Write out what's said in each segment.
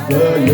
Yeah.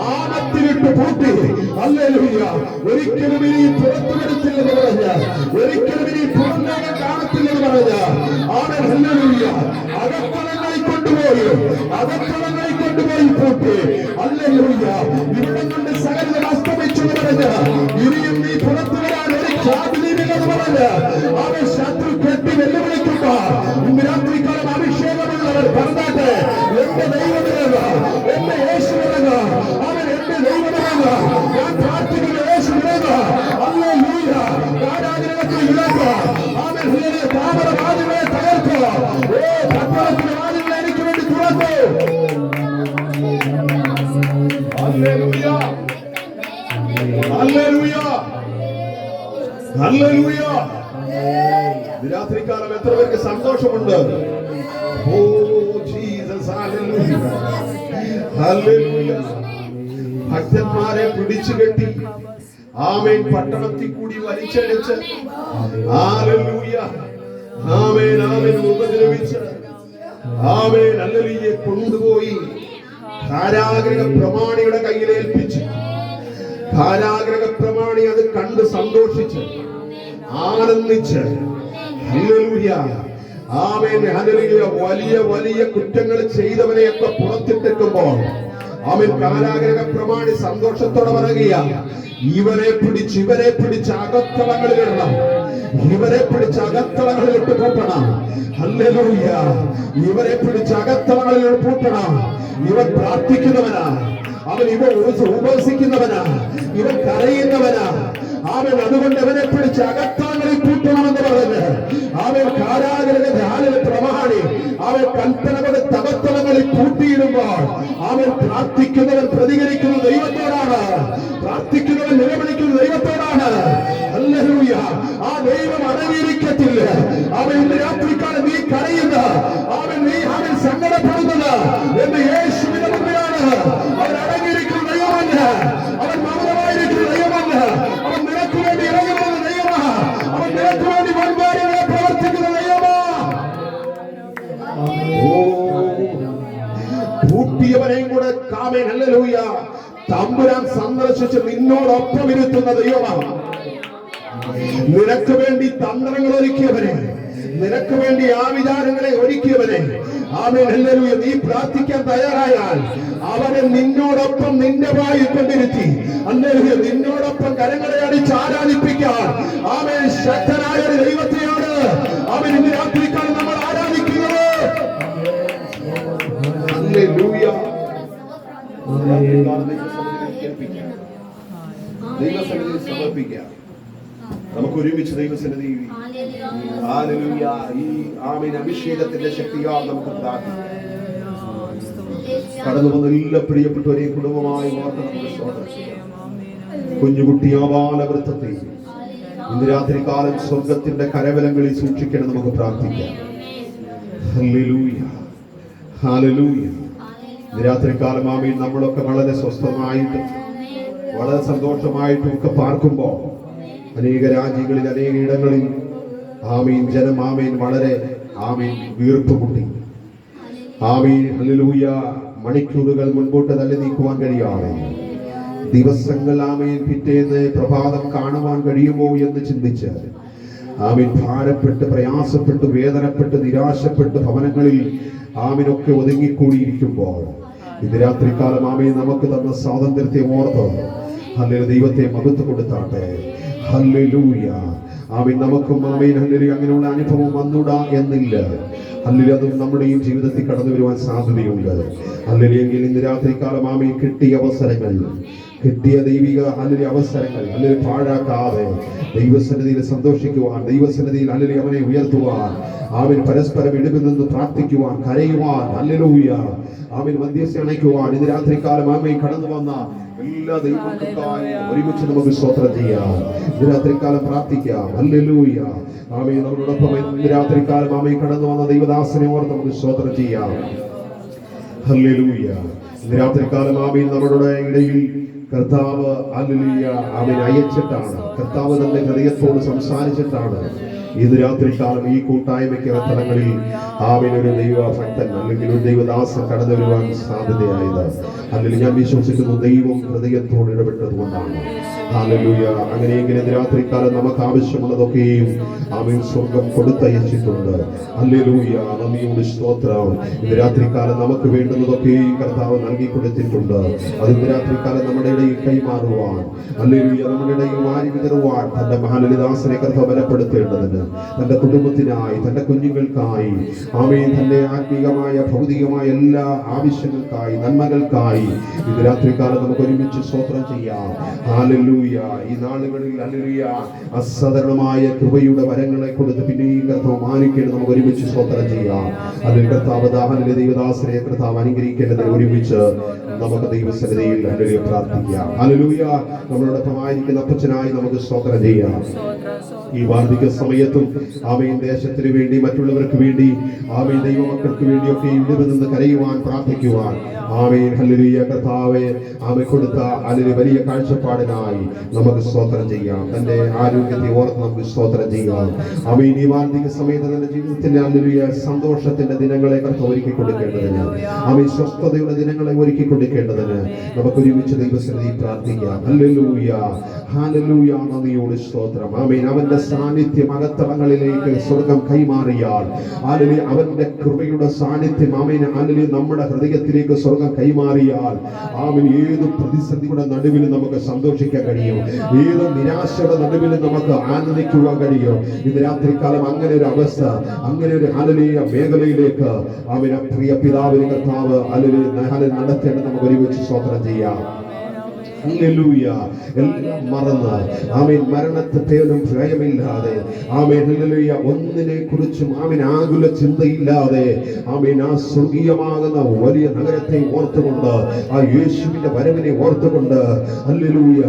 ആമത്തിലിട്ട് പൂട്ടി hallelujah ഒരിക്കലും ഇനി പുറത്തു വരത്തില്ലെന്ന് പറഞ്ഞ ഒരിക്കലും ഇനി പുറമേകം കാണത്തില്ലെന്ന് പറഞ്ഞ ആമേൻ ഹല്ലേലൂയ അകത്തളങ്ങളിൽ കൊണ്ടുപോയി പൂട്ടി ഹല്ലേലൂയ ഇവിടെ കൊണ്ട് സകലം അസ്തമിച്ചെന്ന് പറഞ്ഞ ഇനിയും നീ പുറത്തു വരാൻ ഒരു സാധ്യതയില്ലെന്ന് പറഞ്ഞ അവൻ ശത്രു കെട്ടി വെല്ലുവിളിക്കുക ഇന്ന് രാത്രിക്കാലം അഭിഷേകമുള്ളവർ പറഞ്ഞാട്ടെ എന്റെ ദൈവമില്ല എന്റെ യേശുവില്ല അവൻ എന്റെ ദൈവമില്ല ഞാൻ പ്രാർത്ഥിക്കുന്ന യേശുവില്ല ഹല്ലേലൂയ ആരാധനയ്ക്ക് ഇല്ലാത്ത അവൻ താമര വാതിലെ തകർക്കുക ഓ പട്ടണത്തിന് വാതിലെ എനിക്ക് വേണ്ടി തുറന്നു ഹല്ലേലൂയ. രാത്രികാലം എത്ര പേർക്ക് സന്തോഷമുണ്ട്? Oh Jesus, hallelujah, hallelujah. ഭക്തന്മാരെ പിടിച്ചു കെട്ടി ആമേൻ പട്ടണത്തിൽ കൂടി വലിച്ചടിച്ച് ഹല്ലേലൂയ, ആമേൻ ആമേൻ ഉപദ്രവിച്ച് ആമേൻ ഹല്ലേലൂയ കൊണ്ടുപോയി കാരാഗ്രഹ പ്രമാണിയുടെ കയ്യിൽ ഏൽപ്പിച്ചു. കാരാഗ്രഹ പ്രമാണി അത് കണ്ട് സന്തോഷിച്ച് ആനന്ദിച്ച് ഹല്ലേലൂയ, ആമേൻ ഹല്ലേലൂയ, വലിയ വലിയ കുറ്റങ്ങൾ ചെയ്തവനെയൊക്കെ പുറത്തിട്ടിട്ടുമ്പോൾ ആമേൻ കാരാഗ്രഹ പ്രമാണി സന്തോഷത്തോടെ പറയുക, ഇവരെ പിടിച്ച് അകത്തളങ്ങളിലിടണം, ഇവരെ പിടിച്ച് അകത്തളങ്ങളിലിട്ട് പൂട്ടണം. ഹല്ലേലൂയ, ഇവരെ പിടിച്ച് അകത്തളങ്ങളിൽ പൂട്ടണം. ഇവൻ പ്രാർത്ഥിക്കുന്നവനാ, അവൻ ഉപവസിക്കുന്നവനാ, ഇവൻ കരയുന്നവനാ. അവൻ അതുകൊണ്ട് അവനെ പിടിച്ച് അകത്തളങ്ങളിൽ പൂട്ടണമെന്ന് പറഞ്ഞ് അവൻ കാരാഗ്രഹ പ്രമാണി അവൻ കൽപ്പന കൊണ്ട് തകത്തളങ്ങളിൽ പൂട്ടിയിടുമ്പോൾ അവൻ പ്രാർത്ഥിക്കുന്നവൻ പ്രതികരിക്കുന്ന ദൈവത്തോടാണ്, പ്രാർത്ഥിക്കുന്നവൻ നിലവിളിക്കുന്ന ദൈവത്തോടാണ്. ഹല്ലേലൂയ. ആ ദൈവം അടങ്ങിയിരിക്കത്തില്ല. അവൻ ഇന്ന് രാത്രിക്കാലം നീ കരയുന്ന അവൻ സങ്കടപ്പെടുന്നത് എന്ന് യേശുവിന്റെ മുമ്പിലാണ്. അവൻ അടങ്ങിയിരിക്കുന്ന ദൈവമല്ല, അവൻ മൗനമായിരിക്കുന്ന ദൈവമല്ല, അവൻ നിനക്ക് വേണ്ടി ഇറങ്ങുന്ന ദൈവമാ, അവൻ നിനക്ക് വേണ്ടി വൻകാര്യങ്ങളെ പ്രവർത്തിക്കുന്ന ദൈവമാ. പൂട്ടിയവനെയും കൂടെ കാമേൻ ഹല്ലേലൂയ തമ്പുരാൻ സന്ദർശിച്ച് നിന്നോടൊപ്പം ഇരുത്തുന്ന ദൈവമാണ്. നിനക്ക് വേണ്ടി തന്ത്രങ്ങൾ ഒരുക്കിയവനെ, നിനക്ക് വേണ്ടി ആവിചാരങ്ങളെ ഒരുക്കിയവനെ ആമേൻ ഹല്ലേലൂയ, നീ പ്രാർത്ഥിക്കാൻ തയ്യാറായാൽ അവനെ നിന്നോടൊപ്പം നിന്റെ വായിൽ കൊണ്ടിരുത്തി ഹല്ലേലൂയ നിന്നോടൊപ്പം കരങ്ങളെ അടിച്ച് ആരാധിപ്പിക്കാൻ ആമേൻ ശക്തനായ ഒരു ദൈവത്തെയാണ് അവൻ ഇന്ന് രാത്രിക്കാലം നമ്മൾ ആരാധിക്കുന്നത്. ഹല്ലേലൂയ. ദൈവസന്നിധിയിൽ സമർപ്പിക്കാം. നമുക്ക് ഒരുമിച്ച് ദൈവസന്നിധി ഹല്ലേലൂയ ഈ ആമേൻ അഭിഷേകത്തിന്റെ ശക്തിയാൽ നമുക്ക് പ്രാർത്ഥിക്കാം. കടന്നു വന്ന എല്ലാ പ്രിയപ്പെട്ടവരെയും കുടുംബമായി ഓർത്ത് നമുക്ക് സ്തോത്രം ചെയ്യാം. കുഞ്ഞുകുട്ടിയാവാല വൃത്തത്തെ ഇന്ന് രാത്രികാലം സ്വർഗത്തിന്റെ കരവലങ്ങളിൽ സൂക്ഷിക്കണം. നമുക്ക് പ്രാർത്ഥിക്കാം. ഹല്ലേലൂയ, ഹല്ലേലൂയ. ഇന്ന് രാത്രികാലം ആമേൻ നമ്മളൊക്കെ വളരെ സ്വസ്ഥമായിട്ടും വളരെ സന്തോഷമായിട്ടും ഒക്കെ പാർക്കുമ്പോൾ അനേക രാജ്യങ്ങളിൽ അനേക ഇടങ്ങളിൽ ആമീൻ ജനം ആമീൻ വളരെ ആമീൻ വീർപ്പ് കൂട്ടി ആമീൻ ഹല്ലേലൂയ മണിക്കൂറുകൾ മുൻപോട്ട് തള്ളി നീക്കുവാൻ കഴിയാതെ ദിവസങ്ങൾ ആമീൻ പിറ്റേന്ന് പ്രഭാതം കാണുവാൻ കഴിയുമോ എന്ന് ചിന്തിച്ച് ആമീൻ ഭാരപ്പെട്ട് പ്രയാസപ്പെട്ട് വേദനപ്പെട്ട് നിരാശപ്പെട്ട് ഭവനങ്ങളിൽ ആമീനൊക്കെ ഒതുങ്ങിക്കൂടിയിരിക്കുമ്പോൾ ഇത് രാത്രികാലം ആമീൻ നമുക്ക് തന്ന സ്വാതന്ത്ര്യത്തെ ഓർത്ത് ഹല്ലേലൂയ ദൈവത്തെ മഹത്വം കൊടുത്താട്ടെ. ഹല്ലേലൂയ. ആമീൻ. നമുക്കും ആമീൻ ഹല്ലേലൂയ അങ്ങനെയുള്ള അനുഭവം വന്നുകൂടാ എന്നില്ല. ഹല്ലേലൂയ അതും നമ്മുടെയും ജീവിതത്തിൽ കടന്നു വരുവാൻ സാധ്യതയുണ്ട്. ഹല്ലേലൂയ എങ്കിൽ ഇന്ന് രാത്രികാലം ആമീൻ കിട്ടിയ അവസരങ്ങൾ, കിട്ടിയ ദൈവിക ഹല്ലേലൂയ അവസരങ്ങൾ ഹല്ലേലൂയ പാഴാക്കാതെ ദൈവസന്നിധിയിൽ സന്തോഷിക്കുവാൻ, ദൈവസന്നിധിയിൽ ഹല്ലേലൂയ അവനെ ഉയർത്തുവാൻ, ആമീൻ പരസ്പരം ഇടവിൽ നിന്ന് പ്രാർത്ഥിക്കുവാൻ, കരയുവാൻ, ഹല്ലേലൂയ ആമീൻ മധ്യസ്ഥ അണയ്ക്കുവാൻ ഇന്ന് രാത്രികാലം ആമീൻ കടന്നു വന്ന എല്ലാ ദൈവങ്ങൾക്കായി ഒരുമിച്ച് നമുക്ക് സ്തോത്രം ചെയ്യാം. ഇന്ന് രാത്രികാലം പ്രാർത്ഥിക്കാം. ഹല്ലേലൂയ ആമീൻ. നമ്മളോടൊപ്പം ഇന്ന് രാത്രികാലം ആമീൻ കടന്നു വന്ന ദൈവദാസനെ ഓർത്ത് നമുക്ക് സ്തോത്രം ചെയ്യാം. ഹല്ലേലൂയ. ഇന്ന് രാത്രികാലം ആമീൻ നമ്മുടെ ഇടയിൽ കർത്താവ് ഹല്ലേലൂയ ആമീൻ അയച്ചിട്ടാണ്, കർത്താവ് തന്റെ ഹൃദയത്തോട് സംസാരിച്ചിട്ടാണ് ഇന്ന് രാത്രികാലം ഈ കൂട്ടായ്മയ്ക്ക് സ്ഥലങ്ങളിൽ ആമീൻ ഒരു ദൈവഭക്തൻ അല്ലെങ്കിൽ ഒരു ദൈവദാസൻ കടന്നു വരുവാൻ സാധ്യതയായത്. അല്ലെങ്കിൽ ഞാൻ വിശ്വസിക്കുന്നു ദൈവം ഹൃദയത്തോട് ഇടപെട്ടതുകൊണ്ടാണ്. ഹല്ലേലൂയ. അങ്ങനെയെങ്കിൽ ഇന്ന് രാത്രികാലം നമുക്ക് ആവശ്യമുള്ളതൊക്കെയും ആമീൻ സ്വർഗം കൊടുത്തയച്ചിട്ടുണ്ട്. ഹല്ലേലൂയ. നന്ദിയോട് സ്തോത്രം. ഇന്ന് രാത്രികാലം നമുക്ക് വേണ്ടുന്നതൊക്കെയും കർത്താവ് നൽകി കൊടുത്തിട്ടുണ്ട്. അത് ഇന്ന് രാത്രികാലം നമ്മുടെ ഇടയിൽ കൈമാറുവാൻ, ഹല്ലേലൂയ നമ്മുടെ ഇടയിൽ വാരി വിതറുവാൻ തന്റെ മഹാലലിദാസനെ കർത്താവ് ബലപ്പെടുത്തേണ്ടതിന്, തന്റെ കുടുംബത്തിനായി, തന്റെ കുഞ്ഞുങ്ങൾക്കായി, ആമീൻ തന്റെ ആത്മീകമായ ഭൗതികമായ എല്ലാ ആവശ്യങ്ങൾക്കായി, നന്മകൾക്കായി ഇന്ന് രാത്രികാലം നമുക്ക് ഒരുമിച്ച് സ്തോത്രം ചെയ്യാം. ഹല്ലേലൂയ. ഈ നാളുകളിൽ ഹല്ലേലൂയ അസാധാരണമായ കൃപയുടെ വരങ്ങളെ കൊടുത്ത് പിന്നെയും കർത്താവ് മാനിക്കേണ്ടത് നമുക്ക് ഒരുമിച്ച് സ്തോത്രം ചെയ്യാം. അതിൽ കർത്താവ് ദൈവദാസനെ കർത്താവ് അനുഗ്രഹിക്കേണ്ടതിന് ഒരുമിച്ച് നമുക്ക് ദൈവസന്നിധിയിൽ ഹല്ലേലൂയ പ്രാർത്ഥിക്കാം. പ്രാർത്ഥിക്കാം. ഹല്ലേലൂയ. നമ്മളോടൊപ്പമായിരിക്കുന്ന അപ്പച്ചനായി നമുക്ക് സ്തോത്രം ചെയ്യാം. ഈ വാർദ്ധക്യ സമയത്തും ആമേൻ ദേശത്തിന് വേണ്ടി, മറ്റുള്ളവർക്ക് വേണ്ടി, ആമേൻ ദൈവമക്കൾക്ക് വേണ്ടിയൊക്കെ ഇവിടെ നിന്ന് കരയുവാൻ, പ്രാർത്ഥിക്കുവാൻ ആമേൻ ഹല്ലേലൂയ. കർത്താവേ ആമേൻ കൊടുത്ത അതിന് വലിയ കാഴ്ചപ്പാടിനായി നമുക്ക് സ്തോത്രം ചെയ്യാം. തന്റെ ആരോഗ്യത്തെ ഓർത്ത് നമുക്ക് സ്തോത്രം ചെയ്യാം. ആമേൻ ഈ വാർദ്ധക്യ സമയത്ത് തന്റെ ജീവിതത്തിന്റെ ഹല്ലേലൂയ സന്തോഷത്തിന്റെ ദിനങ്ങളെ കർത്താവ് ഒരുക്കി കൊടുക്കേണ്ടതിന്, ആമേൻ സ്വസ്ഥതയുടെ ദിനങ്ങളെ ഒരുക്കി കൊടുക്കേണ്ടതിന് നമുക്ക് ഒരുമിച്ച് ദൈവസന്നിധിയിൽ പ്രാർത്ഥിക്കാം. ഹല്ലേലൂയ ഹല്ലേലൂയ. നന്ദിയോട് സ്തോത്രം. ആമേൻ അവന്റെ സാന്നിധ്യം അകത്തളങ്ങളിലേക്ക് സ്വർഗം കൈമാറിയാൽ, ഹല്ലേലൂയ അവന്റെ കൃപയുടെ സാന്നിധ്യം ആമേൻ ഹല്ലേലൂയ നമ്മുടെ ഹൃദയത്തിലേക്ക് സ്വർഗം കൈമാറിയാൽ, ആമേൻ ഏത് പ്രതിസന്ധിയുടെ നടുവിൽ നമുക്ക് സന്തോഷിക്കാൻ കഴിയും, ഏത് നിരാശയുടെ നടുവിൽ നമുക്ക് ആനന്ദിക്കുവാൻ കഴിയും. ഇന്ന് രാത്രികാലം അങ്ങനെ ഒരു അവസ്ഥ, അങ്ങനെ ഒരു ഹല്ലേലൂയ മേഖലയിലേക്ക് ആമേൻ പ്രിയ പിതാവിനെ കർത്താവ് ഹല്ലേലൂയ നടത്തേണ്ടത് നമുക്ക് ഒരുമിച്ച് സ്തോത്രം ചെയ്യാം. ഹല്ലേലൂയ. എല്ലാം മറന്ന് ആമേൻ മരണത്തെ പേരും ഭയമില്ലാതെ, ആമേൻ ഹല്ലേലൂയ ഒന്നിനെ കുറിച്ചും ആമേൻ ആകുല ചിന്തയില്ലാതെ, ആമേൻ ആ സ്വർഗീയമാകുന്ന വലിയ നഗരത്തെ ഓർത്തുകൊണ്ട്, ആ യേശുവിന്റെ വരവിനെ ഓർത്തുകൊണ്ട്, ഹല്ലേലൂയ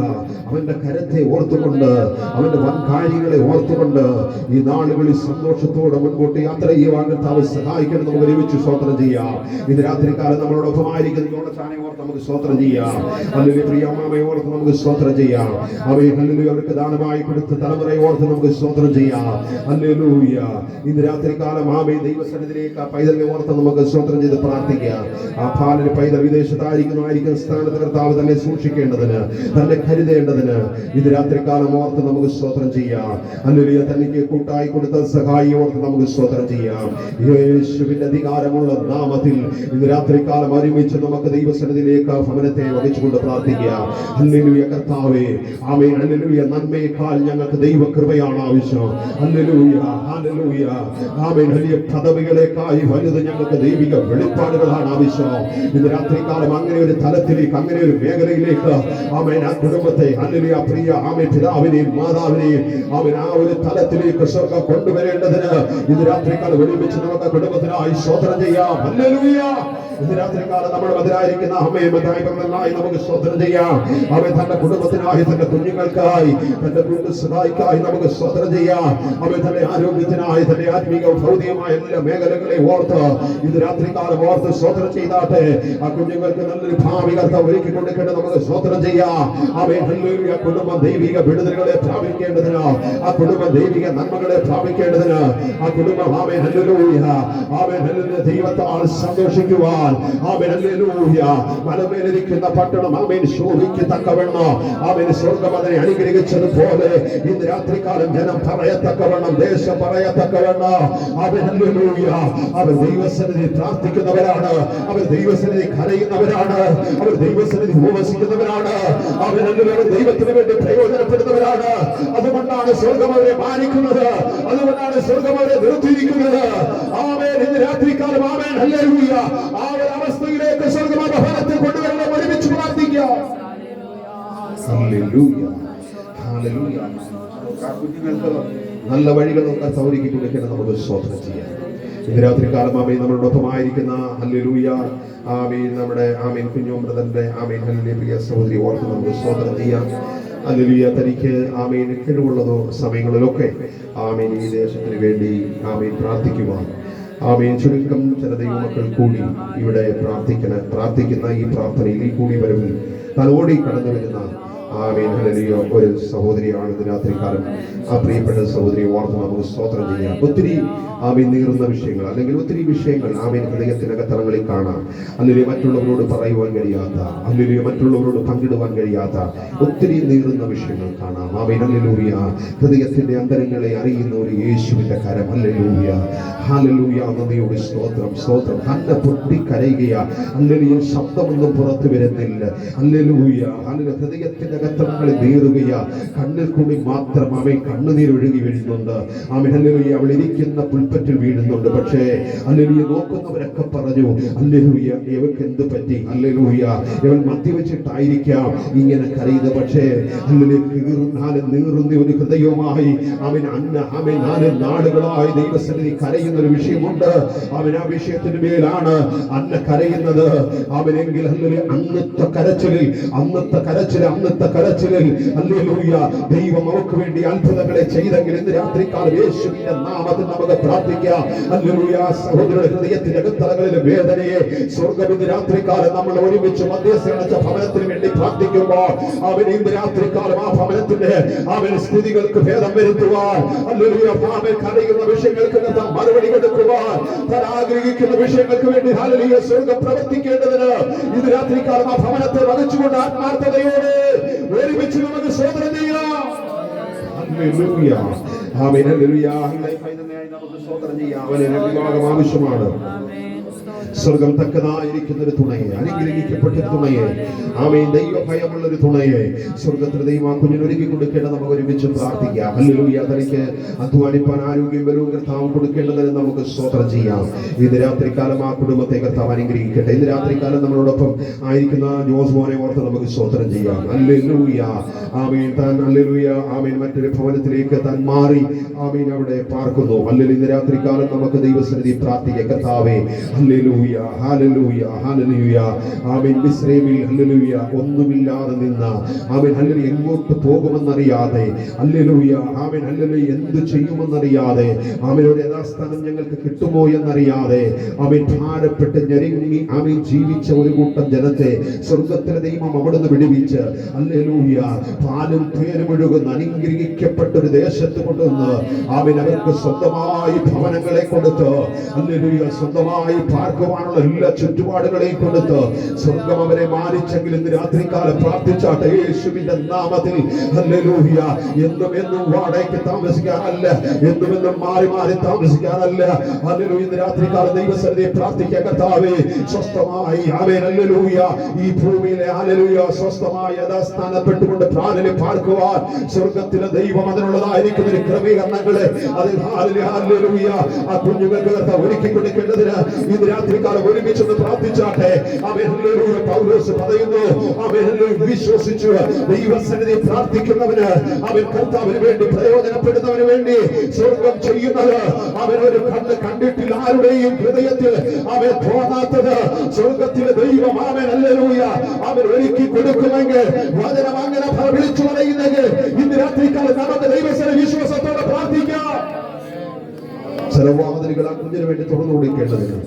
അവന്റെ കരത്തെ ഓർത്തുകൊണ്ട്, അവന്റെ വൻ കാര്യങ്ങളെ ഓർത്തുകൊണ്ട് ഈ നാളുകളിൽ സന്തോഷത്തോടെ മുൻപോട്ട് യാത്ര ചെയ്യുവാൻ കർത്താവ് സഹായിക്കണം. നമുക്ക് ഒരുമിച്ച് സ്തോത്രം ചെയ്യാം. ഇന്ന് രാത്രികാലം നമ്മളോടൊപ്പമായിരിക്കുന്ന യോണത്താനെ ഓർത്ത് നമുക്ക് സ്തോത്രം ചെയ്യാം. ഹല്ലേലൂയ. പ്രിയ അമ്മാമയെ ഓർത്ത് നമുക്ക് സ്തോത്രം ചെയ്യാം. അവയെ ഹല്ലേലൂയ അവർക്ക് ദാനമായി കൊടുത്ത തലമുറയെ ഓർത്ത് നമുക്ക് സ്തോത്രം ചെയ്യാം. ഹല്ലേലൂയ. ഇന്ന് രാത്രികാലം ആമേൻ ദൈവസന്നിധിയിലേക്ക് ആ പൈതലിനെ ഓർത്ത് നമുക്ക് സ്തോത്രം ചെയ്ത് പ്രാർത്ഥിക്കാം. ആ ബാലന് പൈതൽ വിദേശത്തായിരിക്കുന്ന സ്ഥാനത്ത് കർത്താവ് തന്നെ സൂക്ഷിക്കേണ്ടതിന്, തന്നെ കരുതേണ്ടതിന് ഇന്ന് രാത്രികാലം ഓർത്ത് നമുക്ക് സ്തോത്രം ചെയ്യാം. ഹല്ലേലൂയ. തനിക്ക് കൂട്ടായി കൊടുത്ത സഹായി ഓർത്ത് നമുക്ക് സ്തോത്രം ചെയ്യാം. യേശുവിന്റെ അധികാരമുള്ള നാമത്തിൽ ഇന്ന് രാത്രികാലം ഒരുമിച്ച് നമുക്ക് ദൈവസന്നിധിയിലേക്ക് ഭവനത്തെ വഹിച്ചുകൊണ്ട് പ്രാർത്ഥിക്കാം. ഹല്ലേലൂയ. കർത്താവേ ആമേൻ ഹല്ലേലൂയ. നന്മയേക്കാൾ ഞങ്ങൾക്ക് ദൈവകൃപയാണ് ആവശ്യം. ഹല്ലേലൂയ ഹല്ലേലൂയ. ആമേൻ ഹല്ലേലൂയ. പദവികളേക്കായി വലുത് ഞങ്ങൾക്ക് ദൈവിക വെളിപ്പാടുകളാണ് ആവശ്യം. ഇന്ന് രാത്രികാലം അങ്ങനെ ഒരു തലത്തിലേക്ക്, അങ്ങനെ ഒരു മേഖലയിലേക്ക് ആമേൻ ആ കുടുംബത്തെ ഹല്ലേലൂയ പ്രിയ ആമേൻ പിതാവിനെയും മാതാവിനെയും ആമേൻ ആ ഒരു തലത്തിലേക്ക് സ്വർഗ്ഗം കൊണ്ടുവരേണ്ടതിന് ഇന്ന് രാത്രികാലം ഒരുമിച്ച് നമുക്ക് കുടുംബത്തിനായി സ്തോത്രം ചെയ്യാം. ഹല്ലേലൂയ. ഇന്ന് രാത്രികാലം നമ്മുടെ മതിരായിരിക്കുന്ന അമ്മയെ മതായി നമുക്ക് സ്തോത്രം ചെയ്യാം. അവൻ തന്റെ കുടുംബത്തിനായി, തന്റെ കുഞ്ഞുങ്ങൾക്കായി, തന്റെ സഹായിക്കായി നമുക്ക് സ്തോത്രം ചെയ്യാം. അവൻ തന്റെ ആരോഗ്യത്തിനായി, തന്റെ ആത്മീക ഭൗതികമായ എല്ലാ മേഖലകളെ ഓർത്ത് ഇന്ന് രാത്രികാലം ഓർത്ത് സ്തോത്രം ചെയ്താട്ടെ. ആ കുഞ്ഞുങ്ങൾക്ക് നല്ലൊരു ഭാവി കർത്താവ് ഒരുക്കി കൊടുക്കേണ്ടത് നമുക്ക് സ്തോത്രം ചെയ്യാം. അവൻ ഹല്ലേലൂയ. കുടുംബം ദൈവിക വിടുതലുകളെ പ്രാപിക്കേണ്ടതിന്, ആ കുടുംബം ദൈവിക നന്മകളെ പ്രാപിക്കേണ്ടതിന്, ആ കുടുംബം ആമേൻ ഹല്ലേലൂയ ആമേൻ ഹല്ലേലൂയ ദൈവത്താൽ സന്തോഷിക്കുവാൻ, ആമേൻ ഹല്ലേലൂയ മലമേലിരിക്കുന്ന പട്ടണം ആമേൻ ശോഭിക്കത്തക്കവണ്ണം ആമേൻ സ്വർഗ്ഗം അതിനെ അനുഗ്രഹിച്ചതുപോലെ ഇന്ന് രാത്രികാലം ജനം പറയത്തക്കവണ്ണം, ദേശം പറയത്തക്കവണ്ണം ആമേൻ ഹല്ലേലൂയ അവർ ദൈവസന്നിധി പ്രാർത്ഥിക്കുന്നവരാണ്, അവർ ദൈവസന്നിധി കരയുന്നവരാണ്, അവർ ദൈവസന്നിധി ഉപവസിക്കുന്നവരാണ്, ആമേൻ ഹല്ലേലൂയ ദൈവത്തിന് വേണ്ടി പ്രയോജനപ്പെടുന്നവരാണ്. അതുകൊണ്ടാണ് സ്വർഗ്ഗം അവരെ മാനിക്കുന്നത്, അതുകൊണ്ടാണ് സ്വർഗ്ഗം അവരെ നിർത്തിയിരിക്കുന്നത്. ആമേൻ. ഇന്ന് രാത്രികാലം ആമേൻ ഹല്ലേലൂയ ആ ഒരു അവസ്ഥയിലേക്ക് സ്വർഗ്ഗം ഭവനത്തെ കൊണ്ടുവരണം. ഒരുമിച്ച് പ്രാർത്ഥിക്കാം. ഹല്ലേലൂയ ഹല്ലേലൂയ. കുഞ്ഞുങ്ങൾക്ക് നല്ല വഴികളൊക്കെ സൗകര്യം കൊടുക്കണം. നമുക്ക് സ്തോത്രം ചെയ്യാം. ഇന്ന് രാത്രികാലം ആമേൻ നമ്മളോടൊപ്പമായിരിക്കുന്ന ഹല്ലേലൂയ ആമേൻ നമ്മുടെ ആമേൻ കുഞ്ഞോമ്പ്രതന്റെ ആമേൻ ഹല്ലേലൂയ പ്രിയ സഹോദരി ഓർത്ത് നമുക്ക് സ്തോത്രം ചെയ്യാം. ഹല്ലേലൂയ. തനിക്ക് ആമേൻ കഴിവുള്ളതോ സമയങ്ങളിലൊക്കെ ആമേൻ ഈ ദേശത്തിന് വേണ്ടി ആമേൻ പ്രാർത്ഥിക്കുവാൻ, ആമേൻ ചുരുക്കം ചില ദൈവമക്കൾ കൂടി ഇവിടെ പ്രാർത്ഥിക്കുന്ന ഈ പ്രാർത്ഥനയിൽ ഈ കൂടി വരവിൽ തലോടി കടന്നു വരുന്ന ആമേൻ ഹല്ലേലൂയ ഒരു സഹോദരിയാണ് ഇന്ന് രാത്രികാലം. ആ പ്രിയപ്പെട്ട സഹോദരി ഓർത്ത് നമുക്ക് സ്തോത്രം ചെയ്യാം. ഒത്തിരി ആമേൻ നീറുന്ന വിഷയങ്ങൾ, അല്ലെങ്കിൽ ഒത്തിരി വിഷയങ്ങൾ ആമേൻ ഹൃദയത്തിനകത്തളങ്ങളിൽ കാണാം. ഹല്ലേലൂയ മറ്റുള്ളവരോട് പറയുവാൻ കഴിയാത്ത, ഹല്ലേലൂയ മറ്റുള്ളവരോട് പങ്കിടുവാൻ കഴിയാത്ത ഒത്തിരി നീറുന്ന വിഷയങ്ങൾ കാണാം. ആമേൻ ഹല്ലേലൂയ. ഹൃദയത്തിന്റെ അന്തരങ്ങളെ അറിയുന്ന ഒരു യേശുവിന്റെ കരം. ഹല്ലേലൂയ ഹല്ലേലൂയ. നന്ദിയോട് സ്തോത്രം സ്തോത്രം. കണ്ണ് പൊട്ടി കരയുകയാ. ഹല്ലേലൂയ. ശബ്ദമൊന്നും പുറത്തു വരുന്നില്ല. ഹല്ലേലൂയ ഹല്ലേലൂയ. ഹൃദയത്തിന്റെ ഹൃദയത്തിനകത്തങ്ങളിൽ നീറുകയാ. കണ്ണിൽ കൂടി മാത്രം അവൻ കണ്ണുനീരൊഴുകി വീഴുന്നുണ്ട്. ആമേൻ ഹല്ലേലൂയ. അവൾ ഇരിക്കുന്ന പുൽപ്പറ്റിൽ വീഴുന്നുണ്ട്. പക്ഷേ ഹല്ലേലൂയ നോക്കുന്നവരൊക്കെ പറഞ്ഞു, ഹല്ലേലൂയ ഇവൾക്ക് എന്ത് പറ്റി? ഹല്ലേലൂയ ഇവൾ മദ്യവെച്ചിട്ടായിരിക്കാം ഇങ്ങനെ കരയുന്നത്. പക്ഷേ നീറുന്ന ഒരു ഹൃദയവുമായി അവൻ 4 നാളുകളായി ദൈവസന്നിധി കരയുന്ന ഒരു വിഷയമുണ്ട്. അവൻ ആ വിഷയത്തിന് മേലാണ് അന്ന കരയുന്നത്. അവനെങ്കിൽ അന്നത്തെ കരച്ചിലിൽ ഹല്ലേലൂയ ദൈവം അവർക്ക് വേണ്ടി അത്ഭുതങ്ങളെ ചെയ്തെങ്കിൽ ഇന്ന് രാത്രികാലം യേശുവിന്റെ നാമത്തിൽ നമുക്ക് പ്രാർത്ഥിക്കാം. ഹല്ലേലൂയ. സഹോദരരുടെ ഹൃദയത്തിന്റെ അകത്തളങ്ങളിലെ വേദനയെ സ്വർഗ്ഗം ഇന്ന് രാത്രികാലം നമ്മൾ ഒരുമിച്ച് മധ്യസ്ഥ ഭവനത്തിന് വേണ്ടി പ്രാർത്ഥിക്കുമ്പോൾ അവൻ ഇന്ന് രാത്രികാലം ആ ഭവനത്തിന്റെ അവൻ സ്ഥിതികൾക്ക് ഭേദം വരുത്തുവാൻ, ഹല്ലേലൂയ അവൻ കരയുന്ന വിഷയങ്ങൾക്ക് മറുപടി കൊടുക്കുവാൻ, താൻ ആഗ്രഹിക്കുന്ന വിഷയങ്ങൾക്ക് വേണ്ടി ഹല്ലേലൂയ സ്വർഗ്ഗം പ്രവർത്തിക്കേണ്ടതിന് ഇന്ന് രാത്രികാലം ആ ഭവനത്തെ വഹിച്ചുകൊണ്ട് ആത്മാർത്ഥതയോടെ ഒരുമിച്ച് നമുക്ക് സ്തോത്രം ചെയ്യാം. ഹല്ലേലൂയ. ആമേൻ. ഹല്ലേലൂയ. നമുക്ക് സ്തോത്രം ചെയ്യാം. അവന് വിഭാഗം ആവശ്യമാണ്. സ്വർഗം തക്കതായിരിക്കുന്ന ഒരു തുണയെ, അനുഗ്രഹിക്കപ്പെട്ട തുണയെ, ആമേൻ ദൈവഭയമുള്ള ഒരു തുണയെ സ്വർഗത്തിൽ ദൈവം ആ കുഞ്ഞിന് ഒരുക്കി കൊടുക്കേണ്ടത് നമുക്ക് ഒരുമിച്ച് പ്രാർത്ഥിക്കാം. ഹല്ലേലൂയ. തനിക്ക് അധ്വാനിപ്പാൻ ആരോഗ്യം ബലവും കർത്താവ് കൊടുക്കേണ്ടതിന് നമുക്ക് സ്തോത്രം ചെയ്യാം. ഇന്ന് രാത്രികാലം ആ കുടുംബത്തെ കർത്താവ് അനുഗ്രഹിക്കട്ടെ. ഇന്ന് രാത്രികാലം നമ്മളോടൊപ്പം ആയിരിക്കുന്ന ജോസ് മോനെ ഓർത്ത് നമുക്ക് സ്തോത്രം ചെയ്യാം. ഹല്ലേലൂയ. ആമേൻ. താൻ ഹല്ലേലൂയ ആമേൻ മറ്റൊരു ഭവനത്തിലേക്ക് താൻ മാറി ആമേൻ അവിടെ പാർക്കുന്നു. ഹല്ലേലൂയ. ഇന്ന് രാത്രികാലം നമുക്ക് ദൈവസന്നിധി പ്രാർത്ഥിക്കാം. കർത്താവേ ഹല്ലേലൂയ, ഹല്ലേലൂയ, ഹല്ലേലൂയ. ആമേൻ. മിസ്രയീമിൽ ഹല്ലേലൂയ ഒന്നുമില്ലാതെ നിന്ന ആമേൻ ഹല്ലേലൂയ എങ്ങോട്ട് പോകുമെന്നറിയാതെ, ഹല്ലേലൂയ ആമേൻ ഹല്ലേലൂയ എന്ത് ചെയ്യുമെന്നറിയാതെ, ആമേൻ ഒരു യഥാസ്ഥാനം ഞങ്ങൾക്ക് കിട്ടുമോ എന്നറിയാതെ ആമേൻ ഭാരപ്പെട്ട് ഞെരുങ്ങി ആമേൻ ജീവിച്ച ഒരു കൂട്ടം ജനത്തെ സ്വർഗത്തിലെ ദൈവം അവിടുന്ന് വിടുവിച്ച് ഹല്ലേലൂയ പാലും തേനും ഒഴുകുന്ന അനുഗ്രഹിക്കപ്പെട്ട ഒരു ദേശത്ത് കൊണ്ടുവന്ന് ആമേൻ അവർക്ക് സ്വന്തമായി ഭവനങ്ങളെ കൊടുത്ത്, ഹല്ലേലൂയ സ്വന്തമായി പാർക്കുവാനുള്ള എല്ലാ ചുറ്റുപാടുകളെയും കൊടുത്ത് സ്വർഗം അവരെ മാനിച്ചെങ്കിൽ ഇന്ന് രാത്രികാലം പ്രാർത്ഥിച്ചാട്ടെ യേശുവിന്റെ നാമത്തിൽ. ഹല്ലേലൂയ. എന്നും വാടകയ്ക്ക് താമസിക്കാനല്ല, എന്നും മാറി താമസിക്കാനല്ല. ഹല്ലേലൂയ. ഇന്ന് രാത്രികാലം ദൈവസന്നിധിയെ പ്രാർത്ഥിക്കുക. കർത്താവേ സ്വസ്ഥമായി ആമേൻ ഹല്ലേലൂയ ഈ ഭൂമിയിലെ ഹല്ലേലൂയ സ്വസ്ഥമായി യഥാസ്ഥാനപ്പെട്ടുകൊണ്ട് പ്രാണനെ പാർക്കുവാൻ സ്വർഗത്തിലെ ദൈവം അതിനുള്ളതായിരിക്കുന്ന ഒരു ക്രമീകരണങ്ങളെ അത് ഹല്ലേലൂയ ആ കുഞ്ഞുങ്ങൾക്ക് കർത്താവ് ഒരുക്കി കൊടുക്കേണ്ടതിന് ഇന്ന് രാത്രികാലം ഒരുമിച്ചൊന്ന് പ്രാർത്ഥിച്ചാട്ടെ. Amen hallelujah. പൗലോസ് പറയുന്നു ആമേൻ ഹല്ലേലൂയ വിശ്വസിച്ചു ദൈവസന്നിധി പ്രാർത്ഥിക്കുന്നവന് അവൻ കർത്താവിന് വേണ്ടി പ്രയോജനപ്പെടുന്നവന് വേണ്ടി സ്വർഗം ചെയ്യുന്നത് അവൻ ഒരു കണ്ണ് കണ്ടിട്ടില്ല, ആരുടെയും ഹൃദയത്തിൽ അവൻ തോന്നാത്തത് സ്വർഗത്തിലെ ദൈവം ആമേൻ ഹല്ലേലൂയ അവൻ ഒരുക്കി കൊടുക്കുമെങ്കിൽ വചനം അങ്ങനെ വിളിച്ചു പറയുന്നെങ്കിൽ ഇന്ന് രാത്രികാലം നമുക്ക് ദൈവസന്നിധി വിശ്വാസത്തോടെ പ്രാർത്ഥിക്കാം. ചില വാതിലുകൾ ആ കുഞ്ഞിന് വേണ്ടി തുറന്നു കൊടുക്കേണ്ടതിന്,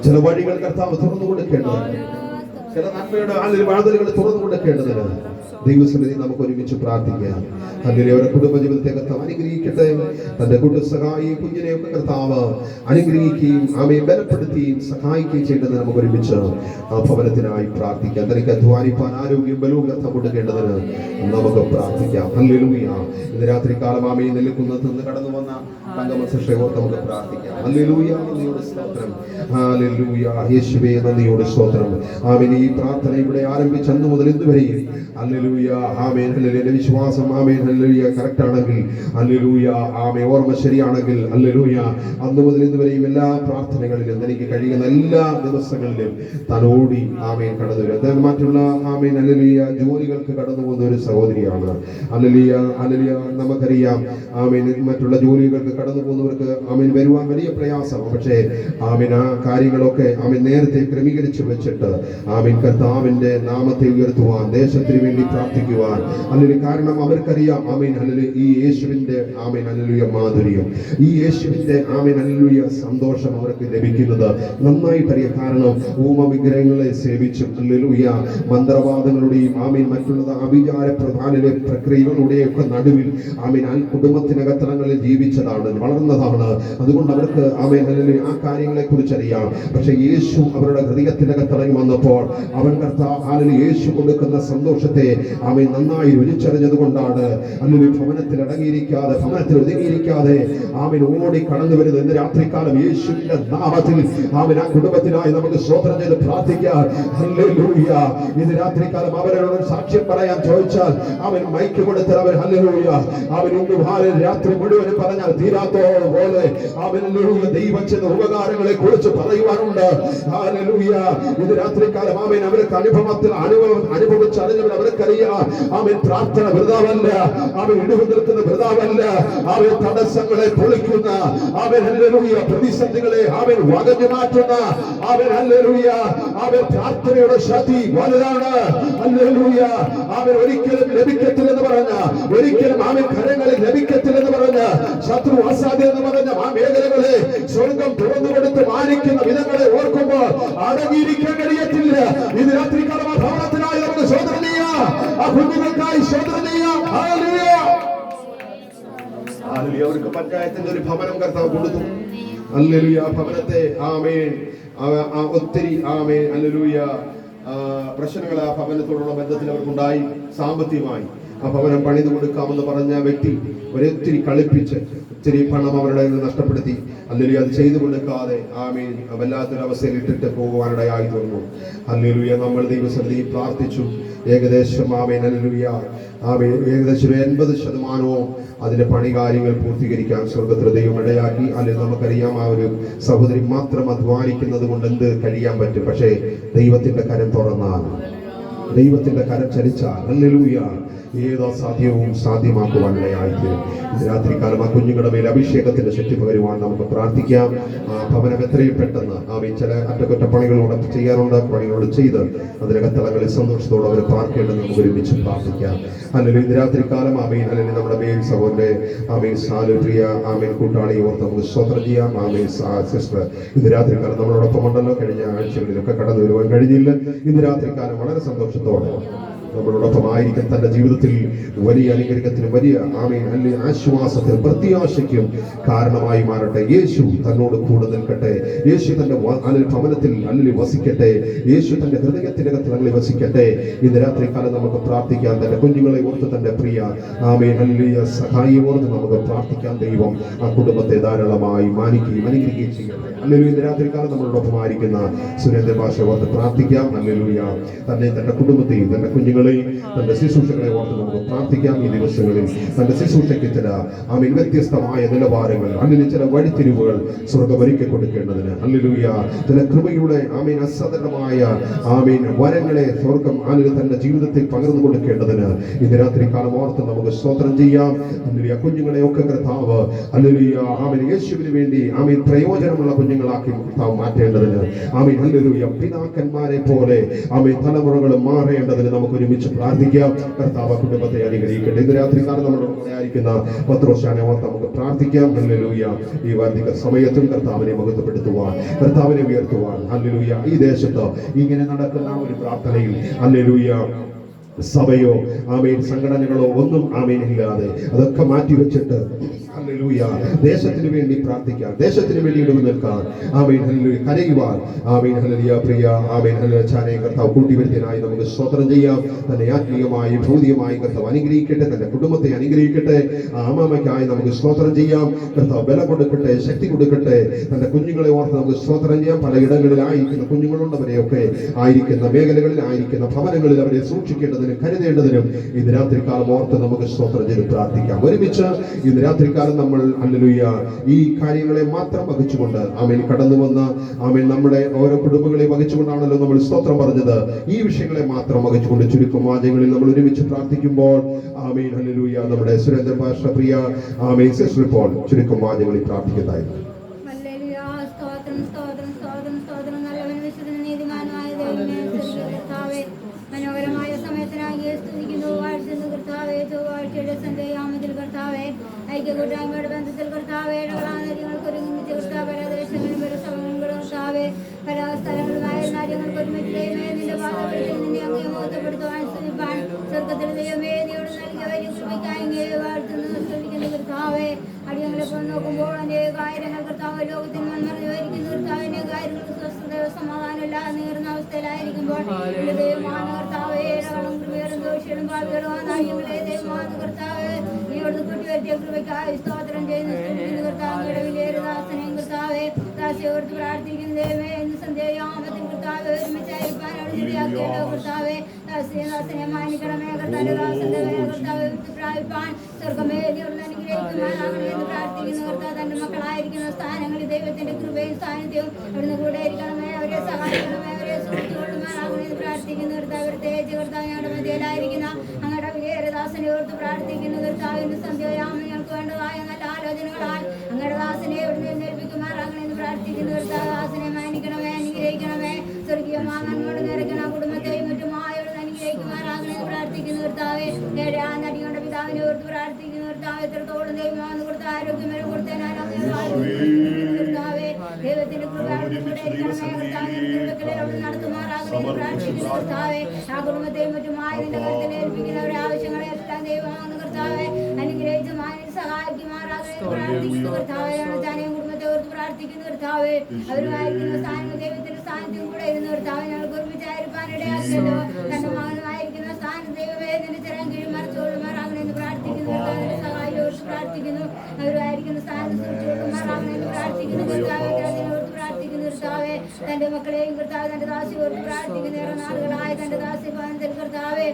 ചില വഴികൾ കർത്താവ് തുറന്നു കൊടുക്കേണ്ടതിന്, ചില നന്മയുടെ വാതിലുകൾ തുറന്നു കൊടുക്കേണ്ടതിന് ദൈവസന്നിധി നമുക്ക് ഒരുമിച്ച് പ്രാർത്ഥിക്കാം. അങ്ങനെ അവരുടെ കുടുംബജീവിതത്തെ കർത്താവ് അനുഗ്രഹിക്കട്ടെ. തന്റെ സഹായി കുഞ്ഞിനെയൊക്കെ കർത്താവ് അനുഗ്രഹിക്കുകയും ആമയെ ബലപ്പെടുത്തുകയും സഹായിക്കുകയും ചെയ്യേണ്ടതിന് നമുക്ക് ഒരുമിച്ച് ആ ഭവനത്തിനായി പ്രാർത്ഥിക്കാം. തനിക്ക് അധ്വാനിപ്പാൻ ആരോഗ്യം ബലവും കർത്താവ് കൊടുക്കേണ്ടതിന് നമുക്ക് പ്രാർത്ഥിക്കാം. ഹല്ലേലൂയ. ഇന്ന് രാത്രികാലം ആമയെ നെല്ലിക്കുന്നത്ത് നിന്ന് കടന്നു വന്ന ഓർത്ത് നമുക്ക് പ്രാർത്ഥിക്കാം. ഹല്ലേലൂയ. നന്ദിയോട് സ്തോത്രം. ഹല്ലേലൂയ. യേശുവേ നന്ദിയോട് സ്തോത്രം. ആമേൻ. ഈ പ്രാർത്ഥന ഇവിടെ ആരംഭിച്ച അന്ന് മുതൽ ഇന്ന് വരെയും ഹല്ലേലൂയ ആമേൻ ഹല്ലേലൂയ എന്റെ വിശ്വാസം ആമേൻ ഹല്ലേലൂയ കറക്റ്റ് ആണെങ്കിൽ, ഹല്ലേലൂയ ആമേൻ ഓർമ്മ ശരിയാണെങ്കിൽ, ഹല്ലേലൂയ അന്ന് മുതൽ ഇന്ന് വരെയും എല്ലാ പ്രാർത്ഥനകളിലും എനിക്ക് കഴിയുന്ന എല്ലാ ദിവസങ്ങളിലും താൻ ഓടി ആമേൻ കടന്നു വരും. അദ്ദേഹം മറ്റുള്ള ആമേൻ ഹല്ലേലൂയ ജോലികൾക്ക് കടന്നു പോകുന്ന ഒരു സഹോദരിയാണ്. ഹല്ലേലൂയ ഹല്ലേലൂയ നമുക്കറിയാം ആമേൻ മറ്റുള്ള ജോലികൾക്ക് കടന്നു പോകുന്നവർക്ക് ആമേൻ വരുവാൻ വലിയ പ്രയാസമാണ്. പക്ഷേ ആമേൻ ആ കാര്യങ്ങളൊക്കെ ആമേൻ നേരത്തെ ക്രമീകരിച്ചു വെച്ചിട്ട് ആമേൻ കർത്താവിന്റെ നാമത്തെ ഉയർത്തുവാൻ, ദേശത്തിന് വേണ്ടി പ്രാർത്ഥിക്കുവാൻ അല്ലെങ്കിൽ കാരണം അവർക്കറിയാം ആമേൻ ഹല്ലേലൂയ ഈ യേശുവിന്റെ ആമേൻ ഹല്ലേലൂയ മാധുര്യം, ഈ യേശുവിന്റെ ആമേൻ ഹല്ലേലൂയ സന്തോഷം അവർക്ക് ലഭിക്കുന്നത് നന്നായിട്ടറിയാം. കാരണം വിഗ്രഹങ്ങളെ സേവിച്ചും ഹല്ലേലൂയ മന്ത്രവാദങ്ങളുടെയും ആമേൻ മറ്റുള്ളത് അഭിചാര പ്രധാന പ്രക്രിയകളുടെയും ഒക്കെ നടുവിൽ ആമേൻ ആ കുടുംബത്തിനകത്തളങ്ങളിൽ ജീവിച്ചതാണ്, വളർന്നതാണ്. അതുകൊണ്ട് അവർക്ക് ആമേൻ ഹല്ലേലൂയ ആ കാര്യങ്ങളെ കുറിച്ച് അറിയാം. പക്ഷെ യേശു അവരുടെ ഹൃദയത്തിനകത്തളങ്ങി വന്നപ്പോൾ അവൻ കർത്താവ് യേശു കൊടുക്കുന്ന സന്തോഷത്തെ അവൻ നന്നായി രുചിച്ചറിഞ്ഞത് കൊണ്ടാണ് അല്ലെങ്കിൽ ഭവനത്തിൽ അടങ്ങിയിരിക്കാതെ, ഭവനത്തിൽ ഒതുങ്ങിയിരിക്കാതെ അവൻ ഓടി കടന്നു വരുന്നത്. ഇന്ന് രാത്രികാലം യേശുവിന്റെ നാമത്തിൽ അവൻ ആ കുടുംബത്തിനായി നമുക്ക് സ്തോത്രം ചെയ്ത് പ്രാർത്ഥിക്കാം. ഹല്ലേലൂയ. ഇന്ന് രാത്രികാലം അവരോട് സാക്ഷ്യം പറയാൻ ചോദിച്ചാൽ അവൻ മൈക്ക് കൊടുത്താൽ അവൻ ഹല്ലേലൂയ അവൻ ഇന്ന് രാത്രി മുഴുവനും പറഞ്ഞാൽ തീരാത്തോളം പോലെ അവൻ ദൈവം ചെയ്ത ഉപകാരങ്ങളെ കുറിച്ച് പറയുവാനുണ്ട്. ഹല്ലേലൂയ. ഇന്ന് രാത്രികാലം അവൻ അവർക്ക് അനുഭവിച്ചറിഞ്ഞവർ അവർക്കറിയാം അവൻ പ്രാർത്ഥന വൃതാവല്ല, അവൻ ഇടിവ് നിൽക്കുന്ന വൃതാവല്ല, അവൻ തടസ്സങ്ങളെ പൊളിക്കുന്ന, അവൻ ഹല്ലേലൂയ പ്രതിസന്ധികളെ അവൻ വകഞ്ഞു മാറ്റുന്ന, അവൻ ഹല്ലേലൂയ അവൻ പ്രാർത്ഥനയുടെ ശക്തി വലുതാണ്. ഹല്ലേലൂയ. അവൻ ഒരിക്കലും ലഭിക്കത്തില്ലെന്ന് പറഞ്ഞ, ഒരിക്കലും അവൻ കരങ്ങളിൽ ലഭിക്കത്തില്ലെന്ന് പറഞ്ഞ, ശത്രു അസാധ്യം എന്ന് പറഞ്ഞ ആ മേഖലകളെ സ്വർഗം തുറന്നു കൊടുത്ത് മാനിക്കുന്ന വിധങ്ങളെ ഓർക്കുമ്പോൾ അടങ്ങിയിരിക്കാൻ കഴിയത്തില്ല. ഇത് രാത്രികാലം ആ ഭവനത്തിനായി നമുക്ക് ശോധന ചെയ്യാം, ആ കുഞ്ഞുങ്ങൾക്കായി ശോധന ചെയ്യാം. ഹല്ലേലൂയ. അവർക്ക് പഞ്ചായത്തിന്റെ ഒരു ഭവനം കർത്താവ് കൊടുത്തു. ഹല്ലേലൂയ. ഭവനത്തെ ആമേൻ ഒത്തിരി ആമേൻ ഹല്ലേലൂയ പ്രശ്നങ്ങൾ ആ ഭവനത്തോടുള്ള ബന്ധത്തിൽ അവർക്കുണ്ടായി. സാമ്പത്തികമായി ആ ഭവനം പണിത് കൊടുക്കാമെന്ന് പറഞ്ഞ വ്യക്തി ഒരൊത്തിരി കളിപ്പിച്ച് ഒത്തിരി പണം അവരുടെ നഷ്ടപ്പെടുത്തി. അല്ലെങ്കിൽ അത് ചെയ്തു കൊടുക്കാതെ ആമേൻ വല്ലാത്തൊരവസ്ഥയിൽ ഇട്ടിട്ട് പോകുവാനിടയായി തീർന്നു. ഹല്ലേലൂയ. നമ്മൾ ദൈവസന്നിധി പ്രാർത്ഥിച്ചു. ഏകദേശം ആമേൻ ഹല്ലേലൂയ ഏകദേശം 80% അതിന്റെ പണി കാര്യങ്ങൾ പൂർത്തീകരിക്കാൻ സ്വർഗത്തിൽ ദൈവം ഇടയാക്കി. അല്ലെങ്കിൽ നമുക്കറിയാം ആ ഒരു സഹോദരി മാത്രം അധ്വാനിക്കുന്നത് കൊണ്ട് എന്ത് കഴിയാൻ പറ്റും. പക്ഷേ ദൈവത്തിന്റെ കരം തുറന്നാൽ, ദൈവത്തിന്റെ കരം ചലിച്ചാൽ ഹല്ലേലൂയ ഏത് അസാധ്യവും സാധ്യമാക്കുവാനിടയായിത്തീരും. ഇത് രാത്രികാലം ആ കുഞ്ഞുങ്ങളുടെ മേൽ അഭിഷേകത്തിന്റെ ശക്തി പകരുവാൻ നമുക്ക് പ്രാർത്ഥിക്കാം. ആ ഭവനം എത്രയും പെട്ടെന്ന് ചില അറ്റകുറ്റപ്പണികളോടെ ചെയ്യാറുണ്ട്, പണികളോട് ചെയ്ത് അതിനകത്തളങ്ങളിൽ സന്തോഷത്തോടെ അവർ പാർക്കേണ്ടത് നമുക്ക് ഒരുമിച്ച് പ്രാർത്ഥിക്കാം. അല്ലെങ്കിൽ ഇന്ന് രാത്രികാലം ആമേൻ അല്ലെങ്കിൽ നമ്മുടെ മേൽ സഹോദരന്റെ ആമേൻ സാലുപ്രിയ ആമേൻ കൂട്ടാളി ഓർത്ത് നമുക്ക് സ്തോത്രം ചെയ്യാം. ആമേൻ സിസ്റ്റർ ഇന്ന് രാത്രികാലം നമ്മളോടൊപ്പം ഉണ്ടല്ലോ. കഴിഞ്ഞ ആഴ്ചകളിലൊക്കെ കടന്നു വരുവാൻ കഴിഞ്ഞില്ല. ഇന്ന് രാത്രികാലം വളരെ സന്തോഷത്തോടെ നമ്മളോടൊപ്പം ആയിരിക്കും. തന്റെ ജീവിതത്തിൽ വലിയ അനുഗ്രഹത്തിനും വലിയ ആമേൻ അല്ലെങ്കിൽ ആശ്വാസത്തിനും പ്രത്യാശയ്ക്കും കാരണമായി മാറട്ടെ. യേശു തന്നോട് കൂടെ നിൽക്കട്ടെ. യേശു തന്റെ ഭവനത്തിൽ അല്ലെങ്കിൽ വസിക്കട്ടെ. യേശു തന്റെ ഹൃദയത്തിനകത്ത് അല്ലെങ്കിൽ വസിക്കട്ടെ. ഇന്ന് രാത്രികാലം നമുക്ക് പ്രാർത്ഥിക്കാം. തന്റെ കുഞ്ഞുങ്ങളെ ഓർത്ത്, തന്റെ പ്രിയ ആമേൻ അല്ലെങ്കിൽ സഹായിയെ ഓർത്ത് നമുക്ക് പ്രാർത്ഥിക്കാം. ദൈവം ആ കുടുംബത്തെ ധാരാളമായി മാനിക്കുകയും അനുഗ്രഹിക്കുകയും ചെയ്യട്ടെ. അല്ലെങ്കിൽ ഇന്ന് രാത്രികാലം നമ്മളോടൊപ്പം ആയിരിക്കുന്ന സുരേന്ദ്ര ഭാഷ ഓർത്ത് പ്രാർത്ഥിക്കാം. ഹല്ലേലൂയ. തന്നെ തന്റെ കുടുംബത്തെയും തന്റെ കുഞ്ഞുങ്ങളെയും തന്റെ ശുശ്രൂഷകളെ ഓർത്ത് നമുക്ക് പ്രാർത്ഥിക്കാം. ഈ ദിവസങ്ങളിൽ തന്റെ ശുശ്രൂഷയ്ക്ക് ചില ആമേൻ വ്യത്യസ്തമായ നിലവാരങ്ങൾ അല്ലെങ്കിൽ ചില വഴിത്തിരിവുകൾ സ്വർഗ്ഗം ഒരുക്കി കൊടുക്കേണ്ടതിന് ഹല്ലേലൂയ ചില കൃപയുടെ ആമേൻ അസാധാരണമായ ആമേൻ വരങ്ങളെ സ്വർഗ്ഗം തന്റെ ജീവിതത്തിൽ പകർന്നു കൊടുക്കേണ്ടതിന് ഇന്ന് രാത്രികാലം ഓർത്ത് നമുക്ക് സ്തോത്രം ചെയ്യാം. ഹല്ലേലൂയ. കുഞ്ഞുങ്ങളെ ഒക്കെ കർത്താവ് ഹല്ലേലൂയ ആമേൻ യേശുവിന് വേണ്ടി ആമേൻ പ്രയോജനമുള്ള കുഞ്ഞുങ്ങളാക്കി കർത്താവ് മാറ്റേണ്ടതിന് ആമേൻ ഹല്ലേലൂയ പിതാക്കന്മാരെ പോലെ ആമേൻ തലമുറകൾ മാറേണ്ടതിന് നമുക്ക് ഒരുമിച്ച് പ്രാർത്ഥിക്കാം. കർത്താവ് കുടുംബത്തെ അനുഗ്രഹിക്കട്ടെ. ഇന്ന് രാത്രികാലം നമ്മുടെ കൂടെ ആയിരിക്കുന്ന പത്രോസിനെ ഓർത്ത് നമുക്ക് പ്രാർത്ഥിക്കാം. ഹല്ലേലൂയ. ഈ വർദ്ധിക സമയത്തും കർത്താവിനെ മഹത്വപ്പെടുത്തുവാൻ, കർത്താവിനെ ഉയർത്തുവാൻ ഹല്ലേലൂയ ഈ ദേശത്ത് ഇങ്ങനെ നടക്കുന്ന ഒരു പ്രാർത്ഥനയിൽ ഹല്ലേലൂയ സഭയോ ആമേൻ സംഘടനകളോ ഒന്നും ആമേൻ ഇല്ലാതെ അതൊക്കെ മാറ്റിവെച്ചിട്ട് ഹല്ലേലൂയ ദേശത്തിന് വേണ്ടി പ്രാർത്ഥിക്കാൻ, ദേശത്തിന് വേണ്ടി ഇടവ് നിൽക്കാൻ ആമേൻ ഹല്ലേലൂയ കരയുവാൻ ആമേൻ ഹല്ലേലൂയ പ്രിയ ആമേൻ ഹല്ലേലൂയ ചാനയെ കർത്താവ് കൂട്ടിവരുത്തിനായി നമുക്ക് സ്തോത്രം ചെയ്യാം. തന്നെ ആത്മീയമായി ഭൗതികമായി കർത്താവ് അനുഗ്രഹിക്കട്ടെ. തന്റെ കുടുംബത്തെ അനുഗ്രഹിക്കട്ടെ. അമ്മാമയ്ക്കായി നമുക്ക് സ്തോത്രം ചെയ്യാം. കർത്താവ് ബലം കൊടുക്കട്ടെ, ശക്തി കൊടുക്കട്ടെ. തന്റെ കുഞ്ഞുങ്ങളെ ഓർത്ത് നമുക്ക് സ്തോത്രം ചെയ്യാം. പലയിടങ്ങളിലായിരിക്കുന്ന കുഞ്ഞുങ്ങളുള്ളവരെയൊക്കെ ആയിരിക്കുന്ന മേഖലകളിൽ ആയിരിക്കുന്ന ഭവനങ്ങളിൽ അവരെ സൂക്ഷിക്കേണ്ടതിനും കരുതേണ്ടതിനും ഇന്ന് രാത്രികാലം ഓർത്ത് നമുക്ക് സ്തോത്രം ചെയ്ത് പ്രാർത്ഥിക്കാം. ഒരുമിച്ച് ഇന്ന് രാത്രികാലം നമ്മൾ ഹല്ലേലൂയ ഈ കാര്യങ്ങളെ മാത്രം വഹിച്ചുകൊണ്ട് ആമേൻ കടന്നു വന്ന ആമേൻ നമ്മുടെ ഓരോ കുടുംബങ്ങളെ വഹിച്ചുകൊണ്ടാണല്ലോ നമ്മൾ സ്തോത്രം പറഞ്ഞത്. ഈ വിഷയങ്ങളെ മാത്രം വഹിച്ചുകൊണ്ട് ചുരുക്കം വാചകങ്ങളിൽ നമ്മൾ ഒരുമിച്ച് പ്രാർത്ഥിക്കുമ്പോൾ ആമേൻ ഹല്ലേലൂയ നമ്മുടെ സുരേന്ദ്ര ഭാഷ പ്രിയ ആമേൻ സിസ്റ്റർ ഇപ്പോൾ ചുരുക്കം വാചകങ്ങളിൽ പ്രാർത്ഥിക്കുന്നതായിരുന്നു. മനോഹരമായ സമയത്തിനായി സ്തുതിക്കുന്നു, വാഴ്ത്തുന്നു കർത്താവേ. ചൊവ്വാഴ്ചയുടെ സന്ധ്യയാമത്തിൽ കർത്താവേ, ഐക്യകൂട്ടായ്മയുടെ ബന്ധത്തിൽ കർത്താവേ, ഇടകളാനര്യങ്ങൾക്ക് ഒരുമിച്ച് കർത്താവ് പരദേശങ്ങളും പരസവങ്ങളും കർത്താവേ, പല സ്ഥലങ്ങളുമായ കാര്യങ്ങൾക്ക് ഒരുമിച്ച് നിന്റെ പാദത്തിൽ നിന്നെ അങ്ങേ മോഹപ്പെടുത്തുവാൻ സ്തുതിപ്പാൻ സ്വർഗത്തിൽ ദൈവമേ നീയോട് നൽകിയ വലിയ കൃപയ്ക്കായി അങ്ങേ വാഴ്ത്തുന്നു സ്തുതിക്കുന്നു കർത്താവേ. അടിയങ്ങളെ നോക്കുമ്പോൾ അനേക കാര്യങ്ങൾ കർത്താവ് ലോകത്തിൽ നിറഞ്ഞുവരിക്കുന്നു കർത്താവിന്റെ കാര്യങ്ങൾക്ക് സ്വസ്ഥത സമാധാനമില്ല നീറുന്ന അവസ്ഥയിലായിരിക്കുമ്പോൾ ദൈവമാണ് കർത്താവേ, ഇടകളും കൃപകളും ദോഷികളും പാപികളും നാഴികളെ ദൈവമാണ് കർത്താവ്, നീ അവിടുന്ന് കൂട്ടിവരുത്തിയ കൃപയ്ക്കായി സ്തോത്രം ചെയ്യുന്ന കർത്താവയുടെ വിലയേറെ ദാസനെയും കർത്താവെ ദാസിയെ ഓർത്ത് പ്രാർത്ഥിക്കുന്ന ദൈവമേ, ഇന്ന് സന്ധ്യയാമത്തിൽ കർത്താവ് ഒരുമിച്ചായിരിക്കാൻ അവിടെ ശരിയാക്കിയല്ലോ കർത്താവെ, ദാസിനെ മാനിക്കണമേ കർത്താവിന്റെ ദാസന്റെ കർത്താവ് പ്രാപിപ്പാൻ സ്വർഗമേ ദൈവം അനുഗ്രഹിക്കുവാനാകണമെന്ന് പ്രാർത്ഥിക്കുന്ന കർത്താവ് തന്റെ മക്കളായിരിക്കുന്ന സ്ഥാനങ്ങളിൽ ദൈവത്തിന്റെ കൃപയും സാന്നിധ്യവും അവിടുന്ന് കൂടെ ഇരിക്കണമേ, അവരെ സഹായിക്കണമേ, അവരെ സുഹൃത്തുക്കൊള്ളുവാനാകണമെന്ന് പ്രാർത്ഥിക്കുന്ന കർത്താവ് പ്രത്യേകിച്ച് കർത്താവ് ഞങ്ങളുടെ മധ്യയിലായിരിക്കുന്ന അങ്ങയുടെ വിലയേറെ ദാസനെ ഓർത്ത് പ്രാർത്ഥിക്കുന്ന കർത്താവിന്റെ സന്ധ്യയാമം ഞങ്ങൾക്ക് വേണ്ടതായ നല്ല ആലോചനകളാൽ അങ്ങയുടെ ദാസനെ അവിടുന്ന് എഴുന്നേൽപ്പിക്കുമാറാകണമെന്ന് പ്രാർത്ഥിക്കുന്ന കർത്താവ് ദാസനെ മാനിക്കണമേ, അനുഗ്രഹിക്കണമേ, സ്വർഗീയമായ നന്മയോട് നിറയ്ക്കണ കുടുംബത്തെയും മറ്റുമായോട് അനുഗ്രഹിക്കുമാറാകണമെന്ന് പ്രാർത്ഥിക്കുന്ന കർത്താവെ, ആ നടിയുടെ പിതാവിനെ ഓർത്ത് പ്രാർത്ഥിക്കുന്ന കർത്താവ് എത്രത്തോളം ദൈവമാണെന്ന് കൊടുത്ത ആരോഗ്യമരം കൊടുത്തതിനാൽ കർത്താവെ ദൈവത്തിന്റെ കൃപ നടത്തുമാറാകണമെന്ന് പ്രാർത്ഥിക്കുന്ന കർത്താവെ, ആ കുടുംബത്തെയും മറ്റുമായി നിന്റെ കരുത്തിൽ ഏൽപ്പിക്കുന്നവരുടെ ആവശ്യങ്ങളെ എല്ലാം ദൈവമാണെന്ന് കർത്താവെ അനുഗ്രഹിച്ച് മാനി സഹായിക്കുമാറാകണമെന്ന് പ്രാർത്ഥിക്കുന്ന കർത്താവെ, താനെയും കുടുംബത്തെ ഓർത്ത് പ്രാർത്ഥിക്കുന്ന കർത്താവെ, അവരുമായിരിക്കുന്ന സ്ഥാനങ്ങൾ ദൈവത്തിന്റെ സ്ഥാനത്തും കൂടെ ഇരുന്ന കർത്താവ് ഞങ്ങൾക്ക് ഒരുമിച്ചായിരിക്കാൻ ഇടയാക്കല്ലോ, തന്റെ മകനുമായിരിക്കുന്ന സ്ഥാനം ദൈവമേ നിന്റെ ചെറിയ കീഴിൽ മറച്ചുകൊള്ളുമാറാകണമെന്ന് പ്രാർത്ഥിക്കുന്നു കർത്താവിന്റെ സഹായിയോട് പ്രാർത്ഥിക്കുന്നു, അവരുമായിരിക്കുന്ന സ്ഥാനത്ത് സൂക്ഷിച്ചുകൊള്ളുമാറാകണമെന്ന് പ്രാർത്ഥിക്കുന്നു കർത്താവെ, പ്രാർത്ഥിക്കുന്ന കർത്താവെ, തന്റെ മക്കളെയും കർത്താവ് തന്റെ ദാസിയോട് പ്രാർത്ഥിക്കുന്ന ഏറെ നാളുകളായ തന്റെ ദാസി ഭവനത്തിൽ കർത്താവെ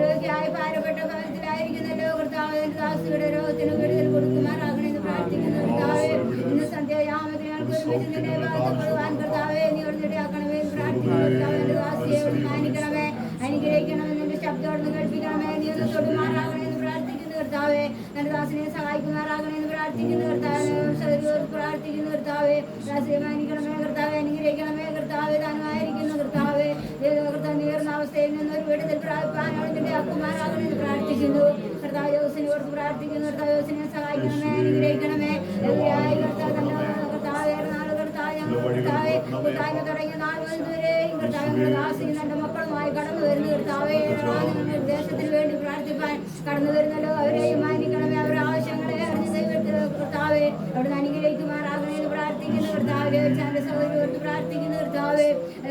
രോഗിയായി ഭാരപ്പെട്ട ഭവനത്തിലായിരിക്കുന്നല്ലോ കർത്താവ്, തന്റെ ദാസിയുടെ രോഗത്തിന് വിടുതൽ കൊടുക്കുമാറാകണമെന്ന് പ്രാർത്ഥിക്കുന്ന കർത്താവെ, ഇന്ന് സന്ധ്യയാമത്തിൽ ഞങ്ങൾക്ക് ഒരുമിച്ച് നിന്നെ വാഴ്ത്തപ്പെടുവാൻ കർത്താവെ നീ ഇടയാക്കണമേ എന്ന് പ്രാർത്ഥിക്കുന്ന കർത്താവ്, തന്റെ ദാസിയെ മാനിക്കണമേ, അനുഗ്രഹിക്കണമേ, നിന്റെ ശബ്ദത്തോട് കേൾപ്പിക്കണമേ, നീ ഒന്ന് തൊടുമാറാകണമെന്ന് പ്രാർത്ഥിക്കുന്ന കർത്താവെ, തന്റെ ദാസിനെ സഹായിക്കുമാറാകണമെന്ന് പ്രാർത്ഥിക്കുന്ന കർത്താവ്, പ്രാർത്ഥിക്കുന്ന കർത്താവെ, ദാസിയെ മാനിക്കണമേ കർത്താവെ, അനുഗ്രഹിക്കണമേ കർത്താവെ, താനുമായിരിക്കുന്ന കർത്താവെ, കർത്താവ് നീർന്ന അവസ്ഥയിൽ നിന്ന് ഒരു വിടുതൽ പ്രാപിപ്പാൻ അവിടെ അക്കുമാറാകണമെന്ന് പ്രാർത്ഥിക്കുന്നു കർത്താവ്, ജോസിനെ ഓർത്ത് പ്രാർത്ഥിക്കുന്നു കർത്താവ്, ജോസിനെ സഹായിക്കണമേ, അനുഗ്രഹിക്കണമേ, കർത്താവ് തന്നെ കർത്താവ് നാള് കർത്താവ് ഞങ്ങൾ കർത്താവെ കൂട്ടായ്മ തുടങ്ങിയ നാൾ വരെയും കർത്താവ് ദാസിയും തന്റെ മക്കളുമായി കടന്നു വരുന്ന കർത്താവെ, ദേശത്തിന് വേണ്ടി പ്രാർത്ഥിപ്പാൻ കടന്നു വരുന്നല്ലോ, അവരെയും മാനിക്കണമേ, അവരുടെ ആവശ്യങ്ങളെ അറിഞ്ഞ് ദൈവത്തിൽ കർത്താവെ അവിടെ അനുഗ്രഹിക്കുമാറാകണമെന്ന് പ്രാർത്ഥിക്കുന്ന കർത്താവ്, ചാന്റെ സൗകര്യോർത്ത് പ്രാർത്ഥിക്കുന്ന കർത്താവ്,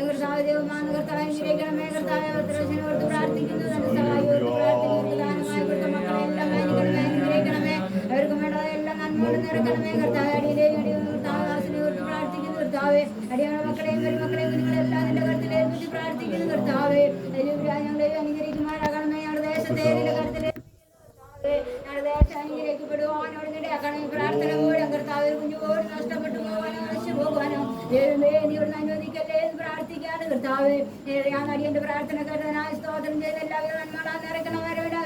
കർത്താവ് ദൈവമാണെന്ന് കർത്താവ് അനുഗ്രഹിക്കണമേ കർത്താവ്, ഓർത്ത് പ്രാർത്ഥിക്കുന്നു തന്റെ സഹായോർത്ത് പ്രാർത്ഥിക്കുന്നു പ്രധാനമായ കൊടുത്ത മക്കളെല്ലാം മാനിക്കണമേ, അനുഗ്രഹിക്കണമേ, അവർക്ക് വേണ്ടതെല്ലാം നന്മയോട് നിറക്കണമേ കർത്താവ്, അടിയിലെയും കർത്താവ് ദാസിനെ ഓർത്ത് പ്രാർത്ഥിക്കുന്നു കർത്താവ്, അടിയാള മക്കളെയും പെരുമക്കളെയും കുഞ്ഞുങ്ങളെല്ലാം നിന്റെ കരുത്തിൽ ഏൽപ്പിച്ച് പ്രാർത്ഥിക്കുന്നു കർത്താവ്, ഞങ്ങളെ അനുഗ്രഹിക്കുമാറാകണമേ, ഞങ്ങളുടെ ദേശത്തെ നിന്റെ കരുത്തിൽ ഞങ്ങളുടെ ദേശം അനുഗ്രഹിക്കപ്പെടുവാനോട് നിടയാക്കണമേ, പ്രാർത്ഥന മൂലം കർത്താവ് കുഞ്ഞുപോട് നഷ്ടപ്പെട്ടു പോകാനോ നശിച്ചു പോകാനോ ദൈവമേ നീ ഇവിടുന്ന് അനുവദിക്കല്ലേ എന്ന് പ്രാർത്ഥിക്കാണ് കർത്താവ്, ഞാൻ അടിയന്റെ പ്രാർത്ഥന കേട്ടതിനായി സ്തോത്രം ചെയ്ത് എല്ലാവരും നന്മകളാൽ നിറയ്ക്കണവരുടെ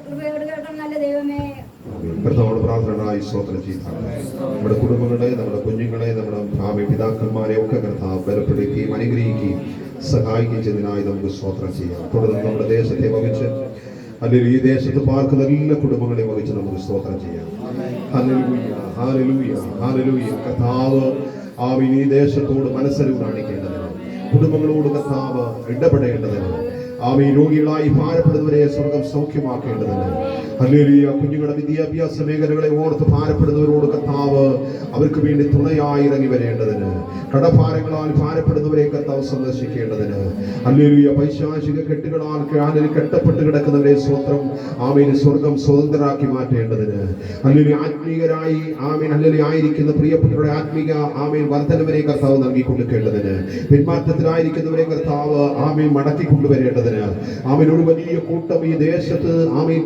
കൃപയോട് കേൾക്കണം നല്ല ദൈവമേ. കർത്താവോട് പ്രാർത്ഥനയായി സ്തോത്രം ചെയ്താണ് നമ്മുടെ കുടുംബങ്ങളെ, നമ്മുടെ കുഞ്ഞുങ്ങളെ, നമ്മുടെ ഭാവി പിതാക്കന്മാരെ ഒക്കെ കർത്താവ് ബലപ്പെടുത്തുകയും അനുഗ്രഹിക്കുകയും സഹായിക്കുകയും ചെയ്തതിനായി നമുക്ക് സ്തോത്രം ചെയ്യാം. തുടർന്ന് നമ്മുടെ ദേശത്തെ വഹിച്ച് അല്ലെങ്കിൽ ഈ ദേശത്ത് പാർക്കുന്ന എല്ലാ കുടുംബങ്ങളെയും വഹിച്ച് നമുക്ക് സ്തോത്രം ചെയ്യാം. Hallelujah, hallelujah, hallelujah. കർത്താവ് ഈ ദേശത്തോട് മനസ്സലിവ് കാണിക്കേണ്ടതിന്, കുടുംബങ്ങളോട് കർത്താവ് ഇടപെടേണ്ടതിന്, രോഗികളായി ഭാരപ്പെടുന്നവരെ സ്വർഗം സൗഖ്യമാക്കേണ്ടതിന്, ഹല്ലേലൂയ, കുഞ്ഞുങ്ങളുടെ വിദ്യാഭ്യാസ മേഖലകളെ ഓർത്ത് ഭാരപ്പെടുന്നവരോട് കർത്താവ് അവർക്ക് വേണ്ടി തുണയായി ഇറങ്ങി വരേണ്ടതിന്, കടഭാരങ്ങളാൽ ഭാരപ്പെടുന്നവരെ കർത്താവ് സന്ദർശിക്കേണ്ടതിന്, ഹല്ലേലൂയ, പൈശാചിക കെട്ടുകളാൽ കെട്ടപ്പെട്ട് കിടക്കുന്നവരെ സ്വർഗം സ്വതന്ത്രരാക്കി മാറ്റേണ്ടതിന്, ഹല്ലേലൂയ, ആത്മീയരായി ഹല്ലേലൂയ ആയിരിക്കുന്ന പ്രിയപ്പെട്ടവരുടെ ആത്മീയ വർധനവരെ കർത്താവ് നൽകി കൊടുക്കേണ്ടതിന്, പിന്മാറ്റത്തിലായിരിക്കുന്നവരെ കർത്താവ് മടക്കി കൊണ്ടുവരേണ്ടതിന്, ഒരു വലിയ കൂട്ടം ഈ ദേശത്ത്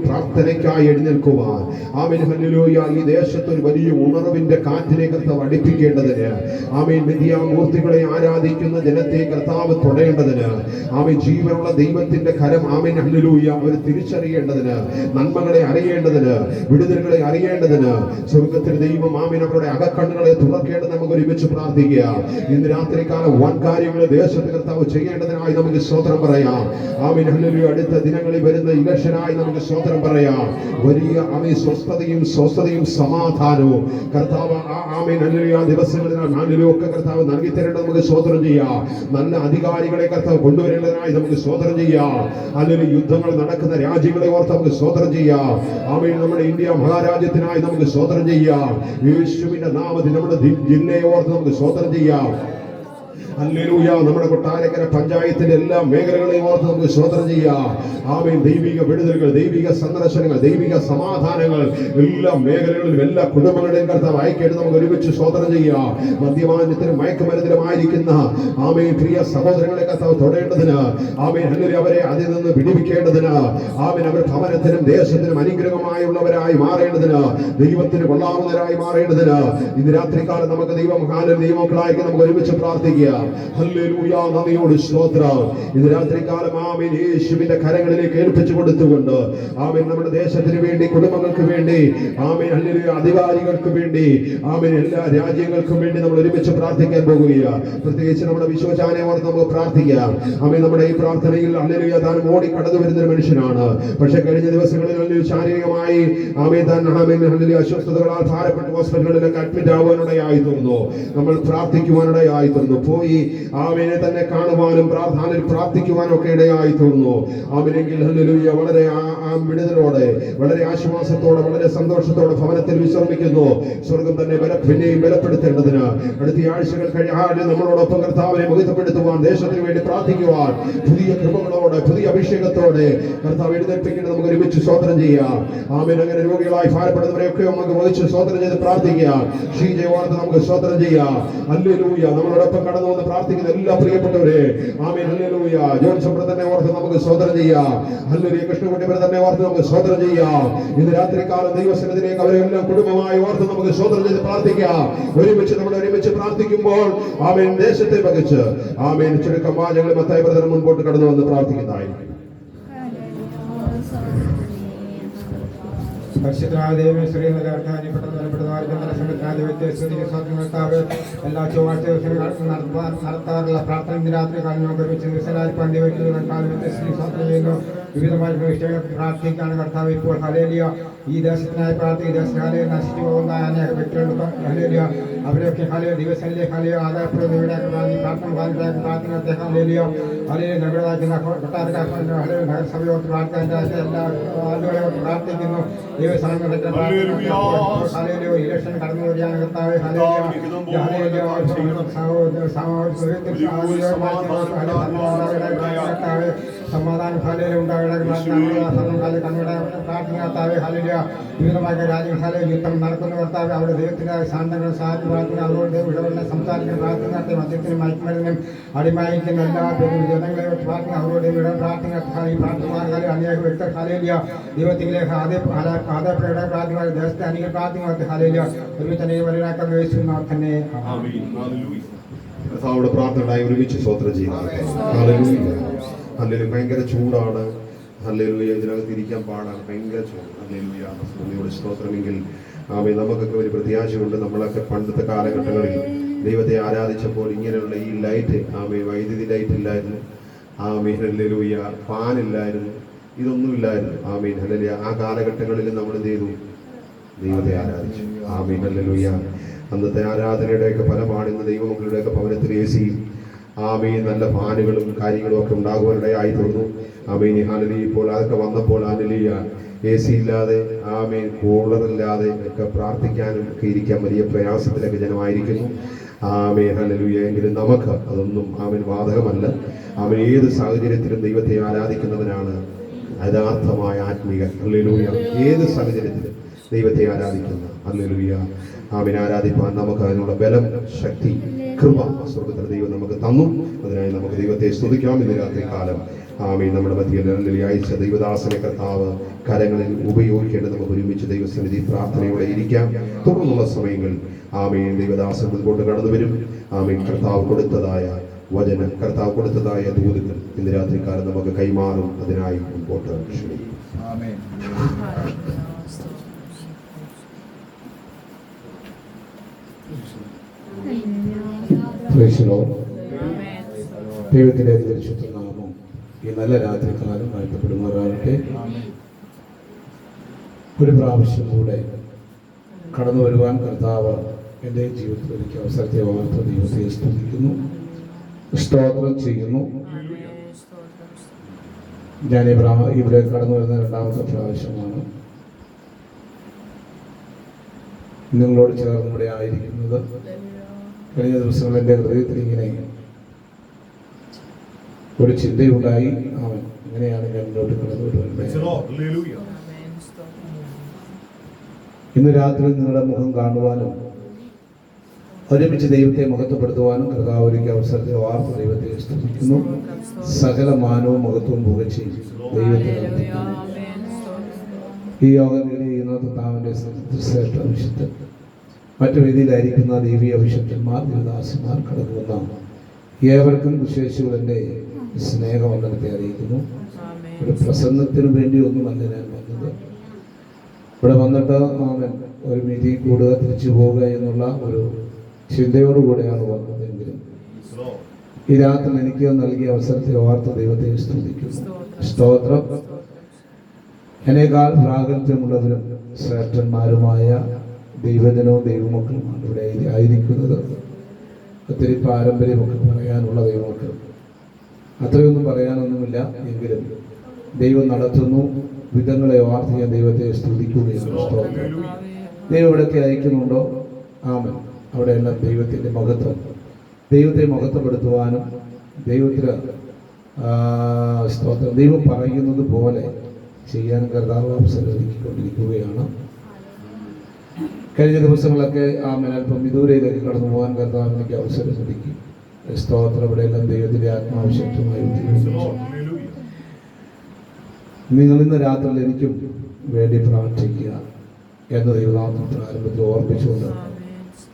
പ്രാർത്ഥനയ്ക്കായി എഴുന്നേൽക്കുവാൻ, ഹല്ലേലൂയ, ഈ ദേശത്ത് ഒരു വലിയ ഉണർവിന്റെ കാറ്റിനെ കർത്താവ് അടുപ്പിക്കേണ്ടതിന്, മിഥ്യാമൂർത്തികളെ ആരാധിക്കുന്ന ജനത്തെ കർത്താവ് തൊടേണ്ടതിന്, ജീവനുള്ള ദൈവത്തിന്റെ കരം ഹല്ലേലൂയ അവർ തിരിച്ചറിയേണ്ടതിന്, നന്മകളെ അറിയേണ്ടതിന്, വിടുതലുകളെ അറിയേണ്ടതിന്, സ്വർഗത്തിൽ ദൈവം അവരുടെ അകക്കണ്ണുകളെ തുറക്കേണ്ടത് നമുക്ക് ഒരുമിച്ച് പ്രാർത്ഥിക്കുക. ഇന്ന് രാത്രികാലം വൻ കാര്യങ്ങൾ ദേശത്ത് കർത്താവ് ചെയ്യേണ്ടതിനായി നമുക്ക് സ്തോത്രം പറയാം. ഹല്ലേലൂയ, അടുത്ത ദിനങ്ങളിൽ വരുന്ന ഇലക്ഷനായി നമുക്ക് സ്തോത്രം പറയാം. വലിയ സ്വസ്ഥതയും സമാധാനവും കർത്താവ് ഹല്ലേലൂയ ദിവസങ്ങളിൽ ഒക്കെ കർത്താവ് നൽകി തരേണ്ടത് നമുക്ക് സ്തോത്രം ചെയ്യാം. നല്ല അധികാരികളെ കർത്താവ് കൊണ്ടുവരേണ്ടതിനായി നമുക്ക് സ്തോത്രം ചെയ്യാം. അല്ലെങ്കിൽ യുദ്ധങ്ങൾ നടക്കുന്ന രാജ്യങ്ങളെ ഓർത്ത് നമുക്ക് സ്തോത്രം ചെയ്യാം. നമ്മുടെ ഇന്ത്യ മഹാരാജ്യത്തിനായി നമുക്ക് സ്തോത്രം ചെയ്യാം. യേശുവിന്റെ നാമത്തിൽ നമ്മുടെ ജില്ലയെ ഓർത്ത് നമുക്ക് സ്തോത്രം ചെയ്യാം. ഹല്ലേലൂയ. നമ്മുടെ കൊട്ടാരക്കര പഞ്ചായത്തിന്റെ എല്ലാ മേഖലകളെയും ഓർത്ത് നമുക്ക് സ്തോത്രം ചെയ്യാം. ആമേൻ. ദൈവിക വിടുതലുകൾ, ദൈവിക സന്ദർശനങ്ങൾ, ദൈവിക സമാധാനങ്ങൾ എല്ലാ മേഖലകളിലും എല്ലാ കുടുംബങ്ങളുടെയും കർത്താവ് അയക്കേട്ട് നമുക്ക് ഒരുമിച്ച് സ്തോത്രം ചെയ്യാം. മദ്യപാനത്തിലും മയക്കുമരുന്നിലുമായിരിക്കുന്ന ആമേൻ പ്രിയ സഹോദരങ്ങളെ കർത്താവ് തൊടേണ്ടതിന്, ആമേൻ ഹല്ലേലൂയ, അവരെ അതിൽ നിന്ന് വിടുവിക്കേണ്ടതിന്, ആമേൻ അവർ ഭവനത്തിനും ദേശത്തിനും അനുഗ്രഹമായുള്ളവരായി മാറേണ്ടതിന്, ദൈവത്തിന് കൊള്ളാവുന്നവരായി മാറേണ്ടതിന് ഇന്ന് രാത്രികാലം നമുക്ക് ദൈവമക്കളായിരിക്കും നമുക്ക് ഒരുമിച്ച് പ്രാർത്ഥിക്കാം. ഹല്ലേലൂയ. നന്ദിയോട് സ്തോത്രം. ഇന്ന് രാത്രികാലം ആമേൻ യേശുവിന്റെ കരങ്ങളിലേക്ക് ഏൽപ്പിച്ചു കൊടുത്തുകൊണ്ട്, ആമേൻ നമ്മുടെ ദേശത്തിന് വേണ്ടി, കുടുംബങ്ങൾക്ക് വേണ്ടി, ആമേൻ ഹല്ലേലൂയ, അധികാരികൾക്ക് വേണ്ടി, ആമേൻ എല്ലാ രാജ്യങ്ങൾക്കും വേണ്ടി നമ്മൾ ഒരുമിച്ച് പ്രാർത്ഥിക്കാൻ പോകുകയാണ്. പ്രത്യേകിച്ച് നമ്മുടെ വിശ്വചാനെ ഓർത്ത് നമുക്ക് പ്രാർത്ഥിക്കാം. ആമേൻ. നമ്മുടെ ഈ പ്രാർത്ഥനയിൽ ഹല്ലേലൂയ താൻ ഓടി കടന്നു വരുന്ന ഒരു മനുഷ്യനാണ്. പക്ഷെ കഴിഞ്ഞ ദിവസങ്ങളിൽ ഹല്ലേലൂയ ശാരീരികമായി ആമേൻ താൻ ഹല്ലേലൂയ അസ്വസ്ഥതകളാൽ ഭാരപ്പെട്ട് ഹോസ്പിറ്റലുകളിലൊക്കെ അഡ്മിറ്റ് ആവാനിടയായി തീർന്നു. നമ്മൾ പ്രാർത്ഥിക്കുവാനിടയായി തീർന്നു. പോയി ആമേനെ തന്നെ കാണുവാനും പ്രാർത്ഥിക്കുവാനും ഒക്കെ ഇടയായി തീർന്നു. ആമേനെങ്കിൽ ഹല്ലേലൂയ വളരെ വിടുതലോടെ, വളരെ ആശ്വാസത്തോടെ, വളരെ സന്തോഷത്തോടെ ഭവനത്തിൽ വിശ്രമിക്കുന്നു. സ്വർഗം തന്നെ പിന്നെയും ബലപ്പെടുത്തേണ്ടതിന് അടുത്ത ആഴ്ചകൾ കഴിയാതെ നമ്മളോടൊപ്പം കർത്താവിനെ മുഖത്തപ്പെടുത്തുവാൻ, ദേശത്തിന് വേണ്ടി പ്രാർത്ഥിക്കുവാൻ, പുതിയ കൃപകളോടെ, പുതിയ അഭിഷേകത്തോടെ കർത്താവ് എഴുന്നേൽപ്പിക്കുന്നത് നമുക്ക് ഒരുമിച്ച് സ്തോത്രം ചെയ്യാം. ആമേൻ. അങ്ങനെ രോഗികളായി ഭാരപ്പെടുന്നവരെയൊക്കെ നമുക്ക് മുഖച്ച് സ്തോത്രം ചെയ്ത് പ്രാർത്ഥിക്കാം. ഷീജയോർത്ത് നമുക്ക് സ്തോത്രം ചെയ്യാം. ഹല്ലേലൂയ. നമ്മളോടൊപ്പം കടന്നു വന്ന് പ്രാർത്ഥിക്കുന്ന എല്ലാ പ്രിയപ്പെട്ടവരെ, ആമേൻ ഹല്ലേലൂയ, ജോൺ സമ്പ്രദനെ ഓർത്ത് നമുക്ക് സ്തോത്രം ചെയ്യാം. ഹല്ലേലൂയ. കൃഷ്ണകുട്ടിയെ തന്നെ ഓർത്ത് നമുക്ക് സ്തോത്രം ചെയ്യാം. ഇന്ന് രാത്രികാലം ദൈവസന്നിധിയിലേക്ക് അവരെല്ലാം കുടുംബമായി ഓർത്ത് നമുക്ക് സ്തോത്രം ചെയ്ത് പ്രാർത്ഥിക്കാം. നമ്മൾ ഒരുമിച്ച് പ്രാർത്ഥിക്കുമ്പോൾ ആമേൻ ദേശത്തെ പകച്ച് ആമേൻ ചുരുക്കം വാചകങ്ങൾ മത്തായി ബ്രദർ മുൻപോട്ട് കടന്നു വന്ന് പ്രാർത്ഥിക്കുന്നതായിരിക്കും. പരിശുദ്ധനായ ദൈവമേ, ശ്രീയുടെ എല്ലാ ചൊവ്വാഴ്ച ദിവസങ്ങളും നടത്താറുള്ള പ്രാർത്ഥന ഇന്ന് രാത്രി കാലം നമുക്ക് ഒരുമിച്ച് ദിവസമായി ചെയ്യുന്നു. വിവിധമായ വിഷയങ്ങൾ പ്രാർത്ഥിക്കാണ് കർത്താവ്. ഇപ്പോൾ ഹല്ലേലൂയ ഈ ദേശത്തിനായി പ്രാർത്ഥിക്കും. ദേശകാലയിൽ നശിച്ചു പോകുന്ന അനേക വ്യക്തികളുണ്ട്. ഹല്ലേലൂയ. അവരൊക്കെ ഹല്ലേലൂയ ദിവസങ്ങളിലേക്ക് ഹല്ലേലൂയ ആദായപ്പെടുന്ന പ്രാർത്ഥന പ്രാർത്ഥന ഹല്ലേലൂയ ഹല്ലേലൂയ നഗരവാസിക്കുന്ന കൊട്ടാരക്കാർക്ക് ഹല്ലേലൂയ നഗരസഭയോട് പ്രാർത്ഥന എല്ലാ ആളുകളോട് പ്രാർത്ഥിക്കുന്നു. ദൈവസ്ഥാനങ്ങളൊക്കെ ഹല്ലേലൂയ ഇലക്ഷൻ കടന്നു വരികയാണ് കർത്താവ്. ഹല്ലേലൂയ സമാധാനം ഹല്ലേലൂയ ഉണ്ടാകട്ടെ. പ്രാർത്ഥന കർത്താവേ. ഹല്ലേലൂയ. വിവിധമായ രാജ്യങ്ങൾ യുദ്ധം നടക്കുന്ന കർത്താവ് അവിടെ ദൈവത്തിന്റെ ശാന്തങ്ങൾ സാധ്യ പ്രാർത്ഥന അവരോട് ഇടപെടൽ സംസാരിക്കുന്ന പ്രാർത്ഥന നടത്തി മദ്യത്തിനും മയക്കുമരുന്നിനും അടിമയായിരിക്കുന്ന എല്ലാ ജനങ്ങളെ പ്രാർത്ഥന അവരോട് ഇവിടെ പ്രാർത്ഥന ഈ പ്രാർത്ഥനമാർഗാൽ അനേക വ്യക്തർ ഹല്ലേലൂയ ദൈവത്തിലേക്ക് ആദായപ്പെടെ പ്രാർത്ഥന ദേശത്തെ അനേക പ്രാർത്ഥന ഹല്ലേലൂയ ഒരുമിച്ച് അനേകം വരാക്കാൻ യേശുവിനാൽ തന്നെ കർത്താവോട് പ്രാർത്ഥനയായി ഒരുമിച്ച് സ്തോത്രം ചെയ്യുക. ഹല്ലേലൂയ. ഹല്ലേലൂയ. ഭയങ്കര ചൂടാണ്. ഹല്ലേലൂയ. ഇതിനകത്ത് ഇരിക്കാൻ പാടാണ്. ഭയങ്കര ചൂട്. ഹല്ലേലൂയ. നന്ദിയോട് സ്തോത്രമെങ്കിൽ ആമേൻ. നമുക്കൊക്കെ ഒരു പ്രത്യാശയുണ്ട്. നമ്മളൊക്കെ പണ്ടത്തെ കാലഘട്ടങ്ങളിൽ ദൈവത്തെ ആരാധിച്ചപ്പോൾ ഇങ്ങനെയുള്ള ഈ ലൈറ്റ്, ആമേൻ, വൈദ്യുതി ലൈറ്റ് ഇല്ലായിരുന്നു. ആമേൻ ഹല്ലേലൂയ. ഫാനില്ലായിരുന്നു. ഇതൊന്നുമില്ലായിരുന്നു. ആമേൻ ഹല്ലേലൂയ. ആ കാലഘട്ടങ്ങളിൽ നമ്മൾ എന്ത് ചെയ്തു? ദൈവത്തെ ആരാധിച്ചു. ആമേൻ ഹല്ലേലൂയ. അന്നത്തെ ആരാധനയുടെയൊക്കെ ഫലമാണ് ഇന്ന് ദൈവമക്കളുടെയൊക്കെ ഭവനത്തിൽ AC-യും ആമേൻ നല്ല ഫാനുകളും കാര്യങ്ങളും ഒക്കെ ഉണ്ടാകുവാനിടയായി തീർന്നു. Amen hallelujah. ഇപ്പോൾ അതൊക്കെ വന്നപ്പോൾ ഹല്ലേലൂയ AC ഇല്ലാതെ ആമേൻ കൂളറില്ലാതെ ഒക്കെ പ്രാർത്ഥിക്കാനും ഒക്കെ ഇരിക്കാൻ വലിയ പ്രയാസത്തിലൊക്കെ ജനമായിരിക്കുന്നു. Amen hallelujah. എങ്കിലും നമുക്ക് അതൊന്നും ആമേൻ ബാധകമല്ല. ആമേൻ ഏത് സാഹചര്യത്തിലും ദൈവത്തെ ആരാധിക്കുന്നവനാണ് യഥാർത്ഥമായ ആത്മീക. ഹല്ലേലൂയ. ഏത് സാഹചര്യത്തിലും ദൈവത്തെ ആരാധിക്കുന്ന ഹല്ലേലൂയ ആമേൻ ആരാധിപ്പാൻ നമുക്ക് അതിനുള്ള ബലം, ശക്തി, കൃപ സ്വർഗ്ഗത്തിൽ ദൈവം നമുക്ക് തന്നു. അതിനായി നമുക്ക് ദൈവത്തെ സ്തുതിക്കാം. ഇന്ന് രാത്രി കാലം ആമേൻ നമ്മുടെ മധ്യയിൽ അയച്ച ദൈവദാസനെ കർത്താവ് കരങ്ങളിൽ ഉപയോഗിക്കേണ്ടത് നമുക്ക് ഒരുമിച്ച് ദൈവസന്നിധി പ്രാർത്ഥനയോടെ ഇരിക്കാം. തുടർന്നുള്ള സമയങ്ങളിൽ ആമേൻ ദൈവദാസൻ മുൻപോട്ട് കടന്നു വരും. ആമേൻ കർത്താവ് കൊടുത്തതായ വചനം, കർത്താവ് കൊടുത്തതായ ദൂതുകൾ ഇന്ന് രാത്രി കാലം നമുക്ക് കൈമാറും. അതിനായി മുൻപോട്ട് ക്ഷണിക്കും. ദൈവത്തിന്റെ പരിശുദ്ധ നാമം ഈ നല്ല രാത്രികാലം വാഴ്ത്തപ്പെടുമാറാകട്ടെ. ഒരു പ്രാവശ്യം കൂടെ കടന്നു വരുവാൻ കർത്താവ് എൻ്റെ ജീവിതത്തിൽ എനിക്ക് അവസരത്തെ ഓർത്ത് ദൈവത്തെ സ്തുതിക്കുന്നു, സ്തോത്രം ചെയ്യുന്നു. ഞാൻ ഇവിടെ കടന്നു വരുന്ന രണ്ടാമത്തെ പ്രാവശ്യമാണ് നിങ്ങളോട് ചേർന്ന് ഇവിടെ ആയിരിക്കുന്നത്. കഴിഞ്ഞ ദിവസങ്ങൾ എൻ്റെ ഹൃദയത്തിൽ ഇങ്ങനെ ഒരു ചിന്തയുണ്ടായി. അവൻ അങ്ങനെയാണ് ഞാൻ മുന്നോട്ട് കടന്നു വരുന്നത്. ഇന്ന് രാത്രി നിങ്ങളുടെ മുഖം കാണുവാനും ഒരുമിച്ച് ദൈവത്തെ മഹത്വപ്പെടുത്തുവാനും കർത്താവ് ഒരുക്കിയ അവസരത്തെ ഓർത്ത് ദൈവത്തെ സ്തുതിക്കുന്നു. സകല മാനവും മഹത്വവും പുകഴ്ച ദൈവത്തെ അർപ്പിക്കുന്നു. ഈ യോഗം ചെയ്യുന്ന കർത്താവിന്റെ ശ്രേഷ്ഠ വിശുദ്ധൻ, മറ്റു വേദിയിലായിരിക്കുന്ന ദൈവീയ വിശുദ്ധന്മാർ, ദാസന്മാർ, കടന്നു വന്ന ഏവർക്കും വിശേഷികളുടെ സ്നേഹവന്ദനത്തെ അറിയിക്കുന്നു. ഒരു പ്രസംഗത്തിന് വേണ്ടി ഒന്നുമല്ല ഞാൻ വന്നത്. ഇവിടെ വന്നിട്ട് ഒരു മീറ്റിംഗ് കൂടുക, തിരിച്ചു പോവുക എന്നുള്ള ഒരു ചിന്തയോടുകൂടെയാണ് വന്നതെങ്കിലും ഈ രാത്രി എനിക്ക് നൽകിയ അവസരത്തെ ഓർത്ത് ദൈവത്തെ സ്തുതിക്കുന്നു. സ്തോത്രം. എന്നേക്കാൾ പ്രാഗൽഭ്യമുള്ളവരും ശ്രേഷ്ഠന്മാരുമായ ദൈവജനവും ദൈവമക്കളുമാണ് ഇവിടെ ആയിരിക്കുന്നത്. ഒത്തിരി പാരമ്പര്യമൊക്കെ പറയാനുള്ള ദൈവമക്കൾ, അത്രയൊന്നും പറയാനൊന്നുമില്ല. എങ്കിലും ദൈവം നടത്തുന്നു വിധങ്ങളെ ഓർത്ത് ഞാൻ ദൈവത്തെ സ്തുതിക്കുകയാണ്. സ്തോത്രം. ദൈവം ഇവിടെയൊക്കെ അയക്കുന്നുണ്ടോ? ആമേൻ. അവിടെയെല്ലാം ദൈവത്തിൻ്റെ മഹത്വം, ദൈവത്തെ മഹത്വപ്പെടുത്തുവാനും ദൈവത്തിന് സ്തോത്രം, ദൈവം പറയുന്നത് പോലെ ചെയ്യാൻ കർത്താവ് അവസരം ഒരുക്കിക്കൊണ്ടിരിക്കുകയാണ്. കഴിഞ്ഞ ദിവസങ്ങളൊക്കെ അല്പം വിദൂരയിലേക്ക് കടന്നു പോകാൻ കർത്താവ് എനിക്ക് അവസരം ഒരുക്കി. സ്തോത്രം. ഇവിടെയെല്ലാം ദൈവത്തിൻ്റെ ആത്മാവിശക്തമായി നിങ്ങൾ ഇന്ന് രാത്രിയിൽ എനിക്കും വേണ്ടി പ്രാർത്ഥിക്കുക എന്ന് ദൈവനാമത്തിൽ ആരംഭത്തിൽ ഓർമ്മിച്ചുകൊണ്ട്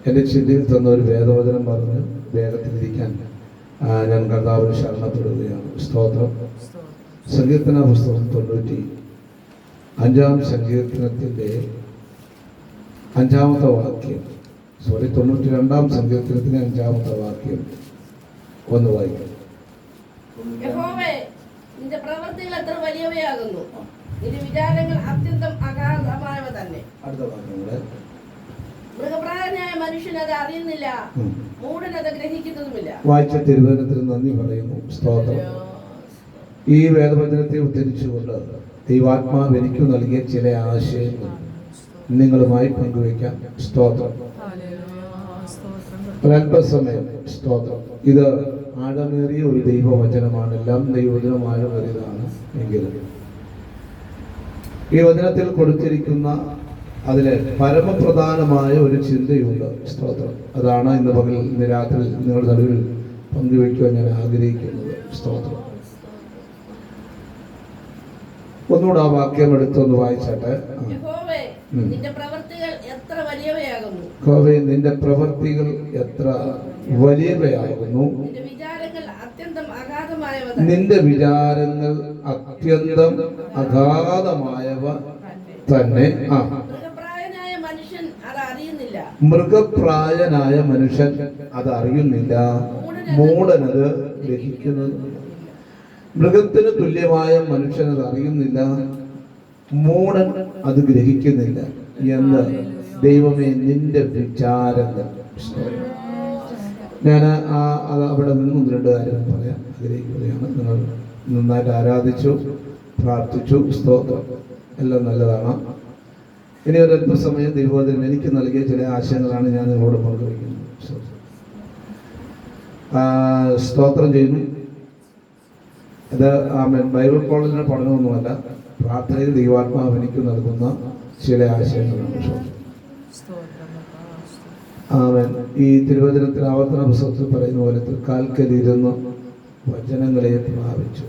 എൻ്റെ ചിന്തയിൽ തന്ന ഒരു വേദവചനം പറഞ്ഞ് വേഗത്തിലിരിക്കാൻ ഞാൻ കർത്താവിന് ശരണപ്പെടുകയാണ്. സ്തോത്രം. സങ്കീർത്തന പുസ്തകം 95 സങ്കീർത്തനത്തിൻ്റെ 5-ാമത്തെ വാക്യം, 92-ാം സങ്കീർത്തനത്തിൻ്റെ 5-ാമത്തെ വാക്യം ഒന്ന് വായിക്കും. യഹോവേ, നിന്റെ പ്രവൃത്തികൾ എത്ര വലിയവയാകുന്നു, നിന്റെ വിചാരങ്ങൾ അത്യന്തം അഗാധമായവ തന്നെ. അടുത്ത വാക്യങ്ങളെ മൃഗപ്രായനായ മനുഷ്യൻ അത് അറിയുന്നില്ല, മൂഢൻ അത് ഗ്രഹിക്കുന്നതുമില്ല. വായിച്ച തിരുവചനത്തിന് നന്ദി പറയുന്നു. സ്തോത്രം. ഈ വേദവചനത്തെ ഉദ്ധരിച്ചുകൊണ്ട് ദൈവാത്മാവ് എനിക്ക് നൽകിയ ചില ആശയങ്ങൾ നിങ്ങളുമായി പങ്കുവയ്ക്കാം. സ്തോത്രം. ഒരല്പസമയം. സ്തോത്രം. ഇത് ആഴമേറിയ ഒരു ദൈവവചനമാണ്. എല്ലാം ദൈവവചനം ആഴമേറിയതാണ്. എങ്കിലും ഈ വചനത്തിൽ കൊടുത്തിരിക്കുന്ന അതിലെ പരമപ്രധാനമായ ഒരു ചിന്തയുണ്ട്. സ്തോത്രം. അതാണ് ഇന്ന് രാത്രി നിങ്ങളുടെ നടുവിൽ പങ്കുവയ്ക്കുവാൻ ഞാൻ ആഗ്രഹിക്കുന്നത്. സ്തോത്രം. ഒന്നുകൂടെ ആ വാക്യം എടുത്തൊന്ന് വായിച്ചാട്ടെ. യഹോവേ, നിന്റെ പ്രവൃത്തികൾ എത്ര വലിയവയാകുന്നു, യഹോവേ, നിന്റെ പ്രവൃത്തികൾ എത്ര വലിയവയാകുന്നു, നിന്റെ വിചാരങ്ങൾ അത്യന്തം അഗാധമായവ തന്നെ. നിന്റെ വിചാരങ്ങൾ അത്യന്തം അഗാധമായവ തന്നെ. മൃഗപ്രായനായ മനുഷ്യൻ അത് അറിയുന്നില്ല, മൃഗപ്രായനായ മനുഷ്യൻ അത് അറിയുന്നില്ല, മൂഢനത് ഗ്രഹിക്കുന്നതുമില്ല. മൃഗത്തിന് തുല്യമായ മനുഷ്യൻ അത് അറിയുന്നില്ല, മൂഢൻ അത് ഗ്രഹിക്കുന്നില്ല എന്ന് ദൈവമേ നിന്റെ വിചാരങ്ങൾ. ഞാൻ അവിടെ നിന്നും 2 കാര്യം പറയാൻ ആഗ്രഹിക്കുകയാണ്. നിങ്ങൾ നന്നായിട്ട് ആരാധിച്ചു, പ്രാർത്ഥിച്ചു. സ്തോത്രം. എല്ലാം നല്ലതാണ്. ഇനി ഒരല്പസമയം ദൈവവചനം എനിക്ക് നൽകിയ ചില ആശയങ്ങളാണ് ഞാൻ നിങ്ങളോട് പങ്കുവയ്ക്കുന്നത്. സ്തോത്രം ചെയ്യുന്നു. അത് ബൈബിൾ കോളേജിലെ പഠനമൊന്നുമല്ല, പ്രാർത്ഥനയിൽ ദൈവാത്മാവ് എനിക്ക് നൽകുന്ന ചില ആശയങ്ങളാണ്. ആമേൻ. ഈ തിരുവചനത്തിൽ ആവർത്തന പുസ്തകത്തിൽ പറയുന്ന പോലെ കാൽക്കലിരുന്ന് വചനങ്ങളെ പ്രാപിച്ചു.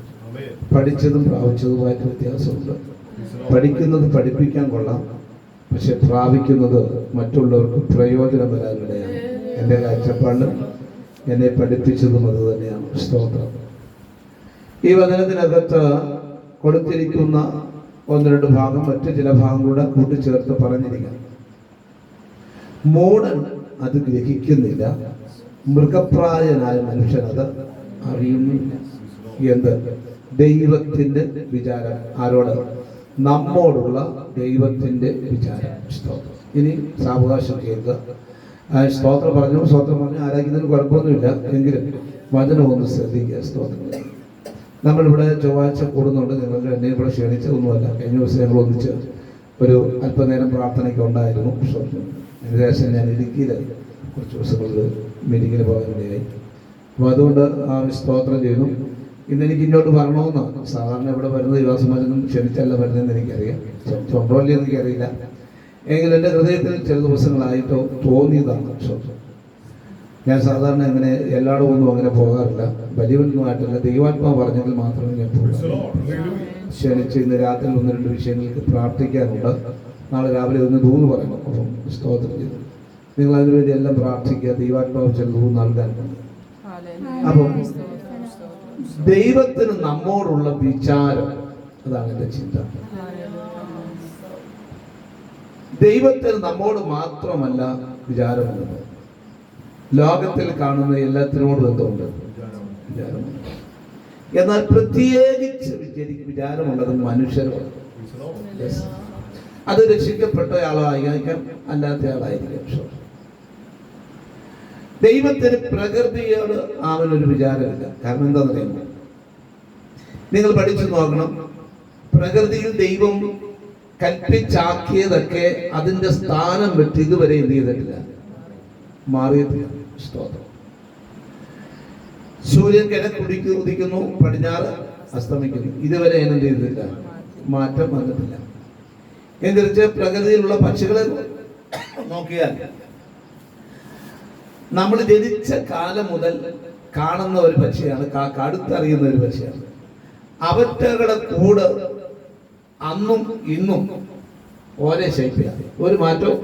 പഠിച്ചതും പ്രാപിച്ചതുമായിട്ട് വ്യത്യാസമുണ്ട്. പഠിക്കുന്നത് പഠിപ്പിക്കാൻ കൊള്ളാം, പക്ഷെ പ്രാപിക്കുന്നത് മറ്റുള്ളവർക്ക് പ്രയോജനം വരാനിടയാണ്. എൻ്റെ കാഴ്ചപ്പാട് എന്നെ പഠിപ്പിച്ചതും അത് തന്നെയാണ്. സ്തോത്രം. ഈ വചനത്തിനകത്ത് കൊടുത്തിരിക്കുന്ന 1-2 ഭാഗം മറ്റു ചില ഭാഗങ്ങളുടെ കൂട്ടിച്ചേർത്ത് പറഞ്ഞിരിക്കാം. മൂഢൻ അത് ഗ്രഹിക്കുന്നില്ല, മൃഗപ്രായനായ മനുഷ്യൻ അത് അറിയുന്നില്ല. എന്ത്? ദൈവത്തിൻ്റെ വിചാരം. ആരോട്? നമ്മോടുള്ള ദൈവത്തിൻ്റെ വിചാരം. സ്തോത്രം. ഇനി സാവകാശം കേൾക്കുക. സ്തോത്രം പറഞ്ഞു ആരാധിക്കുന്നതിന് കുഴപ്പമൊന്നുമില്ല, എങ്കിലും വചനം ഒന്ന് ശ്രദ്ധിക്കുക. സ്തോത്രം. നമ്മളിവിടെ ചൊവ്വാഴ്ച കൂടുന്നുണ്ട്. നിങ്ങൾക്ക് എന്നെ ഇവിടെ ക്ഷണിച്ചതൊന്നുമല്ല. കഴിഞ്ഞ ദിവസം ഞങ്ങൾ ഒന്നിച്ച് ഒരു അല്പനേരം പ്രാർത്ഥനയ്ക്ക് ഉണ്ടായിരുന്നു. അതിനുശേഷം ഞാൻ ഇടുക്കിയിൽ കുറച്ച് ദിവസങ്ങളിൽ മീറ്റിങ്ങിന് പോകാനിടയായി. അപ്പോൾ അതുകൊണ്ട് സ്തോത്രം ചെയ്യുന്നു. ഇന്നെനിക്ക് ഇങ്ങോട്ട് വരണമെന്നാണ്. സാധാരണ ഇവിടെ വരുന്ന യുവാസമാജനം ക്ഷണിച്ചല്ല വരുന്നതെന്ന് എനിക്കറിയാം, ക്ഷണിച്ചുണ്ടോല്ലേ എന്ന് എനിക്കറിയില്ല. എങ്കിലും എൻ്റെ ഹൃദയത്തിൽ ചില ദിവസങ്ങളായിട്ടോ തോന്നിയതാണ്. ഞാൻ സാധാരണ ഇങ്ങനെ എല്ലായിടവും ഒന്നും അങ്ങനെ പോകാറില്ല, വലിയവനൊന്നുമായിട്ടല്ല, ദൈവാത്മാവ് പറഞ്ഞെങ്കിൽ മാത്രമേ ഞാൻ പോകുള്ളൂ. ക്ഷണിച്ച് ഇന്ന് രാത്രി 1-2 വിഷയങ്ങൾക്ക് പ്രാർത്ഥിക്കാനുണ്ട്. നാളെ രാവിലെ ഒന്ന് ദൂത് പറയണം. അപ്പം സ്തോത്രം ചെയ്തു നിങ്ങൾ അതിനുവേണ്ടി എല്ലാം പ്രാർത്ഥിക്കുക. ദൈവാത്മാവ് ചില ദൂത് നൽകാനുണ്ട്. അപ്പം ദൈവത്തിന് നമ്മോടുള്ള വിചാരം, അതാണ് എൻ്റെ ചിന്ത. ദൈവത്തിന് നമ്മോട് മാത്രമല്ല വിചാരമുള്ളത്, ലോകത്തിൽ കാണുന്ന എല്ലാത്തിനോടും എന്തുണ്ട്? വിചാരമുണ്ട്. എന്നാൽ പ്രത്യേകിച്ച് വിചാരമുള്ളത് മനുഷ്യരോട്. അത് രക്ഷിക്കപ്പെട്ട ആളായിരിക്കാം, അല്ലാത്ത ആളായിരിക്കാം. ദൈവത്തിന് പ്രകൃതിയോട് അവനൊരു വിചാരമില്ല. കാരണം എന്താണെന്ന് അറിയുമോ? നിങ്ങൾ പഠിച്ചു നോക്കണം. പ്രകൃതിയിൽ ദൈവം കൽപ്പിച്ചാക്കിയതൊക്കെ അതിന്റെ സ്ഥാനം വിട്ട് ഇതുവരെ എന്ത് ചെയ്തിട്ടില്ല, മാറിയിട്ടില്ല. സ്തോത്രം. സൂര്യൻ കിഴക്ക് ഉദിക്കുന്നു, പടിഞ്ഞാറ് അസ്തമിക്കുന്നു, ഇതുവരെ എന്ത് ചെയ്തിട്ടില്ല, മാറ്റം വന്നിട്ടില്ല. എന്നുവെച്ച് പ്രകൃതിയിലുള്ള പക്ഷികളെ നോക്കിയാൽ നമ്മൾ ജനിച്ച കാലം മുതൽ കാണുന്ന ഒരു പക്ഷിയാണ് കാക്ക, അടുത്തറിയുന്ന ഒരു പക്ഷിയാണ്. അവറ്റകളുടെ കൂട് അന്നും ഇന്നും ഒരേ ഷേപ്പിലാണ്, ഒരു മാറ്റവും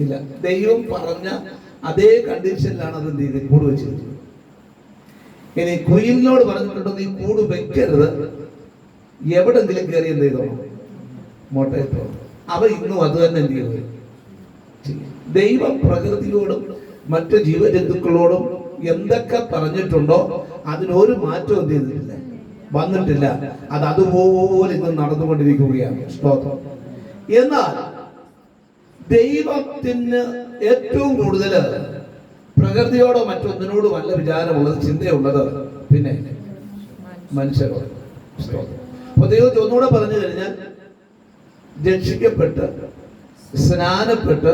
ഇല്ല. ദൈവം പറഞ്ഞ അതേ കണ്ടീഷനിലാണ് അത് എന്ത് ചെയ്ത് കൂട് വെച്ചിരിക്കുന്നത്. ഇനി കുയിലിനോട് പറഞ്ഞിട്ടുണ്ടോ നീ കൂട് വെക്കരുത്, എവിടെങ്കിലും കയറി എന്ത് ചെയ്തോ മുട്ടയിട്ടോ, അവ ഇന്നും അത് തന്നെ എന്ത് ചെയ്തു. ദൈവം പ്രകൃതിയോടും മറ്റു ജീവജന്തുക്കളോടും എന്തൊക്കെ പറഞ്ഞിട്ടുണ്ടോ അതിനൊരു മാറ്റം എന്ത് ചെയ്തിട്ടില്ല, വന്നിട്ടില്ല. അത് അതുപോലെ ഇന്ന് നടന്നുകൊണ്ടിരിക്കുകയാണ്. സ്തോത്രം. എന്നാൽ ദൈവത്തിന് ഏറ്റവും കൂടുതൽ പ്രകൃതിയോടോ മറ്റൊന്നിനോടും നല്ല വിചാരമുള്ളത്, ചിന്തയുള്ളത് പിന്നെ മനുഷ്യരോട്. അപ്പൊ ദൈവം ഒന്നുകൂടെ പറഞ്ഞു കഴിഞ്ഞാൽ, രക്ഷിക്കപ്പെട്ട് സ്നാനപ്പെട്ട്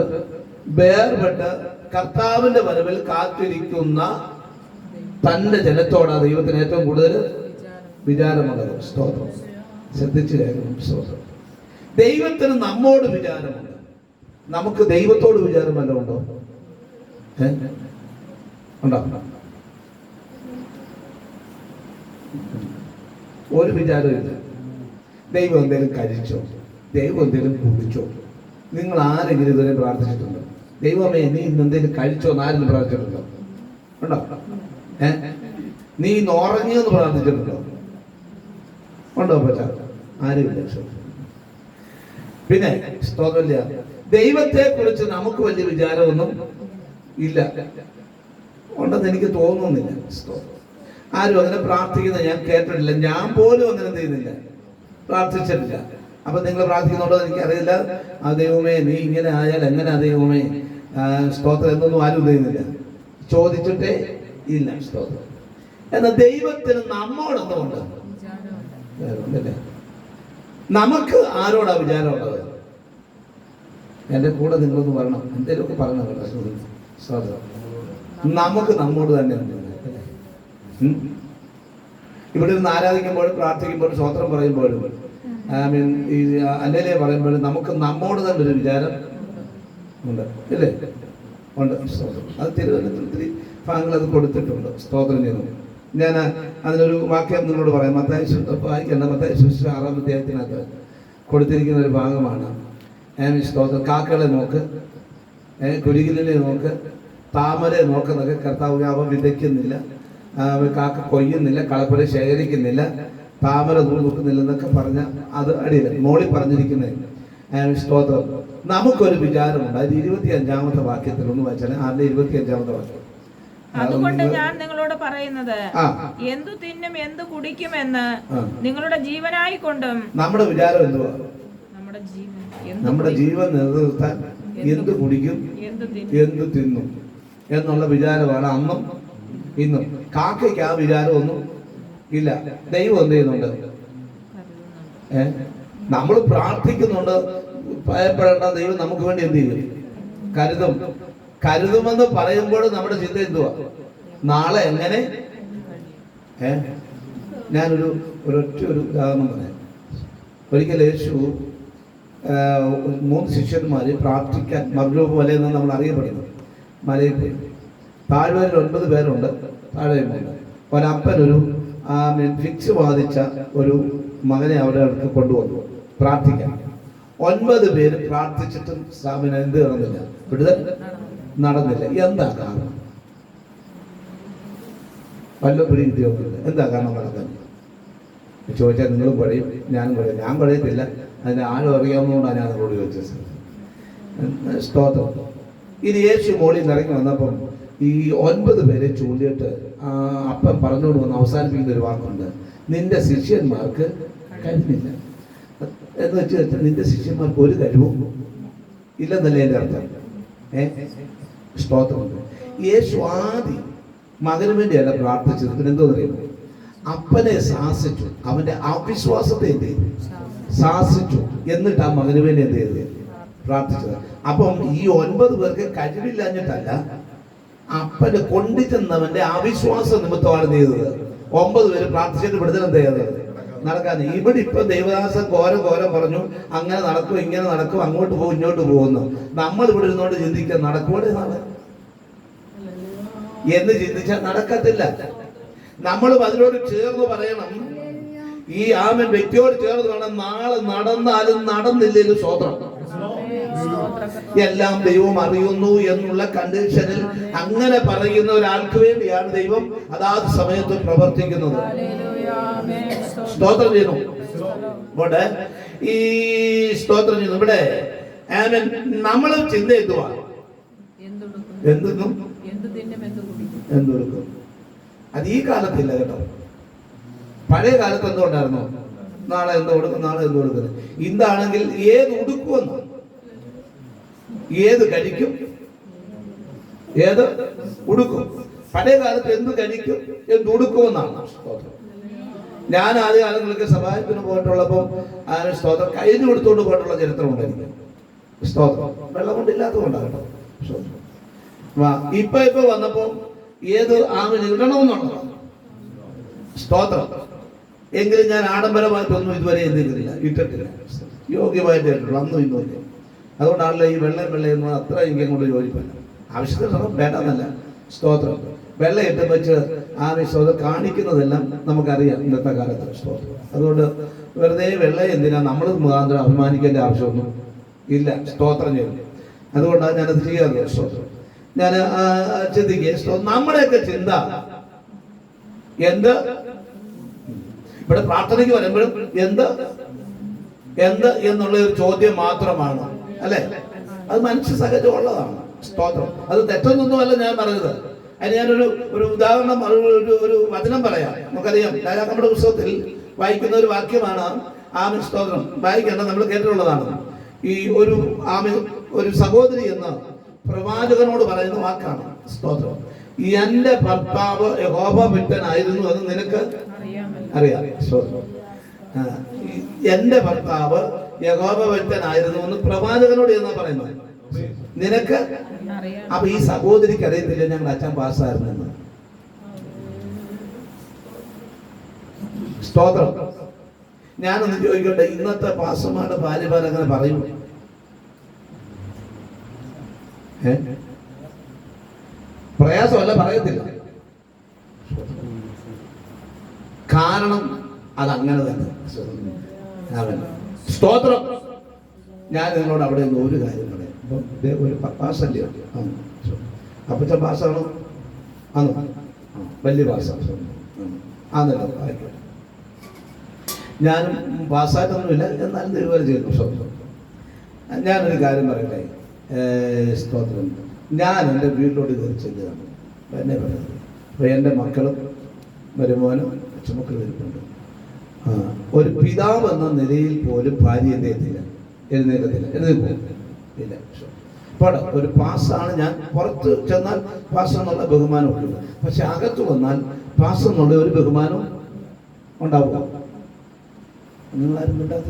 വേർപെട്ട് കർത്താവിന്റെ വരവിൽ കാത്തിരിക്കുന്ന തന്റെ ജനത്തോടാണ് ദൈവത്തിന് ഏറ്റവും കൂടുതൽ വിചാരമുള്ളത്. സ്തോത്രം. ശ്രദ്ധിച്ചു കേൾക്കണം. സ്തോത്രം. ദൈവത്തിന് നമ്മോട് വിചാരമുണ്ട്. നമുക്ക് ദൈവത്തോട് വിചാരം വല്ല ഉണ്ടോ? ഉണ്ടോ? ഒരു വിചാരമില്ല. ദൈവം എന്തെങ്കിലും കഴിച്ചോ, ദൈവം എന്തെങ്കിലും കുടിച്ചോ? നിങ്ങൾ ആരെങ്കിലും ഇതുവരെ പ്രാർത്ഥിച്ചിട്ടുണ്ടോ? ദൈവമേ നീ ഇന്ന് എന്തെങ്കിലും കഴിച്ചോ എന്ന് ആരെങ്കിലും പ്രാർത്ഥിച്ചിട്ടുണ്ടോ? ഉണ്ടോ? നീ ഇന്ന് ഉറങ്ങിയെന്ന് പ്രാർത്ഥിച്ചിട്ടുണ്ടോ? ഉണ്ടോ? പറ്റാ ആരുമില്ല. പിന്നെ സ്തോത്രമില്ല. ദൈവത്തെ കുറിച്ച് നമുക്ക് വലിയ വിചാരമൊന്നും ഇല്ല, ഉണ്ടെന്ന് എനിക്ക് തോന്നുന്നില്ല. ആരും അങ്ങനെ പ്രാർത്ഥിക്കുന്നത് ഞാൻ കേട്ടിട്ടില്ല. ഞാൻ പോലും അങ്ങനെ ചെയ്യുന്നില്ല, പ്രാർത്ഥിച്ചിട്ടില്ല. അപ്പൊ നിങ്ങൾ പ്രാർത്ഥിക്കുന്നുണ്ടോ എനിക്കറിയില്ല. ആ ദൈവമേ നീ ഇങ്ങനെ ആയാൽ എങ്ങനെ, ദൈവമേ സ്തോത്രം എന്നൊന്നും ആരും ചെയ്യുന്നില്ല, ചോദിച്ചിട്ടേ ഇല്ല. സ്തോത്രം. എന്നാൽ ദൈവത്തിന് നമ്മോടൊന്നുമുണ്ട്. നമുക്ക് ആരോടാ വിചാരമുള്ളത്? എൻ്റെ കൂടെ നിങ്ങളൊന്ന് പറയണം, എന്തെങ്കിലുമൊക്കെ പറഞ്ഞു. നമുക്ക് നമ്മോട് തന്നെ ഉണ്ട്. ഇവിടെ നിന്ന് ആരാധിക്കുമ്പോഴും പ്രാർത്ഥിക്കുമ്പോഴും സ്വത്രം പറയുമ്പോഴും ഈ അല്ലേ പറയുമ്പോഴും നമുക്ക് നമ്മോട് തന്നെ ഒരു വിചാരം ഉണ്ട്, ഇല്ലേ? ഉണ്ട്. അത് തിരുവനന്തപുരത്തിൽ ഒത്തിരി ഭാഗങ്ങൾ അത് കൊടുത്തിട്ടുണ്ട്. സ്തോത്രം ചെയ്യുന്നു. ഞാൻ അതിനൊരു വാക്യം നിങ്ങളോട് പറയാം. മത്തായി വായിക്കേണ്ട മത്തായി 6-ാം അധ്യായത്തിനകത്ത് കൊടുത്തിരിക്കുന്ന ഒരു ഭാഗമാണ്. സ്തോത്രം. കാക്കകളെ നോക്ക്, കുരുകിലിനെ നോക്ക്, താമരെ നോക്കുന്നൊക്കെ കർത്താവ് അവ വിതയ്ക്കുന്നില്ല, കാക്ക കൊയ്യുന്നില്ല, കളപ്പുര ശേഖരിക്കുന്നില്ല, താമര നൂൽ നോക്കുന്നില്ലെന്നൊക്കെ പറഞ്ഞ അത് അടിയില്ല. മോളിൽ പറഞ്ഞിരിക്കുന്നത് സ്തോത്രം. നമുക്കൊരു വിചാരമുണ്ട്. അത് 25-ാമത്തെ വാക്യത്തിൽ ഒന്ന് വായിച്ചാൽ 25-ാമത്തെ വാക്യം. അതുകൊണ്ട് ഞാൻ നിങ്ങളോട് പറയുന്നത്, എന്തു തിന്നും എന്തു കുടിക്കുമെന്ന് നിങ്ങളുടെ ജീവനായി കൊണ്ടും. നമ്മുടെ വിചാരം എന്തുവാ? നമ്മുടെ ജീവൻ നിലനിർത്താൻ എന്ത് കുടിക്കും എന്ത് തിന്നും എന്നുള്ള വിചാരമാണ് അന്നും ഇന്നും. കാക്കയ്ക്ക് ആ വിചാരമൊന്നും ഇല്ല. ദൈവം എന്ത് ചെയ്യുന്നുണ്ട്? നമ്മൾ പ്രാർത്ഥിക്കുന്നുണ്ട്, ഭയപ്പെടേണ്ട, ദൈവം നമുക്ക് വേണ്ടി എന്ത് ചെയ്യും? കരുതും. കരുതുമെന്ന് പറയുമ്പോൾ നമ്മുടെ ചിന്ത എന്തുവാ? നാളെ എങ്ങനെ ഒരൊറ്റ ഉദാഹരണം പറയാം. ഒരിക്കൽ യേശു 3 ശിഷ്യന്മാർ പ്രാർത്ഥിക്കാൻ മർരൂപ് മലയെന്ന് നമ്മൾ അറിയപ്പെടുന്നത് മലയിൽ പോയി. താഴ്വരയിൽ 9 പേരുണ്ട്, താഴെയുമുണ്ട്. ഒരപ്പനൊരു ഫിക്സ് ബാധിച്ച ഒരു മകനെ അവരുടെ അടുത്ത് കൊണ്ടുവന്നു പ്രാർത്ഥിക്കാൻ. 9 പേര് പ്രാർത്ഥിച്ചിട്ടും സ്വാമിന് എന്ത് നടന്നില്ല, വിടുതൽ നടന്നില്ല. എന്താ കാരണം? വല്ല പിടി കിട്ടിയൊന്നുമില്ല. എന്താ കാരണം നടക്കാൻ ചോദിച്ചാൽ നിങ്ങളും പറയും, ഞാനും പറയും. ഞാൻ പറയത്തില്ല, അതിന് ആരും അറിയാവുന്നതുകൊണ്ടാണ് ഞാൻ നിങ്ങളോട് ചോദിച്ചത്. സ്തോത്രം. ഇനി യേശു മോളിൽ നിന്ന് ഇറങ്ങി വന്നപ്പം ഈ 9 പേരെ ചൂണ്ടിയിട്ട് അപ്പം പറഞ്ഞുകൊണ്ട് വന്ന് അവസാനിപ്പിക്കുന്ന ഒരു വാക്കുണ്ട്, നിന്റെ ശിഷ്യന്മാർക്ക് കഴിവില്ല എന്ന് വെച്ചാൽ നിന്റെ ശിഷ്യന്മാർക്ക് ഒരു കഴിവും ഇല്ലെന്നല്ലേ എൻ്റെ അർത്ഥം. സ്തോത്രമുണ്ട്. യേശു ആദ്യം മകന് വേണ്ടിയല്ല പ്രാർത്ഥിച്ചത്. പിന്നെ എന്തോ അറിയുമോ? അപ്പനെ ശാസിച്ചു, അവന്റെ അവിശ്വാസത്തെ എന്ത് ചെയ്തു? ശാസിച്ചു. എന്നിട്ട് ആ മകന് വേണ്ടി എന്ത് ചെയ്ത് പ്രാർത്ഥിച്ചത്. അപ്പം ഈ 9 പേർക്ക് കഴിവില്ലാഞ്ഞിട്ടല്ല, അപ്പന് കൊണ്ടുചെന്നവന്റെ അവിശ്വാസ നിമിത്തമാണ് ചെയ്തത്. 9 പേര് പ്രാർത്ഥിച്ചിട്ട് വിടുതൽ എന്ത് ചെയ്തത് നടക്കാൻ. ഇവിടെ ഇപ്പൊ ദേവദാസൻ ഘോരം പറഞ്ഞു, അങ്ങനെ നടക്കും, ഇങ്ങനെ നടക്കും, അങ്ങോട്ട് പോകും, ഇങ്ങോട്ട് പോകുന്നു. നമ്മൾ ഇവിടെ ഇരുന്നോണ്ട് ചിന്തിക്കാൻ നടക്കൂടെ നാളെ എന്ന് ചിന്തിച്ചാൽ നടക്കത്തില്ല. നമ്മളും അതിനോട് ചേർന്ന് പറയണം. ഈ ആമൻ വ്യക്തിയോട് ചേർന്ന് വേണം, നാളെ നടന്നാലും നടന്നില്ലേലും സ്വതന്ത്രം എല്ലാം ദൈവം അറിയുന്നു എന്നുള്ള കണ്ടീഷനിൽ അങ്ങനെ പറയുന്ന ഒരാൾക്ക് വേണ്ടിയാണ് ദൈവം അതാത് സമയത്ത് പ്രവർത്തിക്കുന്നത്. സ്തോത്രം ചെയ്യുന്നു. ഇവിടെ ഈ സ്തോത്രം ചെയ്യുന്നു. ഇവിടെ നമ്മൾ ചിന്ത എന്തുവാ? എന്തെന്നും എന്തൊടുക്കും. അത് ഈ കാലത്തില്ല കേട്ടോ. പഴയ കാലത്ത് എന്തുകൊണ്ടായിരുന്നു? നാളെ എന്ത് കൊടുക്കും, നാളെ എന്ത് കൊടുക്കുന്നത്. ഇന്നാണെങ്കിൽ ഏത് ഉടുക്കുമെന്ന്, ഏത് കഴിക്കും, ഏത് ഉടുക്കും. പഴയ കാലത്ത് എന്ത് കഴിക്കും, എന്ത് ഉടുക്കുമെന്നാണ്. ഞാൻ ആദ്യ കാലങ്ങൾക്ക് സഹായത്തിന് പോയിട്ടുള്ളപ്പോൾ സ്തോത്രം കഴിഞ്ഞു കൊടുത്തുകൊണ്ട് പോയിട്ടുള്ള ചരിത്രം ഉണ്ടായിരിക്കും. സ്തോത്രം വെള്ളം കൊണ്ടില്ലാത്തത് കൊണ്ടാകട്ടോ. ഇപ്പൊ വന്നപ്പോ ഏത് ആമിന് ഇടണമെന്നുള്ളതാണ്. സ്തോത്രം. എങ്കിലും ഞാൻ ആഡംബരമായിട്ടൊന്നും ഇതുവരെ എന്തിട്ടില്ല, ഇട്ടിട്ടില്ല. യോഗ്യമായിട്ട് അന്നും ഇന്നും ഇല്ല. അതുകൊണ്ടാണല്ലോ ഈ വെള്ളം അത്ര എനിക്ക് കൊണ്ട് യോജിപ്പില്ല. ആവശ്യത്തിന് വേണ്ടെന്നല്ല. സ്തോത്രം. വെള്ളം ഇട്ട് വെച്ച് സ്തോത്രം കാണിക്കുന്നതെല്ലാം നമുക്കറിയാം ഇന്നത്തെ കാലത്ത്. സ്തോത്രം. അതുകൊണ്ട് വെറുതെ വെള്ളം എന്തിനാ നമ്മൾ മുഖാന്തരം അഭിമാനിക്കേണ്ട ആവശ്യമൊന്നും ഇല്ല. സ്തോത്രം ചെയ്യും. അതുകൊണ്ടാണ് ഞാനത് ചെയ്യാറുള്ളത്. സ്തോത്രം. ഞാൻ ചിന്തിക്കുക, നമ്മുടെയൊക്കെ ചിന്ത എന്ത്? ഇവിടെ പ്രാർത്ഥനയ്ക്ക് വരുമ്പോഴും എന്ത് എന്നുള്ള ഒരു ചോദ്യം മാത്രമാണ്, അല്ലെ? അത് മനുഷ്യ സഹജമുള്ളതാണ്. സ്തോത്രം. അത് തെറ്റൊന്നൊന്നുമല്ല ഞാൻ പറയുന്നത്. അതിന് ഞാനൊരു ഉദാഹരണം, ഒരു വചനം പറയാം. നമുക്കറിയാം, രാജാക്കന്മാരുടെ പുസ്തകത്തിൽ വായിക്കുന്ന ഒരു വാക്യമാണ് ആമേൻ. സ്തോത്രം. വായിക്കേണ്ട, നമ്മൾ കേട്ടിട്ടുള്ളതാണ്. ഈ ഒരു സഹോദരി എന്ന് പ്രവാചകനോട് പറയുന്ന വാക്കാണ്. സ്തോത്രം. എന്റെ ഭർത്താവ് യഹോവ ഭക്തനായിരുന്നു എന്ന് നിനക്ക് അറിയാം. സ്തോത്രം. എന്റെ ഭർത്താവ് യഹോവ ഭക്തനായിരുന്നു എന്ന് പ്രവാചകനോട് എന്നാ പറയുന്നത് നിനക്ക്. അപ്പൊ ഈ സഹോദരിക്ക് അറിയത്തില്ല ഞങ്ങളുടെ അച്ഛൻ പാസ്സായിരുന്നു. സ്തോത്രം. ഞാനൊന്ന് ചോദിക്കട്ടെ, ഇന്നത്തെ പാസ്സന്മാരുടെ ഭാര്യമാരങ്ങനെ പറയും? പ്രയാസമല്ല, പറയത്തില്ല. കാരണം അതങ്ങനെ തന്നെ. സ്തോത്രം. ഞാൻ നിങ്ങളോട് അവിടെ നിന്ന് ഒരു കാര്യം പറയാം. ഇപ്പം ഒരു പാസല്ലേ അപ്പച്ച പാസ്സാണോ? ആണോ? വലിയ പാസ്സാണ്. ആണല്ലോ. ഞാനും പാസ്സായിട്ടൊന്നുമില്ല, എന്നാലും ഇതുവരെ ചെയ്തു. സ്തോത്രം. ഞാനൊരു കാര്യം പറയട്ടെ. സ്തോത്രം. ഞാൻ എൻ്റെ വീട്ടിലോട്ട് കയറി ചെല്ലുകയാണ്. എന്നെ പറയുന്നത്. അപ്പോൾ എൻ്റെ മക്കളും മരുമോനും അച്ഛമക്കൾ വരുന്നുണ്ട്. ഒരു പിതാവ് എന്ന നിലയിൽ പോലും ഭാര്യ എഴുന്നേൽക്കത്തില്ല. ഇല്ല. അപ്പോൾ ഒരു പാസ്സാണ്. ഞാൻ പുറത്ത് ചെന്നാൽ പാസ് എന്നുള്ള ബഹുമാനമൊക്കെ ഉണ്ട്. പക്ഷെ അകത്ത് വന്നാൽ പാസ് എന്നുള്ള ഒരു ബഹുമാനം ഉണ്ടാവുക. നിങ്ങളാരും മിണ്ടാത്ത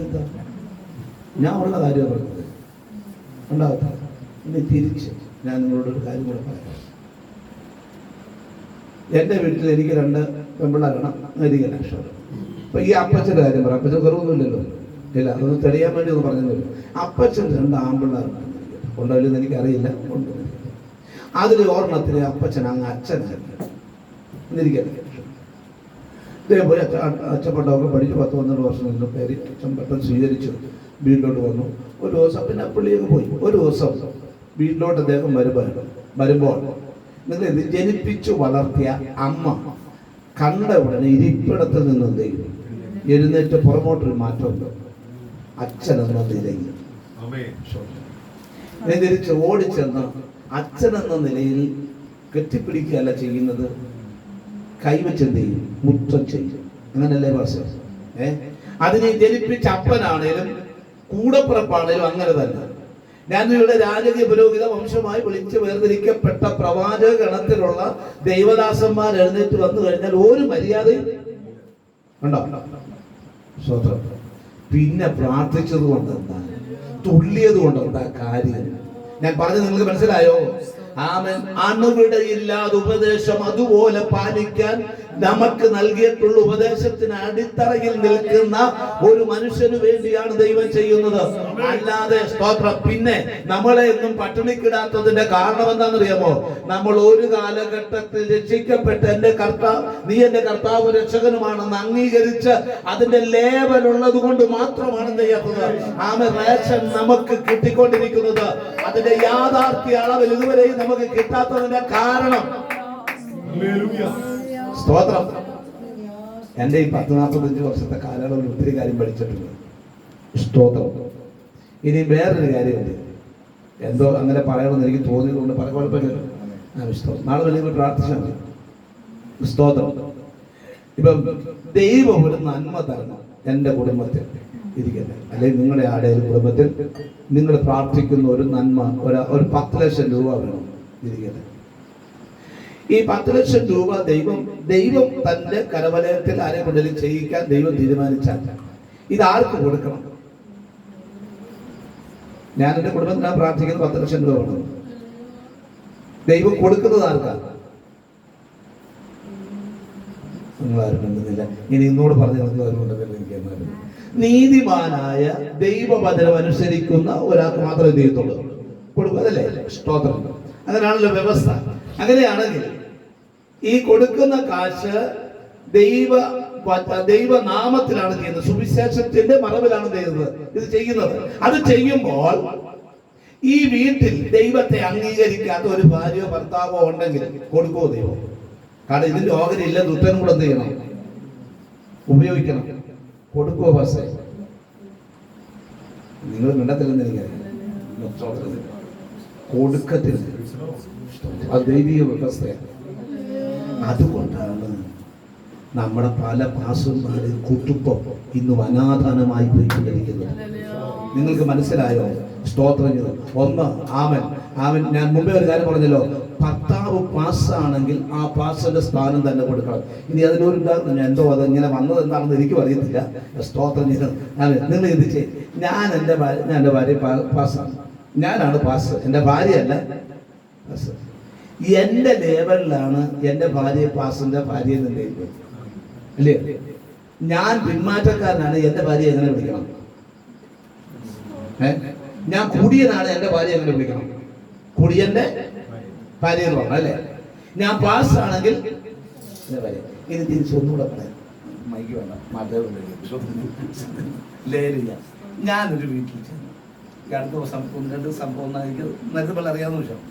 ഞാൻ ഉള്ള കാര്യം പറയുന്നത് ഉണ്ടാകത്തില്ല. ഇനി തിരിച്ച് ഞാൻ നിങ്ങളോടൊരു കാര്യം കൂടെ പറയാം. എൻ്റെ വീട്ടിൽ എനിക്ക് 2 പെൺപിള്ളേരാണ് അരികല്ല. അപ്പൊ ഈ അപ്പച്ചൻ്റെ കാര്യം പറയാം. അപ്പച്ചൻ കുറവൊന്നുമില്ലല്ലോ, ഇല്ല, അതൊന്ന് തെളിയാൻ വേണ്ടി ഒന്ന് പറഞ്ഞില്ല. അപ്പച്ചൻ 2 ആൺപിള്ളേരുണ്ട്, ഉണ്ടോല്ലെന്ന് എനിക്കറിയില്ല, ഉണ്ട്. അതിൽ ഓർമ്മത്തിന് അപ്പച്ചൻ അങ്ങ് അച്ഛനായിരുന്നു എന്നിരിക്കട്ടെ. ഇദ്ദേഹം പോയി അച്ചപ്പെട്ടൊക്കെ പഠിച്ച് 10-12 വർഷം നിന്ന് പേര് അച്ഛൻ പെട്ടെന്ന് സ്വീകരിച്ചു. വീട്ടിലോട്ട് വന്നു. ഒരു ദിവസം പിന്നെ പുള്ളിയൊക്കെ പോയി. ഒരു ദിവസം വീട്ടിലോട്ട് അദ്ദേഹം വരുമ്പോൾ നിങ്ങൾ ഇത് ജനിപ്പിച്ചു വളർത്തിയ അമ്മ കണ്ട ഉടനെ ഇരിപ്പിടത്തിൽ നിന്ന് എന്ത് ചെയ്യും? എഴുന്നേറ്റ് പുറമോട്ടൊരു മാറ്റമുണ്ട്. അച്ഛനെന്ന നിലയിൽ തിരിച്ച് ഓടിച്ചെന്ന് അച്ഛനെന്ന നിലയിൽ കെട്ടിപ്പിടിക്കുകയല്ല ചെയ്യുന്നത്, കൈവച്ചെന്ത് ചെയ്യും? മുത്തം ചെയ്യും. അങ്ങനല്ലേ ഭാഷ? അതിനെ ജനിപ്പിച്ച അപ്പനാണേലും കൂടപ്പിറപ്പാണേലും അങ്ങനെ തന്നെ. ഞാൻ ഇവിടെ രാജകീയ പുരോഹിത വംശമായി വിളിച്ച് വേർതിരിക്കപ്പെട്ട പ്രവാചക ഗണത്തിലുള്ള ദൈവദാസന്മാർ എഴുന്നേറ്റ് വന്നു കഴിഞ്ഞാൽ ഒരു മര്യാദയും ഉണ്ടോ? സ്വതന്ത്രം. പിന്നെ പ്രാർത്ഥിച്ചത് കൊണ്ട് എന്താ, തുള്ളിയത് കൊണ്ട് എന്താ കാര്യം? ഞാൻ പറഞ്ഞത് നിങ്ങൾക്ക് മനസ്സിലായോ? ആമേൻ. അണുവിടയില്ലാതെ ഉപദേശം അതുപോലെ പാലിക്കാൻ നമുക്ക് നൽകിയിട്ടുള്ള ഉപദേശത്തിന് അടിത്തറയിൽ നിൽക്കുന്ന ഒരു മനുഷ്യന് വേണ്ടിയാണ് ദൈവം ചെയ്യുന്നത്. അല്ലാതെ സ്തോത്രം. പിന്നെ നമ്മളെ ഒന്നും പട്ടിണിക്കിടാത്തതിന്റെ കാരണം എന്താണെന്നറിയാമോ? നമ്മൾ ഒരു കാലഘട്ടത്തിൽ രക്ഷിക്കപ്പെട്ട് നീ എന്റെ കർത്താവ് രക്ഷകനുമാണെന്ന് അംഗീകരിച്ച് അതിന്റെ ലേബലുള്ളത് കൊണ്ട് മാത്രമാണ് ചെയ്യാത്തത്. റേഷൻ നമുക്ക് കിട്ടിക്കൊണ്ടിരിക്കുന്നത് അതിന്റെ യാഥാർത്ഥ്യ അളവിൽ ഇതുവരെയും നമുക്ക് കിട്ടാത്തതിന്റെ കാരണം സ്തോത്രം. എൻ്റെ ഈ 10-45 വർഷത്തെ കാലയളവിൽ ഒത്തിരി കാര്യം പഠിച്ചിട്ടുണ്ട്. സ്തോത്രം. ഇനി വേറൊരു കാര്യമുണ്ട്, എന്തോ അങ്ങനെ പറയണമെന്ന് എനിക്ക് തോന്നിയതുകൊണ്ട് പല കുഴപ്പമില്ലല്ലോ. നാളെ വലിയ പ്രാർത്ഥിച്ചാൽ മതി. സ്തോത്രം. ഇപ്പം ദൈവം ഒരു നന്മ തരണം എൻ്റെ കുടുംബത്തിൽ ഇരിക്കട്ടെ, അല്ലെങ്കിൽ നിങ്ങളുടെ ആരുടെയും കുടുംബത്തിൽ നിങ്ങൾ പ്രാർത്ഥിക്കുന്ന ഒരു നന്മ, ഒരു 10 ലക്ഷം രൂപ വേണം ഇരിക്കട്ടെ. ഈ 10 ലക്ഷം രൂപ ദൈവം തന്റെ കരവലയത്തിൽ ആരെ കൊണ്ടെങ്കിലും ചെയ്യിക്കാൻ ദൈവം തീരുമാനിച്ചാൽ ഇത് ആർക്ക് കൊടുക്കണം? ഞാൻ എൻ്റെ കുടുംബത്തിനാണ് പ്രാർത്ഥിക്കുന്നത് 10 ലക്ഷം രൂപ വേണം. ദൈവം കൊടുക്കുന്നത് ആർക്കാണ്? നിങ്ങളാരും കണ്ടുന്നില്ല. ഇനി ഇന്നോട് പറഞ്ഞു നിങ്ങൾക്ക് എനിക്ക് നീതിമാനായ ദൈവവചനം അനുസരിക്കുന്ന ഒരാൾക്ക് മാത്രമേ ദൈവത്തുള്ളൂ കൊടുക്കും. അതല്ലേ സ്തോത്രം? അങ്ങനെയാണല്ലോ വ്യവസ്ഥ. അങ്ങനെയാണെങ്കിൽ ഈ കൊടുക്കുന്ന കാശ് ദൈവനാമത്തിലാണ് ചെയ്യുന്നത്, സുവിശേഷത്തിന്റെ മറവിലാണ് ഇത് ചെയ്യുന്നത്. അത് ചെയ്യുമ്പോൾ ഈ വീട്ടിൽ ദൈവത്തെ അംഗീകരിക്കാത്ത ഒരു ഭാര്യയോ ഭർത്താവോ ഉണ്ടെങ്കിൽ കൊടുക്കുമോ ദൈവം? കാരണം ഇതിന്റെ ഓഹരി ഇല്ല, ദുഷ്ടനും കൂടെ എന്ത് ചെയ്യണം? ഉപയോഗിക്കണം. കൊടുക്കുമോ? പക്ഷേ നിങ്ങൾ മിണ്ടത്തില്ലെന്ന് എനിക്കറിയാം. കൊടുക്കത്തില്ല. അത് ദൈവീയ വ്യവസ്ഥയാണ്. അതുകൊണ്ടാണ് നമ്മുടെ പല പാസ്റ്റർമാരും കുടുംബം ഇന്നും അനാഥാനമായി പോയിക്കൊണ്ടിരിക്കുന്നത്. നിങ്ങൾക്ക് മനസ്സിലായോ? സ്തോത്രം ചെയ്തു. ഒന്ന് ആമൻ. ഞാൻ മുമ്പേ ഒരു കാര്യം പറഞ്ഞല്ലോ, ഭർത്താവ് പാസ്സാണെങ്കിൽ ആ പാസ്റ്ററിന്റെ സ്ഥാനം തന്നെ കൊടുക്കണം. ഇനി അതിനൊരുണ്ടാകുന്നു എന്തോ അതിങ്ങനെ വന്നത് എന്താണെന്ന് എനിക്കും അറിയത്തില്ല. സ്തോത്രം ചെയ്തു. നിങ്ങൾ ഇത് ചെയ്യും. ഞാൻ എൻ്റെ ഭാര്യ പാസ്സാണ്, ഞാനാണ് പാസ്, എൻ്റെ ഭാര്യയല്ല പാസ്. എൻ്റെ ലേബലിലാണ് എൻ്റെ ഭാര്യ പാസിന്റെ ഭാര്യ എന്നല്ലേ അല്ലേ? ഞാൻ പിന്മാറ്റക്കാരനാണ്, എൻ്റെ ഭാര്യ എങ്ങനെ വിളിക്കണം? ഞാൻ കുടിയനാണ്, എൻ്റെ ഭാര്യ എങ്ങനെ വിളിക്കണം? കുടിയന്റെ ഭാര്യ എന്ന് പറഞ്ഞു അല്ലേ? ഞാൻ പാസ്സാണെങ്കിൽ ഇനി തിരിച്ചൊന്നുകൂടെ പറയാം. മൈക്ക് വേണ്ട, ഞാനൊരു വീട്ടിൽ ചെന്നു. ഈ അടുത്ത ദിവസം 1-2 സംഭവം എനിക്ക് നേരത്തെ അറിയാവുന്ന വിഷയം.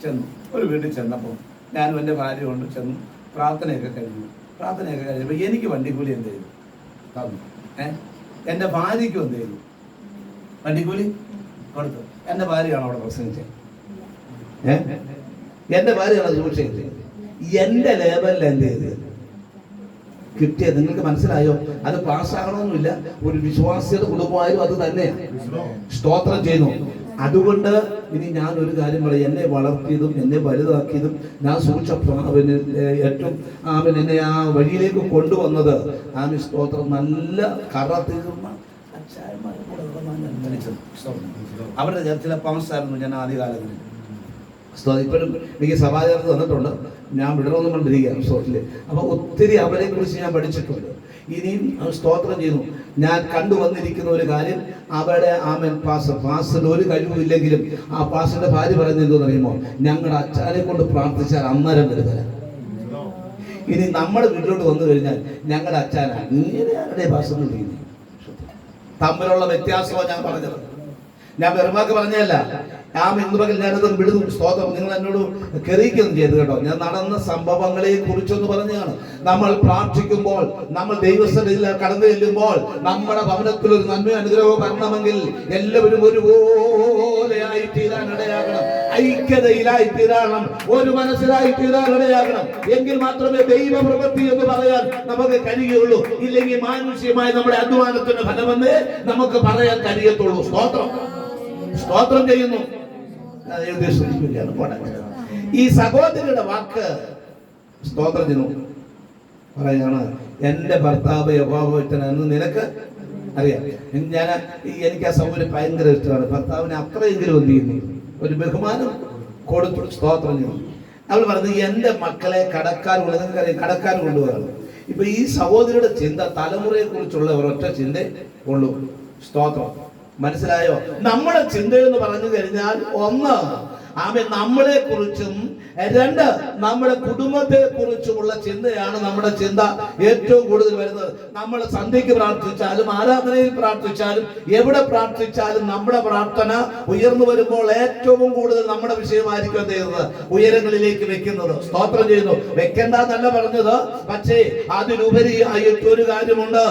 ചെന്നു ഒരു വീട്ടിൽ ചെന്നപ്പോൾ ഞാനും എൻ്റെ ഭാര്യ കൊണ്ട് ചെന്നു. പ്രാർത്ഥനയൊക്കെ കഴിഞ്ഞപ്പോൾ എനിക്ക് വണ്ടിക്കൂലി എന്ത് ചെയ്തു? തന്നു. എൻ്റെ ഭാര്യയ്ക്കും എന്ത് ചെയ്തു? വണ്ടിക്കൂലി കൊടുത്തു. എൻ്റെ ഭാര്യയാണ് അവിടെ പ്രസംഗിച്ചത്. എൻ്റെ ഭാര്യയാണ് സൂക്ഷിച്ചത്. എൻ്റെ ലേബലിൽ എന്ത് ചെയ്ത് കിട്ടിയത്? നിങ്ങൾക്ക് മനസ്സിലായോ? അത് പാസ്സാകണമെന്നില്ല. ഒരു വിശ്വാസിയുടെ കുടുംബമായാലും അത് തന്നെയാണ്. സ്തോത്രം ചെയ്യുന്നു. അതുകൊണ്ട് ഇനി ഞാൻ ഒരു കാര്യം പറയാം. എന്നെ വളർത്തിയതും എന്നെ വലുതാക്കിയതും ഞാൻ സൂക്ഷിച്ച ഏറ്റവും എന്നെ ആ വഴിയിലേക്ക് കൊണ്ടുവന്നത് സ്തോത്രം നല്ല കറ തീർന്ന അവരുടെ ചില പാസ്സായിരുന്നു ഞാൻ ആദ്യകാലങ്ങളിൽ. ഇപ്പോഴും എനിക്ക് സഭാചാരത്തിൽ തന്നിട്ടുണ്ട്, ഞാൻ വിടണമെന്ന് കണ്ടിരിക്കുകയാണ് സ്തോത്രത്തിൽ. അപ്പോൾ ഒത്തിരി അവരെ കുറിച്ച് ഞാൻ പഠിച്ചിട്ടുണ്ട്. ഇനിയും സ്തോത്രം ചെയ്യുന്നു. ഞാൻ കണ്ടുവന്നിരിക്കുന്ന ഒരു കാര്യം, അവിടെ പാസ്റ്ററിന് ഒരു കഴിവില്ലെങ്കിലും ആ പാസ്റ്ററിന്റെ ഭാര്യ പറയുന്നത് എന്തോന്ന് അറിയുമോ, ഞങ്ങളുടെ അച്ഛനെ കൊണ്ട് പ്രാർത്ഥിച്ചാൽ അന്നേരം വരുന്നില്ല. ഇനി നമ്മുടെ വീട്ടിലോട്ട് വന്നു കഴിഞ്ഞാൽ ഞങ്ങളുടെ അച്ഛനാണ് ഇങ്ങനെയാണ് പാസ്റ്ററിന് ചെയ്യുന്നത്. തമ്മിലുള്ള വ്യത്യാസമാണ് ഞാൻ പറഞ്ഞത്. ഞാൻ വെറുമാക്ക് പറഞ്ഞതല്ല. ഇന്ന് പകൽ ഞാനത് വിടുന്നു. സ്തോത്രം. നിങ്ങൾ എന്നോട് കെറിയിക്കൊന്നും ചെയ്തു കേട്ടോ. ഞാൻ നടന്ന സംഭവങ്ങളെ കുറിച്ചൊന്ന് പറഞ്ഞാണ്. നമ്മൾ പ്രാർത്ഥിക്കുമ്പോൾ, നമ്മൾ ദൈവസ്ഥയിൽ കടന്നു ചെല്ലുമ്പോൾ, നമ്മുടെ ഭവനത്തിൽ ഒരു നന്മ അനുഗ്രഹവും വരണമെങ്കിൽ എല്ലാവരും ഒരുപോലെ ആയി തീരാൻ ഇടയാകണം. ഐക്യതയിലായി തീരണം, ഒരു മനസ്സിലായി തീരാൻ ഇടയാകണം. എങ്കിൽ മാത്രമേ ദൈവപ്രവൃത്തി എന്ന് പറയാൻ നമുക്ക് കഴിയുള്ളൂ. ഇല്ലെങ്കിൽ മാനുഷ്യമായി നമ്മുടെ അധ്വാനത്തിന് ഫലമെന്ന് നമുക്ക് പറയാൻ കഴിയത്തുള്ളൂ. സ്തോത്രം ചെയ്യുന്നു. ഈ സഹോദരിയുടെ വാക്ക് സ്തോത്രം ചെയ്യുന്നു പറയാണ്, എന്റെ ഭർത്താവ് യഹോവഭക്തനെന്ന് നിനക്ക് അറിയാം. എനിക്ക് ആ സൗകര്യം ഭയങ്കര ഇഷ്ടമാണ്. ഭർത്താവിനെ അത്രയെങ്കിലും എന്ത് ചെയ്യുന്നു, ഒരു ബഹുമാനം കൊടുത്തു. സ്തോത്രം ചെയ്യുന്നു. അവൾ പറഞ്ഞത് എന്റെ മക്കളെ കടക്കാൻ കൊണ്ടുപോകണം. ഇപ്പൊ ഈ സഹോദരിയുടെ ചിന്ത തലമുറയെ കുറിച്ചുള്ള ഒരൊറ്റ ചിന്ത ഉള്ളൂ. സ്തോത്രം. മനസ്സിലായോ? നമ്മുടെ ചിന്ത എന്ന് പറഞ്ഞു കഴിഞ്ഞാൽ, ഒന്ന് നമ്മളെ കുറിച്ചും, രണ്ട് നമ്മുടെ കുടുംബത്തെ കുറിച്ചുമുള്ള ചിന്തയാണ് നമ്മുടെ ചിന്ത ഏറ്റവും കൂടുതൽ വരുന്നത്. നമ്മൾ സന്ധ്യയ്ക്ക് പ്രാർത്ഥിച്ചാലും, ആരാധനയിൽ പ്രാർത്ഥിച്ചാലും, എവിടെ പ്രാർത്ഥിച്ചാലും നമ്മുടെ പ്രാർത്ഥന ഉയർന്നു വരുമ്പോൾ ഏറ്റവും കൂടുതൽ നമ്മുടെ വിഷയമായിരിക്കും എന്ത് ചെയ്യുന്നത്, ഉയരങ്ങളിലേക്ക് വെക്കുന്നത്. സ്തോത്രം ചെയ്യുന്നു. വെക്കണ്ടെന്നല്ല പറഞ്ഞത്, പക്ഷേ അതിലുപരിയായിട്ട് ഒരു കാര്യമുണ്ട്.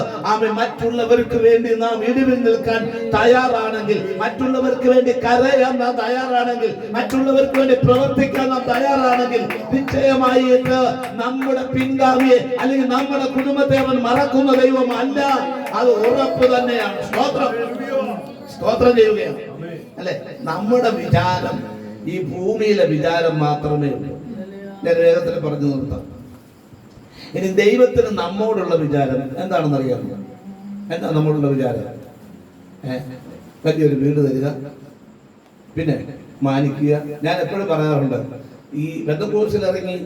മറ്റുള്ളവർക്ക് വേണ്ടി നാം ഇടിവിൽ നിൽക്കാൻ തയ്യാറാണെങ്കിൽ, മറ്റുള്ളവർക്ക് വേണ്ടി കരയാൻ നാം തയ്യാറാണെങ്കിൽ, മറ്റുള്ളവർക്ക് വേണ്ടി പ്രവർത്തിക്കാൻ നാം തയ്യാറാണെങ്കിൽ, നിശ്ചയമായിട്ട് നമ്മുടെ പിൻഗാമിയെ അല്ലെങ്കിൽ നമ്മുടെ കുടുംബത്തെ അവൻ മറക്കുന്ന ദൈവമല്ല. അത് ഉറപ്പ് തന്നെയാണ്. സ്തോത്രം ചെയ്യുകയാണ് അല്ലെ. നമ്മുടെ വിചാരം ഈ ഭൂമിയിലെ വിചാരം മാത്രമേ ഉള്ളൂ. ഞാൻ വേഗത്തിൽ പറഞ്ഞു നിർത്താം. ഇനി ദൈവത്തിന് നമ്മോടുള്ള വിചാരം എന്താണെന്ന് അറിയാമോ? എന്താ നമ്മോടുള്ള വിചാരം? വലിയൊരു വീട് തരിക, പിന്നെ മാനിക്കുക. ഞാൻ എപ്പോഴും പറയാറുണ്ട്, ഈ പെന്തക്കോസ്തിൽ ഇറങ്ങി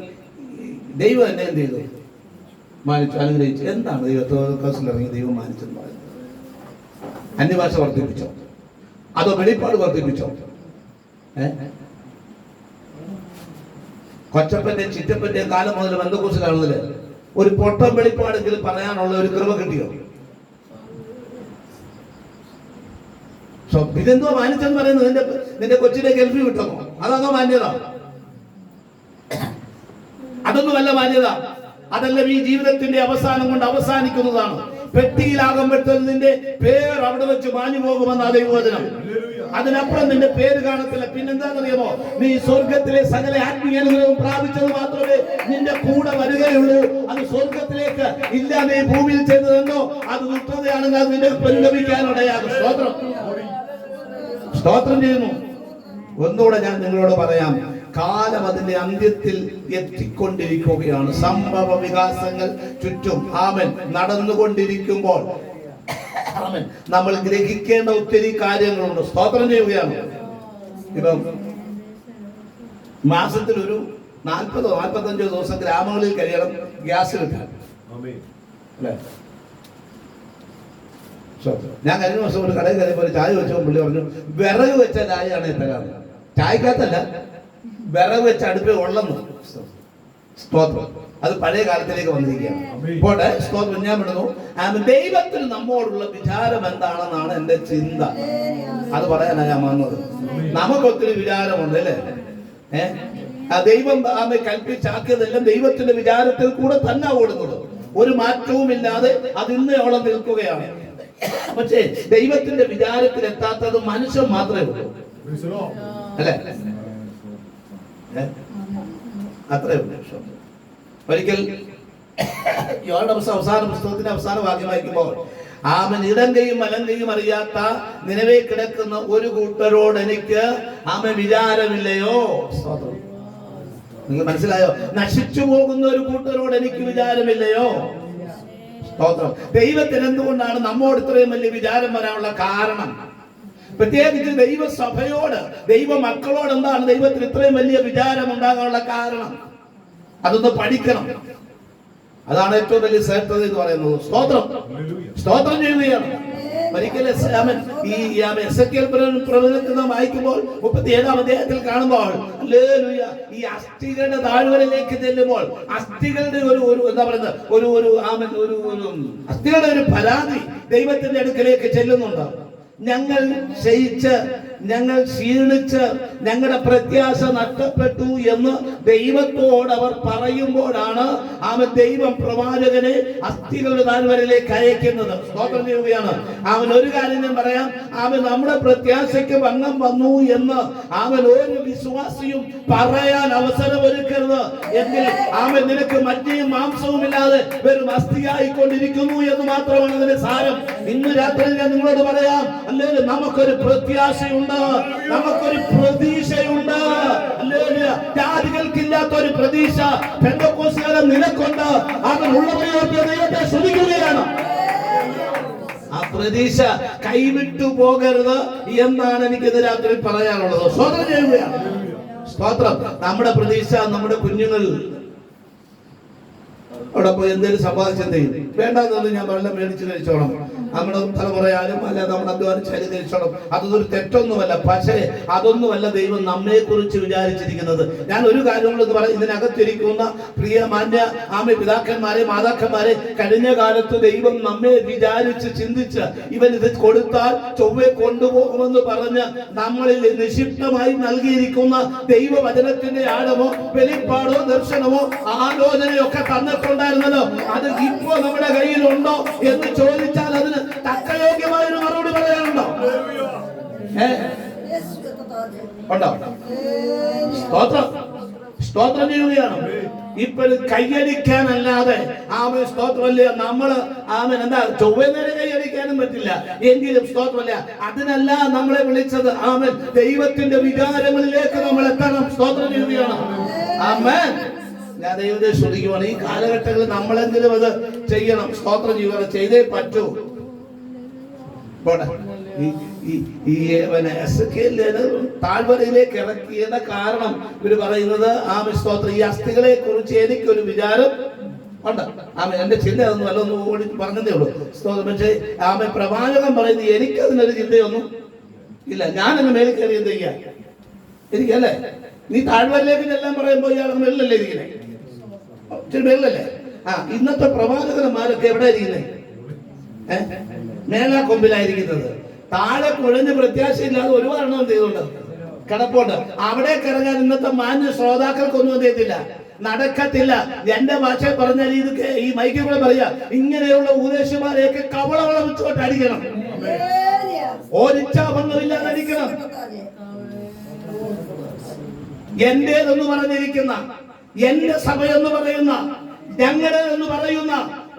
ദൈവം എന്നെ എന്ത് ചെയ്തു? മാനിച്ചു, അനുഗ്രഹിച്ചു. എന്താണ് പെന്തക്കോസ്തിൽ ഇറങ്ങി ദൈവം മാനിച്ചെന്ന് പറയുന്നത്? അന്യഭാഷ വർദ്ധിപ്പിച്ചോ, അതോ വെളിപ്പാട് വർദ്ധിപ്പിച്ചോ? കൊച്ചപ്പന്റെയും ചിറ്റപ്പന്റെയും കാലം മുതൽ പെന്തക്കോസ്തിലാണെന്നില്ല ഒരു പൊട്ടം വെളിപ്പാടെങ്കിലും പറയാനുള്ള ഒരു കൃപ കിട്ടിയോ? ഇതെന്തോ മാനിച്ചെന്ന് പറയുന്നത്? നിന്റെ കൊച്ചിനെ ഗൾഫിൽ വിട്ടോ? അതാണോ മാന്യത? അതൊന്നുമല്ല മാന്യത. അതെല്ലാം ഈ ജീവിതത്തിന്റെ അവസാനം കൊണ്ട് അവസാനിക്കുന്നതാണ്. പെട്ടിയിലാകുമ്പോഴത്തേക്കും നിന്റെ പേര് അവിടെ വെച്ച് മാഞ്ഞു പോകുമെന്ന ദൈവവചനം. അതിനപ്പുറം നിന്റെ പേര് കാണത്തില്ല. പിന്നെന്താണെന്നറിയാമോ? നീ സ്വർഗത്തിലെ സകല ആത്മീയ അനുഗ്രഹവും പ്രാപിച്ചത് മാത്രമേ നിന്റെ കൂടെ വരികയുള്ളൂ. അത് സ്വർഗത്തിലേക്ക് ഇല്ലാതെ ഭൂമിയിൽ ചെയ്തതെന്നോ അത് ദുഷ്ടതയാണെങ്കിൽ അത് നിന്റെ പരിണമിക്കാനിടയാകും. സ്തോത്രം ചെയ്യുന്നു. ഒന്നുകൂടെ ഞാൻ നിങ്ങളോട് പറയാം, കാലം അതിന്റെ അന്ത്യത്തിൽ എത്തിക്കൊണ്ടിരിക്കുകയാണ്. സംഭവ വികാസങ്ങൾ ചുറ്റും നടന്നുകൊണ്ടിരിക്കുമ്പോൾ നമ്മൾ ഗ്രഹിക്കേണ്ട ഒത്തിരി കാര്യങ്ങളുണ്ട്. സ്തോത്രം ചെയ്യുകയാണ്. ഇപ്പം മാസത്തിൽ ഒരു 40-45 ദിവസം ഗ്രാമങ്ങളിൽ കഴിയണം ഗ്യാസ് കിട്ടാൻ. ഞാൻ കഴിഞ്ഞ ദിവസം ഒരു കടയിൽ കയറിയപ്പോൾ ചായ വെച്ചപ്പോൾ പുള്ളി പറഞ്ഞു, വിറക് വെച്ച ചായയാണ് തരാറ്. ചായക്കകത്തല്ല, വിറക് വെച്ച അടുപ്പിൽ ഉള്ളെന്ന്. സ്തോത്രം. അത് പഴയ കാലത്തിലേക്ക് വന്നിരിക്കുകയാണ്. പോട്ടെ. സ്തോത്രം. ഞാൻ വിടുന്നു. ദൈവത്തിന് നമ്മോടുള്ള വിചാരം എന്താണെന്നാണ് എന്റെ ചിന്ത. അത് പറയാനാണ് ഞാൻ വന്നത്. നമുക്കൊത്തിരി വിചാരമുണ്ട് അല്ലേ? ദൈവം കൽപ്പിച്ചാക്കിയതെല്ലാം ദൈവത്തിന്റെ വിചാരത്തിൽ കൂടെ തന്നെ ഓടുന്നത്. ഒരു മാറ്റവും ഇല്ലാതെ അത് ഇന്നയോളം നിൽക്കുകയാണ്. പക്ഷേ ദൈവത്തിന്റെ വിചാരത്തിൽ എത്താത്തത് മനുഷ്യൻ മാത്രമേ ഉള്ളൂ അല്ലെ? അത്രേ ഉള്ളൂ. ഒരിക്കൽ അവസാന പുസ്തകത്തിന്റെ അവസാന വാക്യം വായിക്കുമ്പോൾ, ഇടം കൈയും വലം കൈയും അറിയാത്ത നിലവേ കിടക്കുന്ന ഒരു കൂട്ടരോട് എനിക്ക് വിചാരമില്ലയോ? നിങ്ങൾ മനസ്സിലായോ? നശിച്ചു പോകുന്ന ഒരു കൂട്ടരോട് എനിക്ക് വിചാരമില്ലയോ? സ്തോത്രം. ദൈവത്തിന് എന്തുകൊണ്ടാണ് നമ്മോട് ഇത്രയും വലിയ വിചാരം വരാനുള്ള കാരണം? പ്രത്യേകിച്ച് ദൈവസഭയോട്, ദൈവ മക്കളോട് എന്താണ് ദൈവത്തിന് ഇത്രയും വലിയ വിചാരം ഉണ്ടാകാനുള്ള കാരണം? അതൊന്ന് പഠിക്കണം. അതാണ് ഏറ്റവും വലിയ ശ്രേഷ്ഠത എന്ന് പറയുന്നത്. സ്തോത്രം ചെയ്യുകയാണ്. ഒരിക്കലും ഈ എസെക്കിയേൽ പ്രവചനത്തിൽ നാം വായിക്കുമ്പോൾ 37-ാം അധ്യായത്തിൽ കാണുമ്പോൾ ഹല്ലേലൂയ, ഈ അസ്ഥികളുടെ താഴ്വരയിലേക്ക് ചെല്ലുമ്പോൾ അസ്ഥികളുടെ ഒരു എന്താ പറയുന്നത്, ഒരു അസ്ഥികളുടെ ഒരു പരാതി ദൈവത്തിന്റെ അടുക്കലേക്ക് ചെല്ലുന്നുണ്ട്. ഞങ്ങൾ ക്ഷയിച്ച്, ഞങ്ങൾ ക്ഷീണിച്ച്, ഞങ്ങളുടെ പ്രത്യാശ നഷ്ടപ്പെട്ടു എന്ന് ദൈവത്തോട് അവർ പറയുമ്പോഴാണ് ദൈവം പ്രവാചകനെ അസ്ഥികളുടെ താഴ്വരയിലേക്ക് അയക്കുന്നത്. സ്തോത്രം ചെയ്യുകയാണ്. ഒരു കാര്യം ഞാൻ പറയാം, നമ്മുടെ പ്രത്യാശയ്ക്ക് ഭംഗം വന്നു എന്ന് ഒരു വിശ്വാസിയും പറയാൻ അവസരം ഒരുക്കരുത്. എങ്കിൽ നിനക്ക് മജ്ജയും മാംസവും ഇല്ലാതെ വെറും അസ്ഥിയായിക്കൊണ്ടിരിക്കുന്നു എന്ന് മാത്രമാണ് അതിന്റെ സാരം. ഇന്ന് രാത്രി ഞാൻ നിങ്ങളോട് പറയാം, അല്ലെങ്കിൽ നമുക്കൊരു പ്രത്യാശയുണ്ട്, നമുക്കൊരു പ്രതീക്ഷയുണ്ട്. ജാതികൾക്കില്ലാത്ത ഒരു പ്രതീക്ഷ പെന്തക്കോസ്തുകാരെ നിനക്കുണ്ട്. അതിനുള്ളവരെയൊക്കെ ദൈവത്തെ സ്തുതിക്കുകയാണ്. ആ പ്രതീക്ഷ കൈവിട്ടു പോകരുത് എന്നാണ് എനിക്ക് ഇന്ന് രാത്രി പറയാനുള്ളത്. സ്തോത്രം ചെയ്യുകയാണ്. സ്തോത്രം. നമ്മുടെ പ്രതീക്ഷ നമ്മുടെ കുഞ്ഞുങ്ങൾ അവിടെ പോയി എന്തെങ്കിലും സമ്പാദിച്ചെന്ത് ചെയ്യും? വേണ്ടെന്നത് ഞാൻ വെള്ളം മേടിച്ച് കഴിച്ചോണം, നമ്മുടെ തലമുറയാലും അല്ല നമ്മുടെ അധ്വാനിച്ചാലും കഴിച്ചോണം. അതൊരു തെറ്റൊന്നുമല്ല. പക്ഷേ അതൊന്നുമല്ല ദൈവം നമ്മെ കുറിച്ച് വിചാരിച്ചിരിക്കുന്നത്. ഞാൻ ഒരു കാര്യങ്ങളെന്ന് പറയാം, ഇതിനകത്തിരിക്കുന്ന പ്രിയ മാന്യ പിതാക്കന്മാരെ, മാതാക്കന്മാരെ, കഴിഞ്ഞ കാലത്ത് ദൈവം നമ്മെ വിചാരിച്ച് ചിന്തിച്ച് ഇവൻ ഇത് കൊടുത്താൽ ചൊവ്വെ കൊണ്ടുപോകുമെന്ന് പറഞ്ഞ് നമ്മളിൽ നിക്ഷിപ്തമായി നൽകിയിരിക്കുന്ന ദൈവവചനത്തിന്റെ ആഴമോ വെളിപ്പാടോ ദർശനമോ ആലോചനയോ ഒക്കെ തന്നിട്ടുണ്ടായിരുന്നല്ലോ, അത് ഇപ്പോ നമ്മുടെ കയ്യിലുണ്ടോ എന്ന് ചോദിച്ചാൽ അതിന് തക്കയോഗ്യമായ ഒരു മറുപടി പറയാനുണ്ടോ? ഉണ്ടോ? സ്തോത്രം ചെയ്യുകയാണ്. ഇപ്പോഴും കൈയടിക്കാനല്ലാതെ സ്തോത്രമല്ല, നമ്മള് എന്താ ചൊവ്വേന്നേരം കൈയടിക്കാനും പറ്റില്ല. എങ്കിലും സ്തോത്രമല്ല, അതിനല്ല നമ്മളെ വിളിച്ചത്. ദൈവത്തിന്റെ വികാരങ്ങളിലേക്ക് നമ്മൾ എത്തണം. സ്തോത്രം ചെയ്യുകയാണ്. ആമേൻ. ഞാൻ ദൈവത്തെ ശ്രദ്ധിക്കുവാണ്. ഈ കാലഘട്ടങ്ങളിൽ നമ്മളെങ്കിലും അത് ചെയ്യണം. സ്തോത്രം ചെയ്യുക, ചെയ്തേ പറ്റൂ. താഴ്വരയിലേക്ക് ഇറക്കിയത് കാരണം ഇവര് പറയുന്നത് സ്തോത്രം, ഈ അസ്ഥികളെ കുറിച്ച് എനിക്കൊരു വിചാരം ഉണ്ട്. എന്റെ ചിന്ത അതൊന്നും അല്ല, ഒന്ന് ഓടി പറഞ്ഞതേ ഉള്ളൂ. സ്തോത്രം. പക്ഷേ പ്രവാചകൻ പറയുന്നത് എനിക്കതിനൊരു ചിന്തയൊന്നും ഇല്ല. ഞാനെന്നെ മേലിൽ കയറി എന്ത് ചെയ്യാ എനിക്കല്ലേ? നീ താഴ്വരയിലേക്ക് ചെല്ലാൻ പറയുമ്പോ ഇയാൾ മേളിലല്ലേ ഇരിക്കുന്നേ? മേളിലല്ലേ? ഇന്നത്തെ പ്രവാചകന്മാരൊക്കെ എവിടെ ഇരിക്കുന്നേ? മേലാ കൊമ്പിലായിരിക്കുന്നത്. താഴെ കുഴഞ്ഞ് പ്രത്യാശയില്ലാതെ ഒരുപാട് എണ്ണം ചെയ്തുകൊണ്ട് കിടപ്പുണ്ട്. അവിടെ കിടങ്ങാൻ ഇന്നത്തെ മാന്യ ശ്രോതാക്കൾക്കൊന്നും എന്ത് ചെയ്തില്ല, നടക്കത്തില്ല. എന്റെ ഭാഷയിൽ പറഞ്ഞാൽ ഇതൊക്കെ ഈ മൈക്കിൽ കൂടെ പറയാ, ഇങ്ങനെയുള്ള ഉപദേശമാരെയൊക്കെ കവളവളം വെച്ചുകൊണ്ട് അടിക്കണം. ഓരിച്ചാഭങ്ങളില്ലാതെ അടിക്കണം. എന്റേതെന്ന് പറഞ്ഞിരിക്കുന്ന, എന്റെ സഭയെന്ന് പറയുന്ന, ഞങ്ങളുടെതെന്ന് പറയുന്ന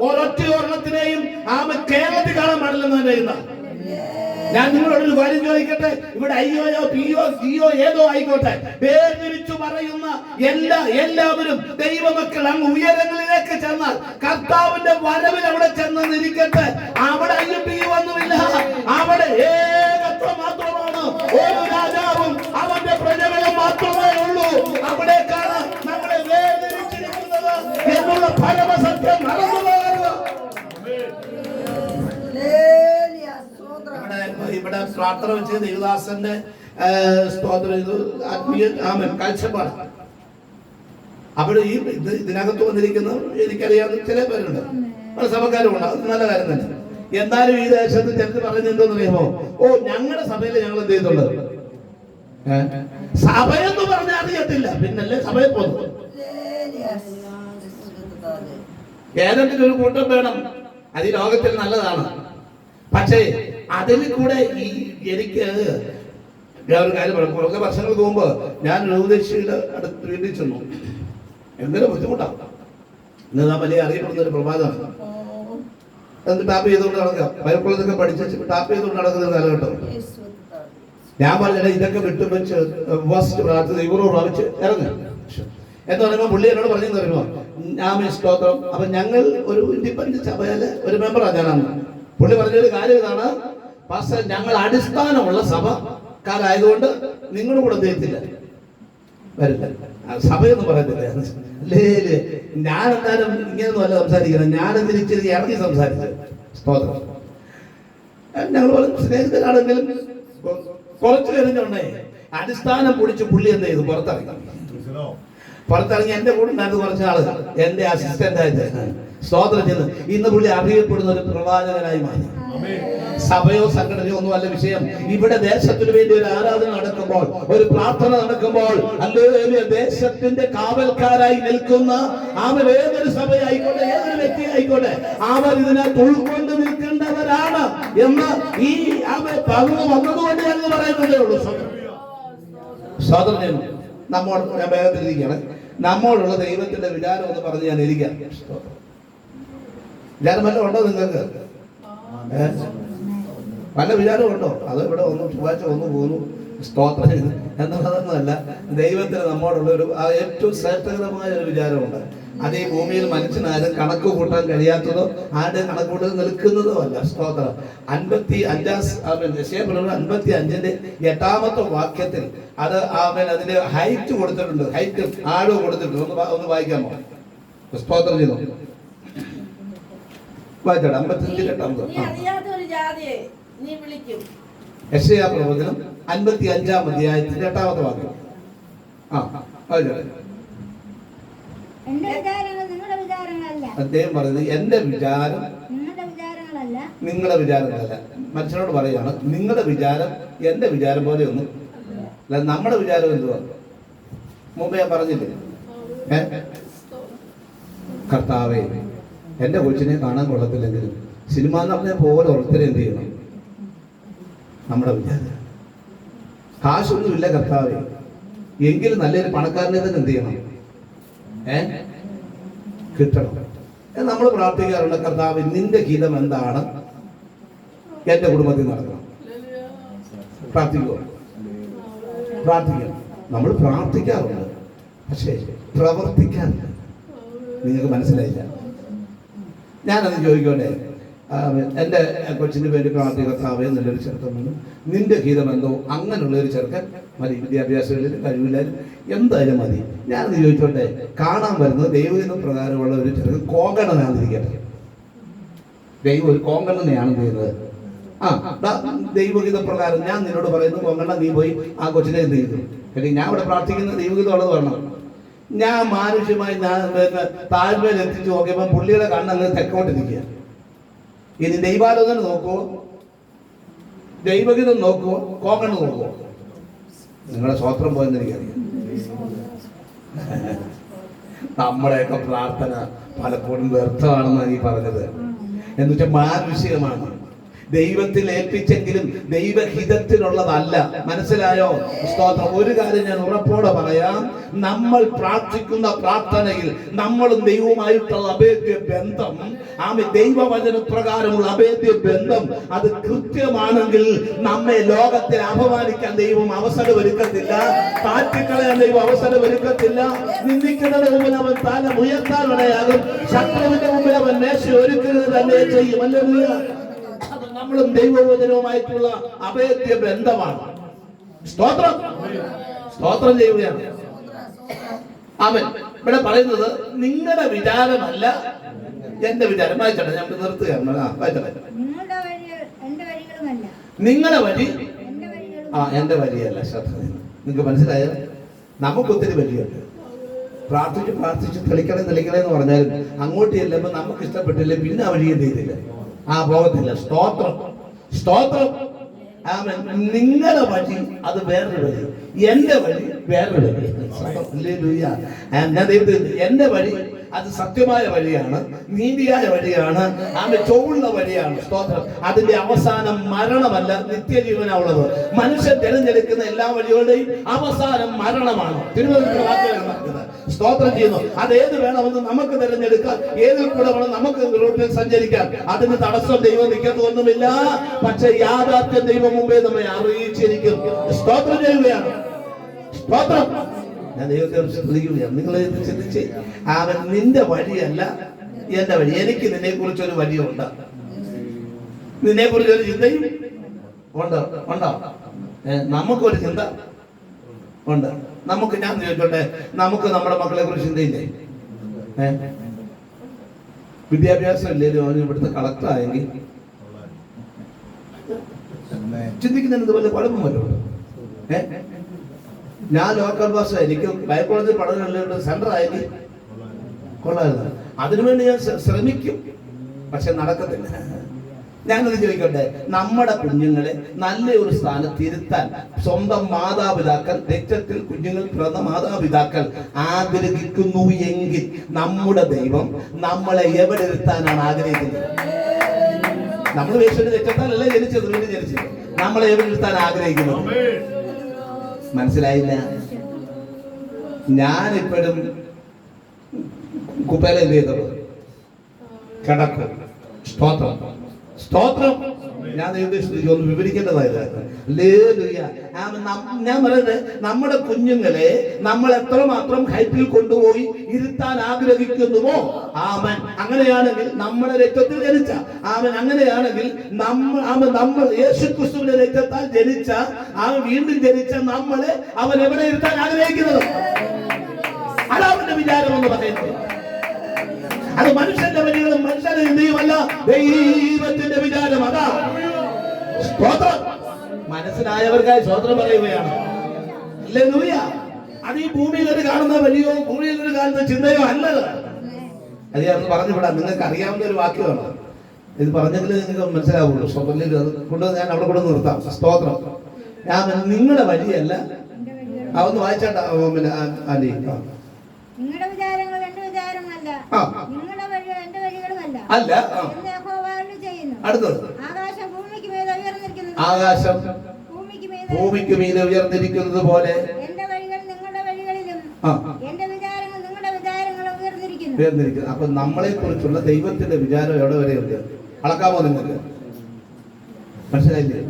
ഒരൊറ്റ ഒരെണ്ണത്തിനെയും കേരളത്തിൽ കാണാൻ പാടില്ലെന്ന് പറയുന്ന. ഞാൻ നിങ്ങളോടൊരു കാര്യം ചോദിക്കട്ടെ, ഇവിടെ അയ്യോയോ പിയോ ജിയോ ഏതോ ആയിക്കോട്ടെ, വേർതിരിച്ചു പറയുന്ന എല്ലാവരും ദൈവമക്കൾ അങ്ങ് ഉയരങ്ങളിലേക്ക് ചെന്നാൽ കർത്താവിന്റെ വരവിൽ അവിടെ ചെന്നിരിക്കട്ടെ. അവിടെ അയ്യോ പിയോ ഒന്നുമില്ല. അവിടെ ഏകത്വം മാത്രമാണ്. ഒരു രാജാവും അവന്റെ പ്രജകളും മാത്രമേ ഉള്ളൂ. അവിടേക്കാണ് നമ്മളെ വേർതിരിച്ചിരിക്കുന്നത് എന്നുള്ള പരമസത്യം മറന്നു പോകരുത്. ഇവിടെ പ്രാർത്ഥന വെച്ച് ദേവദാസന്റെ ആത്മീയ കാഴ്ചപ്പാട്. അവിടെ ഈ ഇതിനകത്ത് വന്നിരിക്കുന്ന എനിക്കറിയാവുന്ന ചില പേരുണ്ട്, പല സഭക്കാരുമുണ്ട്. അത് നല്ല കാര്യം തന്നെ. എന്നാലും ഈ ദേശത്ത് ചിലത് പറയുന്നത് എന്തോന്ന് അറിയാമോ? ഞങ്ങളുടെ സഭയിൽ ഞങ്ങൾ എന്ത് ചെയ്തിട്ടുണ്ട്? സഭയെന്ന് പറഞ്ഞാൽ അറിയത്തില്ല, പിന്നല്ലേ സഭയിൽ പോകുന്നു. ഏതെങ്കിലും ഒരു കൂട്ടം വേണം, അത് ഈ ലോകത്തിൽ നല്ലതാണ്. പക്ഷേ അതിൽ കൂടെ എനിക്ക് ഒരു കാര്യം പറയാം. കുറേ വർഷങ്ങൾക്ക് മുമ്പ് ഞാൻ രൂപദേശിയുടെ അടുത്ത് വീട്ടിൽ ചെന്നു. എന്തൊരു ബുദ്ധിമുട്ടാണ്. ഇന്ന് വലിയ അറിയപ്പെടുന്ന ഒരു പ്രഭാതമാണ്. എന്നിട്ട് ടാപ്പ് ചെയ്തുകൊണ്ട് നടക്കുക, ബൈബിളൊക്കെ പഠിച്ച് ടാപ്പ് ചെയ്തുകൊണ്ട് നടക്കുന്ന ഒരു കാലഘട്ടം. ഞാൻ പറഞ്ഞില്ല, ഇതൊക്കെ വിട്ടുവെച്ച് ഫസ്റ്റ് പ്രാർത്ഥന ഇവരോട് പ്രാപിച്ച് ഇറങ്ങുക എന്ന് പറയുമ്പോൾ പുള്ളി എന്നോട് പറഞ്ഞെന്ന് പറയുമ്പോൾ ഞാൻ സ്തോത്രം. അപ്പൊ ഞങ്ങൾ ഒരു ഇൻഡിപെൻഡന്റ് സഭയിലെ ഒരു മെമ്പറാണ് ഞാനാണ്. പുള്ളി പറഞ്ഞൊരു കാര്യം ഇതാണ്, പാസ്റ്റർ ഞങ്ങൾ അടിസ്ഥാനമുള്ള സഭക്കാരായതുകൊണ്ട് നിങ്ങളുടെ കൂടെ ദൈവത്തില്ല വരില്ല. സഭയെന്ന് പറയത്തില്ല. അല്ലേ ഞാൻ എന്തായാലും ഇങ്ങനെയൊന്നും അല്ല സംസാരിക്കുന്നത്. ഞാനെന്തിന് ഇച്ചിരി ഇറങ്ങി സംസാരിച്ചത്. സ്തോത്രം. ഞങ്ങൾ സ്നേഹിതരാണെങ്കിലും കുറച്ചു കഴിഞ്ഞുണ്ടേ അടിസ്ഥാനം പൊടിച്ച് പുള്ളി എന്ത് ചെയ്തു? പുറത്തിറങ്ങി എന്റെ കൂടെ ഉണ്ടായിരുന്നു കുറച്ച് ആള്, എന്റെ അസിസ്റ്റന്റ് ആയിട്ട്. സ്തോത്രം ചെയ്യുന്നു. ഇന്ന് പുള്ളി അറിയപ്പെടുന്ന ഒരു പ്രവാചകനായി മാറി. സഭയോ സംഘടനയോ ഒന്നും അല്ല വിഷയം. ഇവിടെ ദേശത്തിന് വേണ്ടി ഒരു ആരാധന നടക്കുമ്പോൾ, ഒരു പ്രാർത്ഥന നടക്കുമ്പോൾ, അല്ലെങ്കിൽ ദേശത്തിന്റെ കാവൽക്കാരായി നിൽക്കുന്ന അവർ ഏതൊരു സഭയായിക്കോട്ടെ, ഏതൊരു വ്യക്തി ആയിക്കോട്ടെ, അവർ ഇതിനകത്ത് ഉൾക്കൊണ്ട് നിൽക്കേണ്ടവരാണ് എന്ന് ഈ പകർന്നു വന്നതുകൊണ്ട് ഞങ്ങൾ പറയുന്നതേ ഉള്ളൂ. സ്വാതന്ത്ര്യം നമ്മോട്, ഞാൻ വേഗത്തിലിരിക്കുകയാണ്, നമ്മോടുള്ള ദൈവത്തിന്റെ വിചാരം എന്ന് പറഞ്ഞ് ഞാൻ ഇരിക്കാം. വിചാരം വല്ലതും ഉണ്ടോ നിങ്ങൾക്ക്? പല വിചാരവും ഉണ്ടോ? അത് ഇവിടെ ഒന്ന് ചൊവ്വാഴ്ച ഒന്ന് പോകുന്നു സ്തോത്രം എന്നുള്ളതൊന്നുമല്ല. ദൈവത്തിന് നമ്മോടുള്ള ഒരു ഏറ്റവും ശ്രേഷ്ഠകരമായ ഒരു വിചാരമുണ്ട്. അത് ഈ ഭൂമിയിൽ മനുഷ്യനാരും കണക്ക് കൂട്ടാൻ കഴിയാത്തതോ ആരുടെ കണക്ക് കൂട്ടാൻ നിൽക്കുന്നതോ അല്ല. സ്തോത്രം. 55-ന്റെ 8-ാമത്തെ വാക്യത്തിൽ അത് അതിന്റെ ഹൈറ്റ് കൊടുത്തിട്ടുണ്ട്. ഹൈറ്റ് ആഴം കൊടുത്തിട്ടുണ്ട്. ഒന്ന് വായിക്കാമോ? സ്തോത്രം ചെയ്തു വായിച്ചോട്ടെ. 55 യെശയ്യാ പ്രവചനം 55-ാം അധ്യായത്തിന്റെ 8-ാമത്തെ വാക്യം. അദ്ദേഹം പറയുന്നത് എന്റെ വിചാരം നിങ്ങളുടെ വിചാരങ്ങളല്ല. മനുഷ്യനോട് പറയാണ് നിങ്ങളുടെ വിചാരം എന്റെ വിചാരം പോലെ ഒന്നും അല്ല. നമ്മുടെ വിചാരം എന്തുവാ? മുമ്പ് ഞാൻ പറഞ്ഞില്ലേ, കർത്താവേ എന്റെ കൊച്ചിനെ കാണാൻ കൊള്ളത്തില്ലെങ്കിലും സിനിമ നടനെ പോലെ ഓരോരുത്തരെ എന്ത് ചെയ്യണം? നമ്മുടെ വിചാരം. കാശൊന്നുമില്ല കർത്താവേ, എങ്കിലും നല്ലൊരു പണക്കാരനെ തന്നെ എന്ത് ചെയ്യണം? കിട്ടണം. നമ്മൾ പ്രാർത്ഥിക്കാറുള്ള കർത്താവ് നിന്റെ ഗീതം എന്താണ് എന്റെ കുടുംബത്തിൽ നടക്കണം. പ്രാർത്ഥിക്കണം. നമ്മൾ പ്രാർത്ഥിക്കാറുണ്ട്, പക്ഷേ പ്രവർത്തിക്കാറില്ല. നിങ്ങൾക്ക് മനസ്സിലായില്ല. ഞാനത് ചോദിക്കോട്ടെ, എൻ്റെ കൊച്ചിന് വേണ്ടി പ്രാർത്ഥികർത്താവേ നല്ലൊരു ചെറുക്കൻ വന്നു, നിന്റെ ഗീതം എന്തോ അങ്ങനെയുള്ള ഒരു ചെറുക്കൻ മതി, വിദ്യാഭ്യാസങ്ങളിലും കഴിവില്ലാലും എന്തായാലും മതി. ഞാനത് ചോദിച്ചോട്ടെ, കാണാൻ വരുന്നത് ദൈവഗീത പ്രകാരമുള്ള ഒരു ചെറുക്കൻ കോങ്കണനാന്നിരിക്കട്ടെ. ദൈവം ഒരു കോങ്കണനെയാണ് ചെയ്യുന്നത്. ദൈവഗീത പ്രകാരം ഞാൻ നിന്നോട് പറയുന്നു കോങ്കണ, നീ പോയി ആ കൊച്ചിനെ എന്ത് ചെയ്തു? അല്ലെങ്കിൽ ഞാൻ ഇവിടെ പ്രാർത്ഥിക്കുന്ന ദൈവഗീതം ഉള്ളത് വേണം. ഞാൻ മാനുഷ്യമായി ഞാൻ താഴ്മയിൽ എത്തിച്ചു നോക്കിയപ്പോൾ പുള്ളിയുടെ കണ്ണങ്ങ് തെക്കോട്ടിരിക്കുക. ഇനി ദൈവാലോചന നോക്കുവോ, ദൈവഗീതം നോക്കുവോ, കോങ്കണ്ണ് നോക്കുവോ? നിങ്ങളുടെ സ്വത്രം പോയെന്ന് എനിക്കറിയാം. നമ്മുടെയൊക്കെ പ്രാർത്ഥന പലപ്പോഴും വ്യർത്ഥമാണെന്നാണ് ഈ പറഞ്ഞത്. എന്നുവെച്ചാൽ മാനുഷികമാണ്. ദൈവത്തിൽ ഏൽപ്പിച്ചെങ്കിലും ദൈവഹിതത്തിനുള്ളതല്ല. മനസ്സിലായോ? സ്തോത്രം. ഒരു കാര്യം ഞാൻ ഉറപ്പോടെ പറയാം, നമ്മൾ പ്രാർത്ഥിക്കുന്ന പ്രാർത്ഥനയിൽ നമ്മളും ദൈവവുമായിട്ടുള്ള അഭേദ്യ ബന്ധം, ദൈവവചന പ്രകാരമുള്ള അഭേദ്യ ബന്ധം അത് കൃത്യമാണെങ്കിൽ നമ്മെ ലോകത്തിൽ അപമാനിക്കാൻ ദൈവം അവസരം ഒരുക്കത്തില്ല, താറ്റിക്കളയാൻ ദൈവം അവസരം ഒരുക്കത്തില്ല. നിന്ദിക്കുന്നതിന് മുമ്പിൽ അവൻ തല ഉയർത്താനിടയാകും, ശത്രുവിന്റെ മുമ്പിൽ അവൻ മേശ ഒരുക്കുന്നത് തന്നെ ചെയ്യും. അല്ലേലൂയ. നമ്മളും ദൈവവചനവുമായിട്ടുള്ള അഭേദ്യ ബന്ധമാണ്. സ്തോത്രം. സ്തോത്രം ചെയ്യുകയാണ്. അവൻ ഇവിടെ പറയുന്നത് നിങ്ങളുടെ വിചാരമല്ല എന്റെ വിചാരം. വായിച്ചോട്ടെ, ഞാൻ നിർത്തുകയാണ്. നിങ്ങളുടെ വഴി എന്റെ വഴിയല്ല. ശ്രദ്ധ. നിങ്ങൾക്ക് മനസ്സിലായോ? നമുക്കൊത്തിരി വഴിയുണ്ട്. പ്രാർത്ഥിച്ച് തെളിക്കണേന്ന് പറഞ്ഞാലും അങ്ങോട്ട് ചെല്ലുമ്പോൾ നമുക്ക് ഇഷ്ടപ്പെട്ടില്ല, പിന്നെ ആ വഴി എന്ത് ചെയ്തില്ല, പോകത്തില്ല. സ്തോത്രം. നിങ്ങളുടെ വഴി അത് വേറൊരു വഴി, എന്റെ വഴി വേറൊരു വഴി. എന്റെ വഴി അത് സത്യമായ വഴിയാണ്, നീതിയായ വഴിയാണ്, ചൊവ്വുള്ള വഴിയാണ്. സ്തോത്രം. അതിന്റെ അവസാനം മരണമല്ല, നിത്യജീവനാണുള്ളത്. മനുഷ്യൻ തിരഞ്ഞെടുക്കുന്ന എല്ലാ വഴികളുടെയും അവസാനം മരണമാണ്. തിരുവനന്തപുരം സ്തോത്രം ചെയ്യുന്നു. അത് ഏത് വേണമെന്ന് നമുക്ക് തിരഞ്ഞെടുക്കാം, ഏതിൽ കൂടെ വേണം നമുക്ക് റൂട്ടിൽ സഞ്ചരിക്കാം. അതിന് തടസ്സം ദൈവം നിൽക്കത്തൊന്നുമില്ല. പക്ഷെ യാഥാർത്ഥ്യം ദൈവം മുമ്പേ നമ്മെ അറിയിച്ചിരിക്കും. സ്തോത്രം ചെയ്യുകയാണ്. സ്തോത്രം. ഞാൻ ദൈവത്തെ ശ്രദ്ധിക്കുകയാണ്. നിങ്ങളെ ചിന്തിച്ച്, അവൻ നിന്റെ വഴിയല്ല എന്റെ വഴി. എനിക്ക് നിന്നെ കുറിച്ചൊരു വഴിയുണ്ട്, നിന്നെ കുറിച്ചൊരു ചിന്തയും ഉണ്ടോ ഉണ്ടോ? നമുക്കൊരു ചിന്ത ഉണ്ട്. നമുക്ക്, ഞാൻ ചോദിച്ചോട്ടെ, നമുക്ക് നമ്മുടെ മക്കളെ കുറിച്ച് ചിന്തയില്ലേ? വിദ്യാഭ്യാസം ഇല്ലെങ്കിലും അവന് ഇവിടുത്തെ കളക്ടറായെങ്കിൽ ചിന്തിക്കുന്നതിന് ഇതുപോലെ കുഴപ്പം വല്ലതും? ഞാൻ ലോക്കൽ ബസ്, എനിക്ക് ബൈക്കോളജി പഠനമുള്ള സെന്റർ ആയെങ്കിൽ കൊള്ളായിരുന്നു. അതിനുവേണ്ടി ഞാൻ ശ്രമിക്കും, പക്ഷെ നടക്കത്തില്ല. ഞാനത് ചോദിക്കട്ടെ, നമ്മുടെ കുഞ്ഞുങ്ങളെ നല്ല ഒരു സ്ഥാനത്ത് ഇരുത്താൻ സ്വന്തം മാതാപിതാക്കൾ, രക്തത്തിൽ കുഞ്ഞുങ്ങൾ പിറന്ന മാതാപിതാക്കൾ ആഗ്രഹിക്കുന്നു എങ്കിൽ നമ്മുടെ ദൈവം നമ്മളെ എവിടെ ഇരുത്താനാണ് ആഗ്രഹിക്കുന്നത്? നമ്മൾ വേഷന്റെ രക്തത്താലല്ല ജനിച്ചത്, വീണ്ടും ജനിച്ചത്. നമ്മളെ എവിടെ ഇരുത്താൻ ആഗ്രഹിക്കുന്നത്? മനസ്സിലായില്ല? ഞാനിപ്പോഴും കുപ്പേല എന്ത് ചെയ്തത്? കിടക്കും. സ്തോത്രം, സ്തോത്രം. ഞാൻ ഒന്ന് വിവരിക്കേണ്ടതായിരുന്നു. ഞാൻ പറയുന്നത്, നമ്മുടെ കുഞ്ഞുങ്ങളെ നമ്മൾ എത്രമാത്രം ഹൈറ്റിൽ കൊണ്ടുപോയി ഇരുത്താൻ ആഗ്രഹിക്കുന്നുവോ, ആമൻ, അങ്ങനെയാണെങ്കിൽ നമ്മുടെ രക്തത്തിൽ ജനിച്ച, ആമൻ, അങ്ങനെയാണെങ്കിൽ നമ്മൾ യേശുക്രിസ്തുവിന്റെ രക്തത്താൽ ജനിച്ച, വീണ്ടും ജനിച്ച നമ്മളെ അവൻ എവിടെ ഇരുത്താൻ ആഗ്രഹിക്കുന്നത്? അതാവന്റെ വിചാരം എന്ന് പറയുന്നത്. അത് മനുഷ്യന്റെ വഴികളും മനുഷ്യന്റെ ചിന്തയുമല്ല, ദൈവത്തിന്റെ വിചാരം അതാ. സ്തോത്രം. മനസ്സിലായവർക്കായി സ്തോത്രം പറയുകയാണ്. ഹല്ലേലൂയ. അത് ഈ ഭൂമിയിൽ ഒരു കാണുന്ന വഴിയോ ഭൂമിയിൽ ഒരു കാണുന്ന ചിന്തയോ അല്ലത്. അത് ഞാൻ പറഞ്ഞു വിടാം. നിങ്ങൾക്ക് അറിയാവുന്ന ഒരു വാക്യമാണ്. ഇത് പറഞ്ഞെങ്കിൽ നിങ്ങൾക്ക് മനസ്സിലാവുള്ളൂ. അതുകൊണ്ട് ഞാൻ അവിടെ കൂടെ നിർത്താം. സ്തോത്രം. ഞാൻ നിങ്ങളുടെ വഴിയല്ല. അതൊന്ന് വായിച്ചാട്ടാ. പിന്നെ ആന്റി, നിങ്ങളുടെ വിചാരങ്ങൾ എന്റെ വിചാരമല്ല, നിങ്ങളുടെ വഴികൾ എന്റെ വഴികളുമല്ല അല്ല. അടുത്തത്, ആകാശം ഭൂമിക്ക് മീതെ ഉയർന്നിരിക്കുന്നത്, ആകാശം ഭൂമിക്ക് മീതെ ഉയർന്നിരിക്കുന്നത് പോലെ എന്റെ വഴികൾ നിങ്ങളുടെ വഴികളിലും എന്റെ വിചാരങ്ങൾ നിങ്ങളുടെ വിചാരങ്ങളും ഉയർന്നിരിക്കുന്നു. അപ്പൊ നമ്മളെ കുറിച്ചുള്ള ദൈവത്തിന്റെ വിചാരം എവിടെ വരെയുണ്ട്? അളക്കാമോ നിങ്ങൾക്ക്? മനസ്സിലായില്ലേ?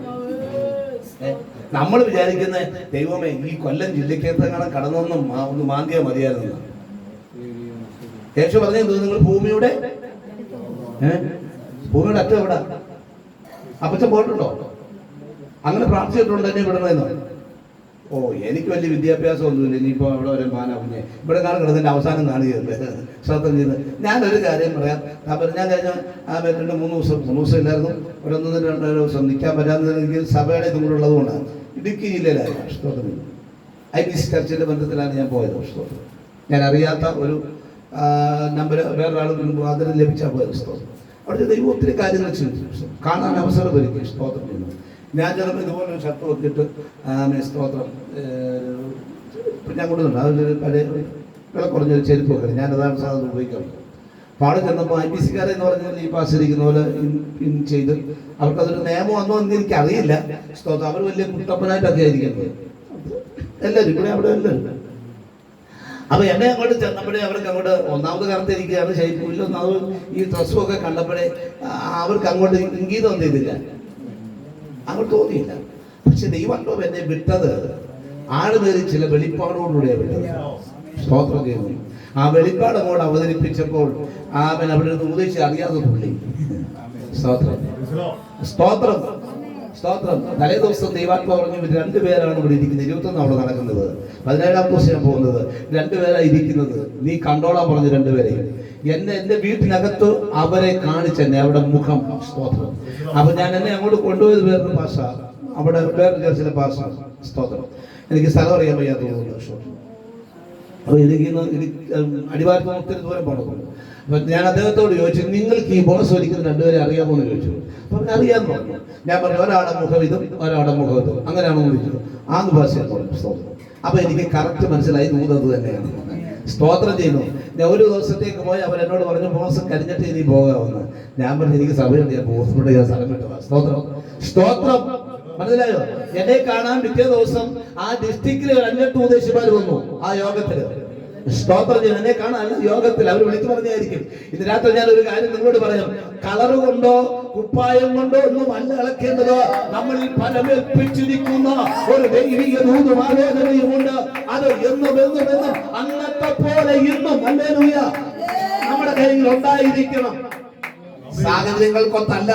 നമ്മൾ വിചാരിക്കുന്ന ദൈവമേ ഈ കൊല്ലം ജില്ലക്കകത്തെങ്ങനെ കടന്നൊന്നും ഒന്ന് മാന്തിയാ മതിയായിരുന്നു. യേശു പറഞ്ഞു, നിങ്ങൾ ഭൂമിയുടെ അറ്റം എവിടെ? അപ്പച്ചൻ പോയിട്ടുണ്ടോ? അങ്ങനെ പ്രാർത്ഥിച്ചിട്ടുണ്ടോ എന്നെ വിടണമെന്നോ? ഓ, എനിക്ക് വലിയ വിദ്യാഭ്യാസം ഒന്നുമില്ല, ഇനിയിപ്പോ അവിടെ വരെ മാനാ കുഞ്ഞെ ഇവിടെ കാണും കിടന്നതിന്റെ അവസാനം കാണുകയല്ലേ. ശ്രദ്ധം ചെയ്ത് ഞാനൊരു കാര്യം പറയാം. ഞാൻ കഴിഞ്ഞ 2-3 ദിവസം ഇല്ലായിരുന്നു, 1-2 ദിവസം നിൽക്കാൻ പറ്റാത്ത എനിക്ക് സഭയുടെ ഇതും കൂടെ ഉള്ളത് കൊണ്ടാണ്. ഇടുക്കി ജില്ലയിലായിരുന്നു. ഇഷ്ടം IBC ചർച്ചിന്റെ ബന്ധത്തിലാണ് ഞാൻ പോയത്. ഇഷ്ടം ഞാൻ അറിയാത്ത ഒരു നമ്പർ വേറൊരാൾ അതിന് ലഭിച്ചാൽ പോയത്. സ്തോത്രം. അവിടെ ദൈവം ഒത്തിരി കാര്യങ്ങൾ ചെയ്തു, കാണാൻ അവസരം ഒരുക്കി. സ്തോത്രം ചെയ്യുന്നു. ഞാൻ ചിലപ്പോൾ ഇതുപോലെ ഒരു ഷർട്ട് വെച്ചിട്ട് സ്തോത്രം ഞാൻ കൊണ്ടുവന്നുണ്ട്. അതൊരു പഴയ വില കുറഞ്ഞൊരു ചെരുപ്പ് വെക്കണം. ഞാനതാണ് സാധനം ഉപയോഗിക്കാറുള്ളത്. അപ്പോൾ അവിടെ ചെന്നപ്പോൾ IBC-കാരെ എന്ന് പറഞ്ഞാൽ ഈ പാസ്സിരിക്കുന്ന പോലെ ഇൻ ചെയ്ത് അവർക്കതൊരു നിയമം വന്നോ എന്ന് എനിക്കറിയില്ല. സ്തോത്രം. അവർ വലിയ കുട്ടപ്പനായിട്ടൊക്കെ ആയിരിക്കുന്നത് എല്ലാവരും ഇവിടെ അവിടെ എല്ലാവരും. അപ്പൊ എന്നെ അങ്ങോട്ട് ചെന്നപ്പോഴേ അവർക്ക് അങ്ങോട്ട് ഒന്നാമത് കറുത്തിരിക്കുകയാണ്, ഷൈപ്പില്ല. ഒന്നാമത് ഈ ഡ്രസ്സും ഒക്കെ കണ്ടപ്പോഴേ അവർക്ക് അങ്ങോട്ട് ഇംഗീതം ഒന്നും ചെയ്തില്ല, അങ്ങോട്ട് തോന്നിയില്ല. പക്ഷെ ദൈവമല്ലോ എന്നെ വിട്ടത് ആളുപേര് ചില വെളിപ്പാടോടുകൂടിയാണ് വിട്ടത്. സ്തോത്രം ചെയ്യുന്നു. ആ വെളിപ്പാട് അങ്ങോട്ട് അവതരിപ്പിച്ചപ്പോൾ അവൻ അവിടെ നിന്ന് ഉദ്ദേശിച്ച് അറിയാതെ പുള്ളി. സ്തോത്രം, സ്തോത്രം, സ്തോത്രം. തലേ ദിവസം ദൈവാത്മാ പറഞ്ഞു, 2 പേരാണ് ഇവിടെ ഇരിക്കുന്നത്. 21 അവിടെ നടക്കുന്നത്. 17-ാം ദിവസം ഞാൻ പോകുന്നത്. 2 പേരാണ് ഇരിക്കുന്നത്. നീ കണ്ടോളാൻ പറഞ്ഞു 2 പേരെ. എന്റെ വീട്ടിനകത്ത് അവരെ കാണിച്ചെന്നെ അവരുടെ മുഖം. സ്തോത്രം. അപ്പൊ ഞാൻ എന്നെ അങ്ങോട്ട് കൊണ്ടുപോയത് വേറൊരു ഭാഷ, അവിടെ വേറൊരു ചർച്ചിലെ ഭാഷ. സ്തോത്രം. എനിക്ക് സ്ഥലം അറിയാൻ വയ്യാത്ത തോന്നുന്നു. അപ്പൊ എനിക്ക് അടിവാരത്ത് ഒത്തിരി ദൂരം പോകണം. അപ്പൊ ഞാൻ അദ്ദേഹത്തോട് ചോദിച്ചു, നിങ്ങൾക്ക് ഈ ബോസ് ഒരിക്കലും 2 പേരെ അറിയാമോ എന്ന് ചോദിച്ചു. അപ്പൊ അറിയാമെന്ന് പറഞ്ഞു. ഞാൻ പറഞ്ഞു, ഒരാളുടെ മുഖം ഇതും ഒരാളുടെ മുഖം ഇതും, അങ്ങനെയാണോ എന്ന് ചോദിച്ചു. ആന്ന് ഭാഷയിൽ പറഞ്ഞു. സ്തോത്രം. അപ്പൊ എനിക്ക് കറക്റ്റ് മനസ്സിലായി, ദൂതത് തന്നെയാണ്. സ്തോത്രം ചെയ്യുന്നു. ഞാൻ ഒരു ദിവസത്തേക്ക് പോയി അവർ എന്നോട് പറഞ്ഞു, ബോസ് കഴിഞ്ഞിട്ട് ഇനി പോകാമെന്ന്. ഞാൻ പറഞ്ഞു, എനിക്ക് സമയമുണ്ട്, ഞാൻ ബോസിനോട് ഞാൻ സ്ഥലം വിട്ടതാണ്. സ്തോത്രം, സ്തോത്രം. മനസ്സിലായോ? എന്നെ കാണാൻ പിറ്റേ ദിവസം ആ ഡിസ്ട്രിക്റ്റിൽ 5-8 ഉപദേശിമാർ വന്നു ആ യോഗത്തില്. സ്തോത്രം ചെയ്യും. എന്നെ കാണാൻ യോഗത്തിൽ അവർ വിളിച്ചു പറഞ്ഞായിരിക്കും. ഇത് രാത്രി ഞാൻ ഒരു കാര്യം നിങ്ങളോട് പറയാം. കളറ് കൊണ്ടോ കുപ്പായം കൊണ്ടോ ഒന്നും അല്ല ഇളക്കേണ്ടത്. നമ്മളിൽ ഫലമേൽപ്പിച്ചിരിക്കുന്ന ഒരു ദൈവിക ദൂതും ആലോചനയുമുണ്ട്. അത് എന്നും അന്നത്തെ പോലെ ഇന്നും ഹല്ലേലൂയ നമ്മുടെ കയ്യിൽ ഉണ്ടായിരിക്കണം. സാഹചര്യങ്ങൾക്കൊത്തല്ല,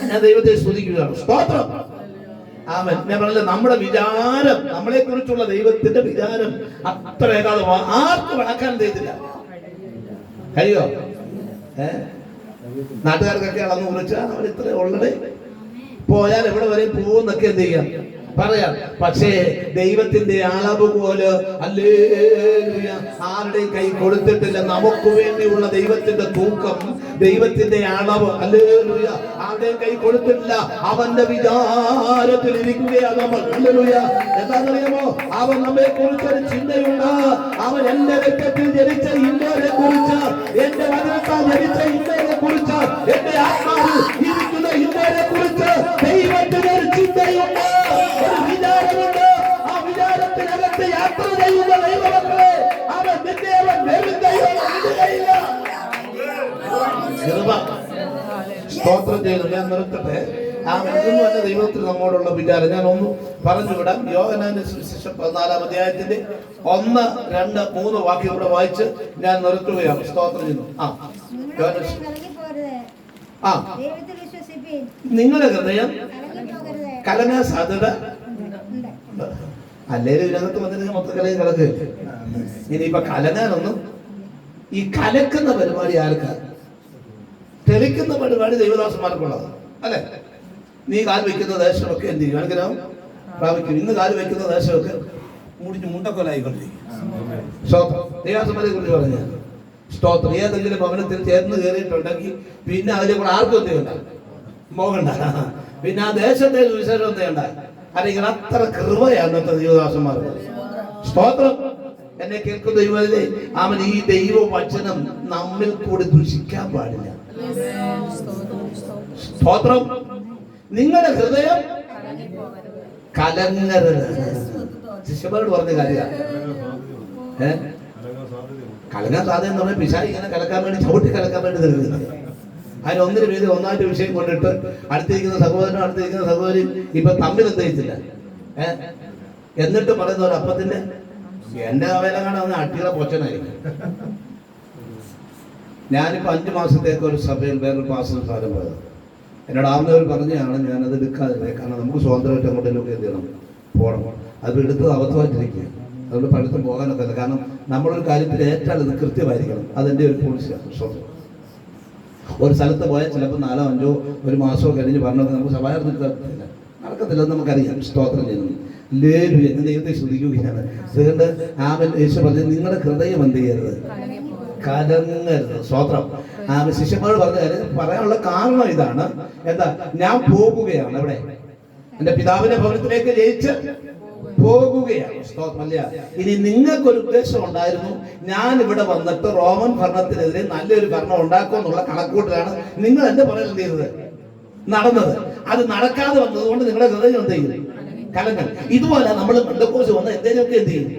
ഞാൻ ദൈവത്തെ സ്തുതിക്കുകയാണ്. സ്തോത്രം. ആമേൻ. ഞാൻ പറഞ്ഞില്ല, നമ്മുടെ വിചാരം, നമ്മളെ കുറിച്ചുള്ള ദൈവത്തിന്റെ വിചാരം അത്ര ഏകാന്തമാണ്. ആർക്കും അളക്കാൻ ചെയ്തില്ല. കഴിയോ? നാട്ടുകാർക്കൊക്കെ അളന്ന് കുറിച്ചാൽ അവർ ഇത്ര ഉള്ളത് പോയാൽ എവിടെ വരെ പോകുന്നൊക്കെ എന്ത് ചെയ്യാം പറയാം. പക്ഷേ ദൈവത്തിന്റെ അളവ് പോലെ ഹല്ലേലൂയ ആരുടെയും കൈ കൊടുത്തിട്ടില്ല. നമുക്ക് വേണ്ടിയുള്ള ദൈവത്തിന്റെ തൂക്കം, ദൈവത്തിന്റെ അളവ് ഹല്ലേലൂയ ആരുടെയും കൈ കൊടുത്തിട്ടില്ല. അവന്റെ വിചാരത്തിൽ ഇരിക്കുകയാണ് നമ്മൾ. ഹല്ലേലൂയ. എന്താണെന്നറിയാമോ? അവൻ നമ്മെ കുറിച്ചൊരു ചിന്തയുണ്ട്. അവൻ എന്റെ രക്തത്തിൽ ജനിച്ച ഇന്നേരെ കുറിച്ച്, എന്റെ വചനത്താൽ ജനിച്ച ഇന്നേരെ കുറിച്ച്, എന്റെ ആത്മാവിൽ ഇരിക്കുന്ന ഇന്നേരെ കുറിച്ച് ദൈവത്തിന് ഒരു ചിന്തയുണ്ട്, ഒരു വിചാരമുണ്ട്. ആ വിചാരത്തിനകത്ത് യാത്ര ചെയ്യുന്ന ദൈവമക്കളെ അവൻ നിന്നേവൻ വിടുകയില്ല. സ്തോത്രം ചെയ്യുന്നു. ഞാൻ നിർത്തട്ടെ. ഇതൊന്നും എന്റെ ദൈവത്തിൽ നമ്മോടുള്ള വിചാരം ഞാൻ ഒന്ന് പറഞ്ഞുവിടാം. യോഹന്നാന്റെ സുവിശേഷം 14-ാം അധ്യായത്തിന്റെ 1, 2, 3 വാക്യം ഇവിടെ വായിച്ച് ഞാൻ നിർത്തുകയാണ്. സ്തോത്രം ചെയ്യുന്നു. നിങ്ങളുടെ ഹൃദയം കലങ്ങാൻ സാധ്യത അല്ലേലും ഇതിനകത്ത് വന്നിട്ട് മൊത്തം കലയും കിടക്ക്. ഇനിയിപ്പൊ കലങ്ങാനൊന്നും, ഈ കലക്കുന്ന പരിപാടി ആർക്കാ? തെളിക്കുന്ന പരിപാടി ദൈവദാസന്മാർക്കുള്ളത് അല്ലെ? നീ കാൽ വെക്കുന്ന ദേശമൊക്കെ എന്ത് ചെയ്യും? അനുഗ്രഹം പ്രാപിക്കും. ഇന്ന് കാൽ വെക്കുന്ന ദേശമൊക്കെ മുടിഞ്ഞ് മുണ്ടക്കൊലായിക്കൊണ്ടിരിക്കും. സ്തോത്രം. ദൈവദാസന്മാരെ കുറിച്ച് പറഞ്ഞ സ്തോത്രം. ഏതെങ്കിലും ഭവനത്തിൽ ചേർന്ന് കയറിയിട്ടുണ്ടെങ്കിൽ പിന്നെ അതിലെ കൂടെ ആർക്കും എന്ത് ചെയ്യണ്ട, പോകണ്ട. പിന്നെ ആ ദേശത്തെ വിശേഷം എന്ത് ചെയ്യണ്ട. അല്ലെങ്കിൽ അത്ര കൃപയാണ് അന്നത്തെ ദൈവദാസന്മാർക്ക്. സ്തോത്രം. എന്നെ കേൾക്കുന്ന ദൈവമല്ലേ, അവൻ ഈ ദൈവവചനം നമ്മിൽ കൂടി ദുഷിക്കാൻ പാടില്ല. സ്തോത്രം. നിങ്ങളുടെ ഹൃദയം കലങ്ങരുത്. ശിഷ്യന്മാരോട് പറഞ്ഞ കാര്യമാണ്. കലങ്ങാൻ സാധ്യത എന്ന് പറഞ്ഞാൽ പിശാച് ഇങ്ങനെ കലക്കാൻ വേണ്ടി, ചവിട്ടി കലക്കാൻ വേണ്ടി നൽകുന്നത്. അതിന് ഒന്നിനു വേണ്ടി ഒന്നായിട്ട് വിഷയം കൊണ്ടിട്ട് അടുത്തിരിക്കുന്ന സഹോദരനും അടുത്തിരിക്കുന്ന സഹോദരി ഇപ്പൊ തമ്മിൽ എത്തിയിട്ടില്ല. എന്നിട്ട് പറയുന്ന ഒരു അപ്പത്തിന്റെ എന്റെ അവയില കാണാൻ അട്ടികളെ പൊച്ചനായിരിക്കും. ഞാനിപ്പോ 5 മാസത്തേക്ക് ഒരു സഭയിൽ വേറൊരു പാസ്റ്റർ സ്ഥാനം പോയത്. എന്നോട് ആവുന്നവർ പറഞ്ഞാണ് ഞാനത് എടുക്കാതിരുന്നത്. കാരണം നമുക്ക് സ്വതന്ത്രമായിട്ട് അങ്ങോട്ടേലൊക്കെ എന്ത് ചെയ്യണം, പോകണം. അത് എടുത്തത് അബദ്ധമായിട്ടിരിക്കുക. അതുകൊണ്ട് പലത്തും പോകാനൊക്കെ അല്ല. കാരണം നമ്മളൊരു കാര്യത്തിൽ ഏറ്റാൽ അത് കൃത്യമായിരിക്കണം. അതെൻ്റെ ഒരു പോളിസിയാണ്. സ്വന്തം ഒരു സ്ഥലത്ത് പോയാൽ ചിലപ്പോൾ 4, 5 ഒരു മാസമോ കഴിഞ്ഞ് പറഞ്ഞൊക്കെ നമുക്ക് സഭായം നടക്കത്തില്ലെന്ന് നമുക്കറിയാം. സ്തോത്രം ചെയ്യുന്നു. ലേലുയ എന്ന് ദൈവത്തെ ശ്രദ്ധിക്കുകയാണ്. അതുകൊണ്ട് യേശു പറഞ്ഞു, നിങ്ങളുടെ ഹൃദയം എന്ത് ചെയ്യരുത്, കലങ്ങരുത്. സ്തോത്രം. ശിഷ്യന്മാരോട് പറഞ്ഞ കാര്യം പറയാനുള്ള കാരണം ഇതാണ്. എന്താ? ഞാൻ പോകുകയാണ്. എവിടെ? എന്റെ പിതാവിന്റെ ഭവനത്തിലേക്ക് ജയിച്ച് പോകുകയാണ്. സ്തോത്രമല്ല. ഇനി നിങ്ങൾക്കൊരു ഉദ്ദേശം ഉണ്ടായിരുന്നു, ഞാൻ ഇവിടെ വന്നിട്ട് റോമൻ ഭരണത്തിനെതിരെ നല്ലൊരു ഭരണം ഉണ്ടാക്കുമെന്നുള്ള കണക്കൂട്ടിലാണ് നിങ്ങൾ എന്റെ പുറകിൽ എന്ത് ചെയ്തത്, നടന്നത്. അത് നടക്കാതെ വന്നതുകൊണ്ട് നിങ്ങളുടെ ഹൃദയം എന്ത് ചെയ്യും, കലങ്ങൽ. ഇതുപോലെ നമ്മൾ പെന്തക്കോസ്ത് വന്ന എന്തെങ്കിലുമൊക്കെ എന്ത് ചെയ്യും,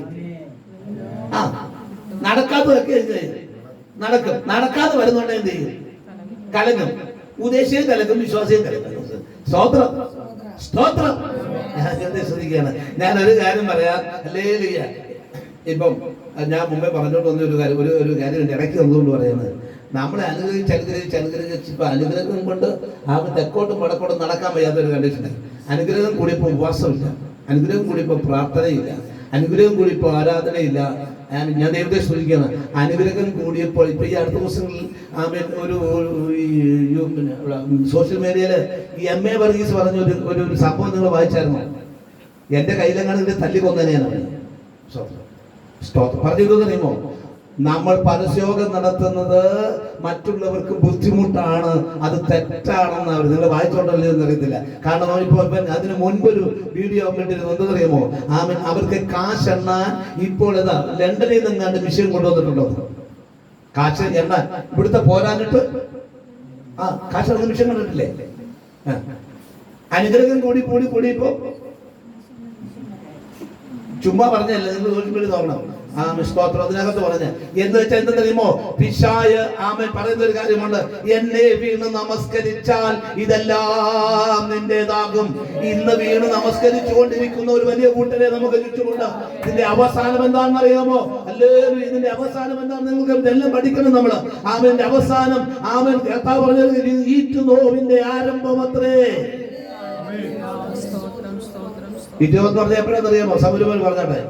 നടക്കാത്തതൊക്കെ എന്ത് ചെയ്യും, നടക്കും. നടക്കാതെ വരുന്നുണ്ട് എന്ത് ചെയ്യും, കലങ്ങും. ഉദ്ദേശിയും കലക്കും, വിശ്വാസിയും കലക്കും. സ്തോത്രം. സ്തോത്രം. ശ്രദ്ധിക്കുകയാണ്. ഞാനൊരു കാര്യം പറയാം. ഹല്ലേലൂയ. ഇപ്പം ഞാൻ മുമ്പേ പറഞ്ഞോണ്ട് വന്ന ഒരു കാര്യം ഇടയ്ക്ക് വന്നുകൊണ്ട് പറയുന്നത്, നമ്മളെ അനുഗ്രഹിച്ച് ഇപ്പൊ അനുഗ്രഹം കൊണ്ട് ആ തെക്കോട്ടും വടക്കോട്ടും നടക്കാൻ വയ്യാത്തൊരു കണ്ടീഷനായി. അനുഗ്രഹം കൂടിയപ്പോൾ ഉപവാസമില്ല, അനുഗ്രഹം കൂടിയപ്പോൾ പ്രാർത്ഥനയില്ല, അനുഗ്രഹം കൂടിയപ്പോൾ ആരാധനയില്ല. ഞാൻ ദൈവത്തെ സ്തുതിക്കുകയാണ്. അനുഗ്രഹം കൂടിയപ്പോൾ ഇപ്പൊ ഈ അടുത്ത ദിവസങ്ങളിൽ ഒരു സോഷ്യൽ മീഡിയയില് ഈ MA വർഗീസ് പറഞ്ഞ ഒരു സംഭവം നിങ്ങൾ വായിച്ചായിരുന്നു. എന്റെ കയ്യിലെങ്ങാണ് ഇതിന്റെ തല്ലിക്കൊന്നതിനെയാണ് പറഞ്ഞിരുന്നോ? നമ്മൾ പരസ്യോഗം നടത്തുന്നത് മറ്റുള്ളവർക്ക് ബുദ്ധിമുട്ടാണ്, അത് തെറ്റാണെന്ന് അവർ നിങ്ങൾ വായിച്ചോണ്ടല്ലോ എന്നറിയത്തില്ല. കാരണം ഇപ്പോൾ അതിന് മുൻപൊരു വീഡിയോ എന്തെന്നറിയാമോ, അവർക്ക് കാശെണ്ണാൻ ഇപ്പോൾ ഏതാ ലണ്ടനിൽ നിന്നാണ്ട് വിഷയം കൊണ്ടുവന്നിട്ടുണ്ടോ? കാശ് എണ്ണാൻ ഇവിടുത്തെ പോരാഞ്ഞിട്ട് കാശ് വിഷയം കണ്ടിട്ടില്ലേ? അനുഗ്രഹം കൂടി ഇപ്പോ ചുമ്മാ പറഞ്ഞല്ലേ, നിങ്ങൾ സോഷ്യൽ മീഡിയ നോക്കണം. സ്തോത്രം. അതിനകത്ത് പറഞ്ഞ് എന്ന് വെച്ചാൽ എന്തെന്നറിയുമോ, പിശാച് ആമേൻ പറയുന്ന ഒരു കാര്യമുണ്ട്, എന്നെ വീണ് നമസ്കരിച്ചാൽ ഇതെല്ലാം നിന്റേതാകും. ഇന്ന് വീണ് നമസ്കരിച്ചു കൊണ്ടിരിക്കുന്ന ഒരു വലിയ കൂട്ടരെ നമുക്ക് ചുറ്റുമുണ്ട്. ഇതിന്റെ അവസാനം എന്താണെന്ന് അറിയാമോ? അല്ലേലും ഇതിന്റെ അവസാനം എന്താണെന്ന് നിങ്ങൾക്ക് ഇതെല്ലാം പഠിക്കണം നമ്മള്. ആമേന്റെ അവസാനം, ആമേൻ കർത്താവ് പറഞ്ഞത് ഈറ്റു നോവിന്റെ ആരംഭം അത്രേ. ഇരുപത്തി പറഞ്ഞ എപ്പോഴാണെന്നറിയാമോ? സൗരഭൻ പറഞ്ഞാട്ടെ,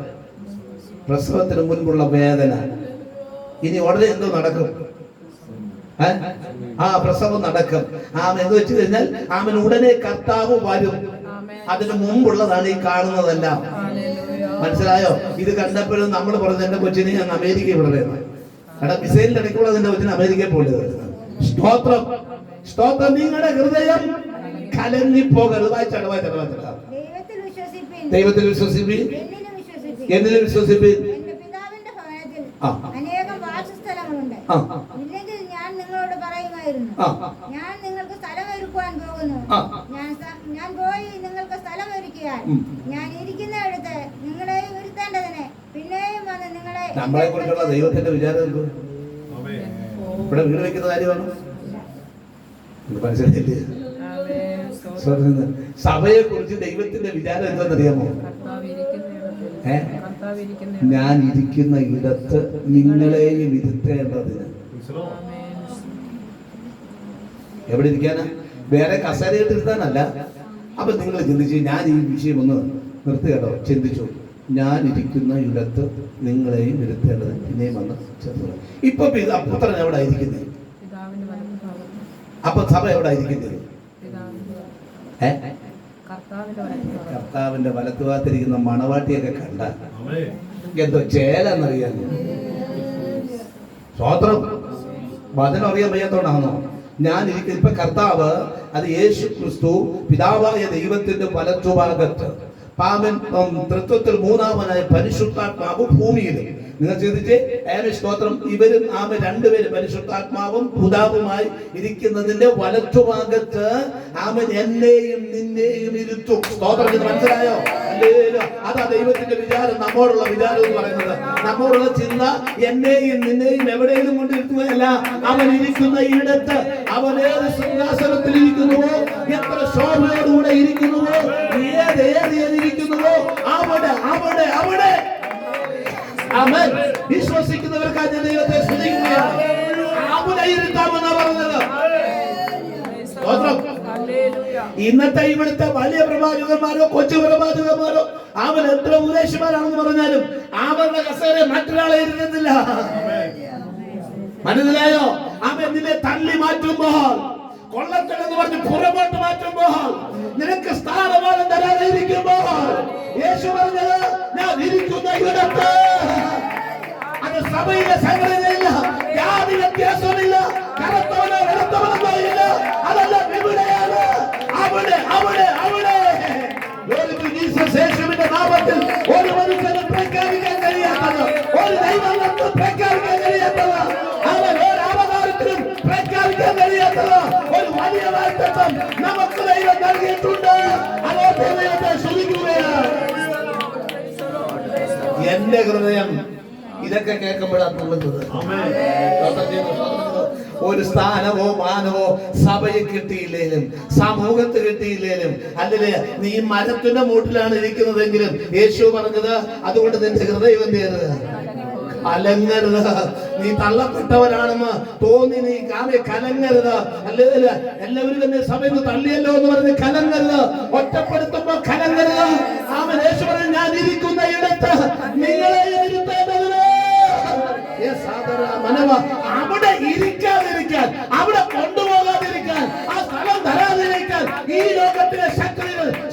പ്രസവത്തിന് മുൻപുള്ള വേദന. ഇനി ഉടനെ എന്തോ നടക്കും? പ്രസവം നടക്കും. എന്ന് വെച്ച് കഴിഞ്ഞാൽ ആമൻ ഉടനെ കർത്താവ് വരും. അതിന് മുമ്പുള്ളതാണ് ഈ കാണുന്നതെല്ലാം. മനസ്സിലായോ? ഇത് കണ്ടപ്പോഴും നമ്മൾ പറഞ്ഞ എന്റെ കൊച്ചിനെ ഞാൻ അമേരിക്കയിൽ വിടുന്നത്. കാരണം മിസൈലിന്റെ ഇടയ്ക്കുള്ള എന്റെ കൊച്ചിന് അമേരിക്കയിൽ പോകരുത്. സ്തോത്രം, സ്തോത്രം. നിങ്ങളുടെ ഹൃദയം കലങ്ങിപ്പോകരുത്. വായിച്ചാണ് ദൈവത്തിൽ വിശ്വസിപ്പിൻ, എന്നിൽ വിശ്വസിപ്പിൻ. അനേകം വാസസ്ഥലങ്ങളുണ്ട്. ഇല്ലെങ്കിൽ ഞാൻ നിങ്ങളോട് പറയുമായിരുന്നു, ഞാൻ നിങ്ങൾക്ക് സ്ഥലം ഒരുക്കുവാൻ പോകുന്നു. ഞാൻ പോയി നിങ്ങൾക്ക് സ്ഥലം ഒരുക്കിയാൽ ഞാൻ ഇരിക്കുന്നിടത്ത് നിങ്ങളെയും ഇരുത്തേണ്ടതിന് പിന്നെയും വന്ന് നിങ്ങളെ. നമ്മളെ കുറിച്ചുള്ള ദൈവത്തിന്റെ വിചാരം ഇവിടെ വീട് വെക്കുന്ന കാര്യമാണ്. മനസ്സിലായില്ലേ? സഭയെ കുറിച്ച് ദൈവത്തിന്റെ വിചാരം എന്താണെന്നറിയാമോ? ഞാൻ ഇരിക്കുന്ന ഇടത്ത് നിങ്ങളെയും ഇരുത്തേണ്ടതിന്. എവിടെ ഇരിക്കാനാ? വേറെ കസേരയിട്ട് ഇരുത്താനല്ല. അപ്പൊ നിങ്ങൾ ചിന്തിച്ചു, ഞാൻ ഈ വിഷയം ഒന്ന് നിർത്തി കേട്ടോ, ചിന്തിച്ചു. ഞാൻ ഇരിക്കുന്ന ഇടത്ത് നിങ്ങളെയും ഇരുത്തേണ്ടത് പിന്നെയും വന്ന് ചേർത്ത്. ഇപ്പൊ പുത്രൻ എവിടെ ഇരിക്കുന്നത്? അപ്പൊ സഭ എവിടെ ഇരിക്കുന്നത്? കർത്താവിന്റെ വലത്തുഭാഗത്തിരിക്കുന്ന മണവാട്ടിയൊക്കെ കണ്ട എന്തോ ചേലെന്നറിയാൻ. സ്വോത്രം. വചനം അറിയാൻ വയ്യാത്തോണ്ടാണോ ഞാൻ ഇരിക്കുന്നത്? ഇപ്പൊ കർത്താവ്, അത് യേശു ക്രിസ്തു പിതാവായ ദൈവത്തിന്റെ വലത്തുഭാഗത്ത്, പാമൻ തൃത്വത്തിൽ മൂന്നാമനായ പരിശുദ്ധാത്മാവ് ഭൂമിയിൽ. നിങ്ങൾ ചിന്തിച്ച് സ്തോത്രം. ഇവരും രണ്ടുപേരും പരിശുദ്ധാത്മാവും പിതാവുമായി ഇരിക്കുന്നതിന്റെ വലത്തുഭാഗത്ത് ആമൻ എന്നെയും നിന്നെയും ഇരുത്തും. സ്തോത്രം. മനസ്സിലായോ? അതാ ദൈവത്തിന്റെ വിചാരം, നമ്മോടുള്ള വിചാരം എന്ന് പറയുന്നത്. നമ്മോടുള്ള ചിന്ത എന്നെയും നിന്നെയും എവിടെയും കൊണ്ടിരുത്തുകയല്ല, അവൻ ഇരിക്കുന്ന ഇടത്ത്, അവൻ ഏത് സിംഹാസനത്തിൽ ഇരിക്കുന്നുവോ, എത്ര ശോഭയോടുകൂടെ ഇരിക്കുന്നുവോ, ഏത് ഇരിക്കുന്നുവോ, അവിടെ അവിടെ അവിടെ അവൻ വിശ്വസിക്കുന്നവർക്കായി ദൈവത്തെ സ്തുതിക്കുകയാണ്. അവിടെ ഇരുത്താമെന്നാ പറഞ്ഞത്. ഇന്നത്തെ ഇവിടുത്തെ വലിയ പ്രവാചകന്മാരോ കൊച്ചു പ്രവാചകന്മാരോ അവൻ എത്ര ഉപദേശമാരാണെന്ന് പറഞ്ഞാലും അവരുടെ കസേര മറ്റൊരാളെ ഇരുന്നില്ല. മനസ്സിലായോ? അവൻ നിന്നെ തള്ളി മാറ്റുമ്പോൾ, കൊള്ളത്തിലെന്ന് പറഞ്ഞ് പുറമോട്ട് മാറ്റുമ്പോൾ, നിനക്ക് സ്ഥാനമാനം തരാതെ ഇരിക്കുമ്പോൾ, യേശു പറഞ്ഞത് ഞാൻ ഇരിക്കുന്ന ഇടത്ത്. അത് സഭയിലെ സംഘടനയില്ല, ജാതി വ്യത്യാസമില്ല, കറുത്തവനോ വെളുത്തവനോ ഇല്ല. അതല്ല, എവിടെയാണ്? അവിടെ അവിടെ അവിടെ. യേശുവിന്റെ നാമത്തിൽ ഒരു മനുഷ്യന് പ്രഖ്യാപിക്കാൻ കഴിയാത്തത്, ഒരു ദൈവങ്ങൾക്ക് പ്രഖ്യാപിക്കാൻ കഴിയാത്തത്, അവൻ ഒരു അവതാരത്തിനും പ്രഖ്യാപിക്കാൻ കഴിയാത്തത് ഒരു വലിയ വാഗ്ദത്തം നമുക്ക് ദൈവം നൽകിയിട്ടുണ്ട്. അതോ ദൈവത്തെ സ്തുതിക്കുകയാണ്. എന്റെ ഹൃദയം ഇതൊക്കെ കേൾക്കുമ്പോഴാണ് തുള്ളുന്നത്. ഒരു സ്ഥാനമോ മാനമോ സഭയിൽ കിട്ടിയില്ലേലും, സമൂഹത്ത് കിട്ടിയില്ലേലും, അല്ലേ നീ മരത്തിന്റെ മൂട്ടിലാണ് ഇരിക്കുന്നതെങ്കിലും യേശു പറഞ്ഞത്, അതുകൊണ്ട് നിന്റെ ഹൃദയം എന്ത് ചെയ്യരുത്? കലങ്ങരുത്. നീ തള്ളപ്പെട്ടവരാണെന്ന് തോന്നി നീ കലങ്ങരുത്. അല്ലേ എല്ലാവരും തന്നെ സഭയിൽ നിന്ന് തള്ളിയല്ലോ എന്ന് പറഞ്ഞ് കലങ്ങരുത്. ഒറ്റപ്പെടുത്തുമ്പോ കലങ്ങരുത്. ആമേൻ. യേശു പറഞ്ഞു, ഞാൻ ഇരിക്കുന്ന ഇടത്ത് നിങ്ങളെ ഇരുത്തേണ്ടതിന്. അവിടെ ഇരിക്കാതിരിക്കാൻ, അവിടെ കൊണ്ടുപോകാതിരിക്കാൻ, ആ സ്ഥലം തരാതിരിക്കാൻ ഈ ലോകത്തിലെ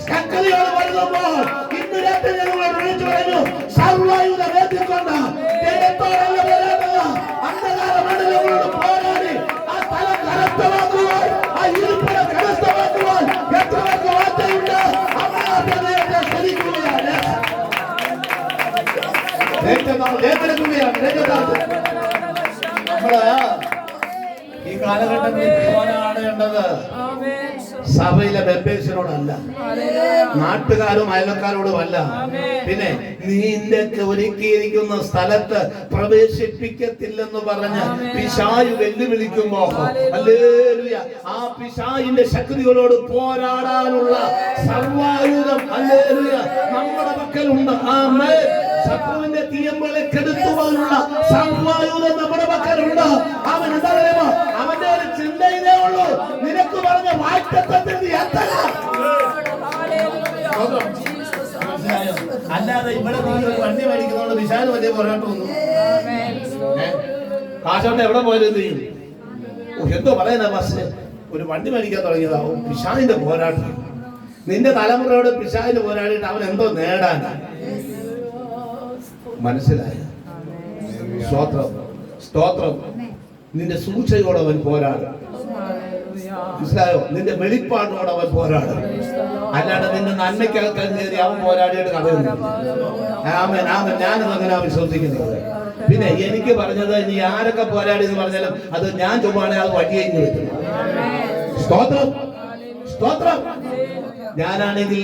ശക്തിയോട് വരുമ്പോൾ ഇന്ന് രാത്രി ഞങ്ങളോട് വിളിച്ചു പറഞ്ഞു, സർവായുധ വേദിക്കൊണ്ട് ദൈവത്തോടല്ല വരേണ്ടത്. അന്ധകാര മണ്ഡലങ്ങളോട് പോരാടി ആ സ്ഥലം കരസ്ഥമാക്കുവാൻ, ആ ഇരുപ്പിനെ കരസ്ഥമാക്കുവാൻ എത്ര പേർക്ക് വാർത്തയുണ്ട്? അമ്മയെ സ്തുതിക്കുകയാണ്. നമ്മള് ഈ കാലഘട്ടത്തിൽ പോരാടേണ്ടത് സഭയിലെ മെമ്പേഴ്സിനോടല്ല, നാട്ടുകാരും അയൽക്കാരോടുമല്ല. പിന്നെ നിന്റെ ഒരുക്കിയിരിക്കുന്ന സ്ഥലത്ത് പ്രവേശിപ്പിക്കത്തില്ലെന്ന് പറഞ്ഞ് പിശാച് വെല്ലുവിളിക്കുമ്പോ ഹല്ലേലൂയ, ആ പിശാചിന്റെ ശക്തികളോട് പോരാടാനുള്ള സർവായുധം ഹല്ലേലൂയ നമ്മുടെ പക്കലുണ്ട്. ആമേൻ. ശത്രുവിന്റെ തീയമ്പളെ കെടുത്തുവാനുള്ള സർവായുധം നമ്മുടെ പക്കലുണ്ട്. അവൻ എന്താ പറയുമ്പോ അവന്റെ ഒരു ചിന്ത ഇതേ ഉള്ളൂ, നിനക്ക് പറഞ്ഞ വാക്തത്വത്തിൽ നീ എത്തല. അല്ലാതെ ഇവിടെ നീ ഒരു വണ്ടി മേടിക്കുന്നതുകൊണ്ട് വിശാല് വലിയ പോരാട്ടമൊന്നും കാശോട്ട് എവിടെ പോയാലും എന്ത് ചെയ്യും? എന്തോ പറയുന്ന ബസ് ഒരു വണ്ടി മേടിക്കാൻ തുടങ്ങിയതാവും പിശാചിന്റെ പോരാട്ടം. നിന്റെ തലമുറയോട് പിശാചിന് പോരാടിയിട്ട് അവൻ എന്തോ നേടാൻ. മനസ്സിലായ? സ്തോത്രം, സ്തോത്രം. നിന്റെ സൂക്ഷയോടെ അവൻ പോരാടും. മനസ്സിലായോ? നിന്റെ വെളിപ്പാടോടെ അവൻ പോരാടും. അല്ലാണ്ട് നിന്റെ നന്മയ്ക്കകത്ത് കയറി അവൻ പോരാടിയിട്ട് കഥയുണ്ട്. ആമേൻ, ആമേൻ. ഞാനത് അങ്ങനെ വിശ്വസിക്കുന്നത്. പിന്നെ എനിക്ക് പറഞ്ഞത് നീ ആരൊക്കെ പോരാടി എന്ന് പറഞ്ഞാലും അത് ഞാൻ ചുമ്മാണെ അത് വഴിയേക്ക് വെക്കും. സ്തോത്രം, സ്തോത്രം. ഞാനാണെങ്കിൽ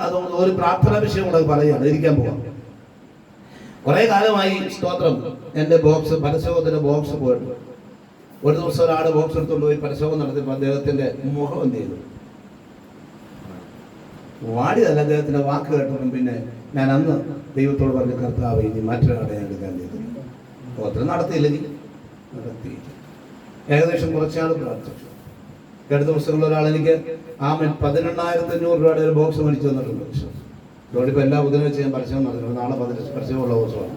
അതുകൊണ്ട് ഒരു പ്രാർത്ഥന വിഷയം കൂടെ പറയുകയാണ്, ഇരിക്കാൻ പോവാം. കുറെ കാലമായി സ്തോത്രം എന്റെ ബോക്സ് പരസ്യത്തിന്റെ ബോക്സ് പോയിട്ട് ഒരു ദിവസം ഒരാട് ബോക്സ് എടുത്തുകൊണ്ട് പോയി പരസ്യം നടത്തിയപ്പോൾ അദ്ദേഹത്തിന്റെ മുഖം എന്ത് ചെയ്തു? വാടിയതല്ല, അദ്ദേഹത്തിന്റെ വാക്ക് കേട്ടപ്പം പിന്നെ ഞാൻ അന്ന് ദൈവത്തോട് പറഞ്ഞ കർത്താവ് ഇനി മറ്റൊരാളെ ഞാൻ എടുക്കാൻ ചെയ്തു. ഒത്തിരി നടത്തിയില്ലെങ്കിൽ നടത്തി. ഏകദേശം കുറച്ചാൾ പ്രാർത്ഥിച്ചു. രണ്ട് ദിവസങ്ങളിൽ ഒരാൾ എനിക്ക് 18,500 രൂപയുടെ ഒരു ബോക്സ് മേടിച്ചു തന്നിട്ടുണ്ട്. ഇതോടിപ്പോൾ എല്ലാ ബുധനാഴ്ച ഞാൻ പരസ്യം നടത്തുന്നത്. നാളെ പരസ്യമുള്ള ദിവസമാണ്.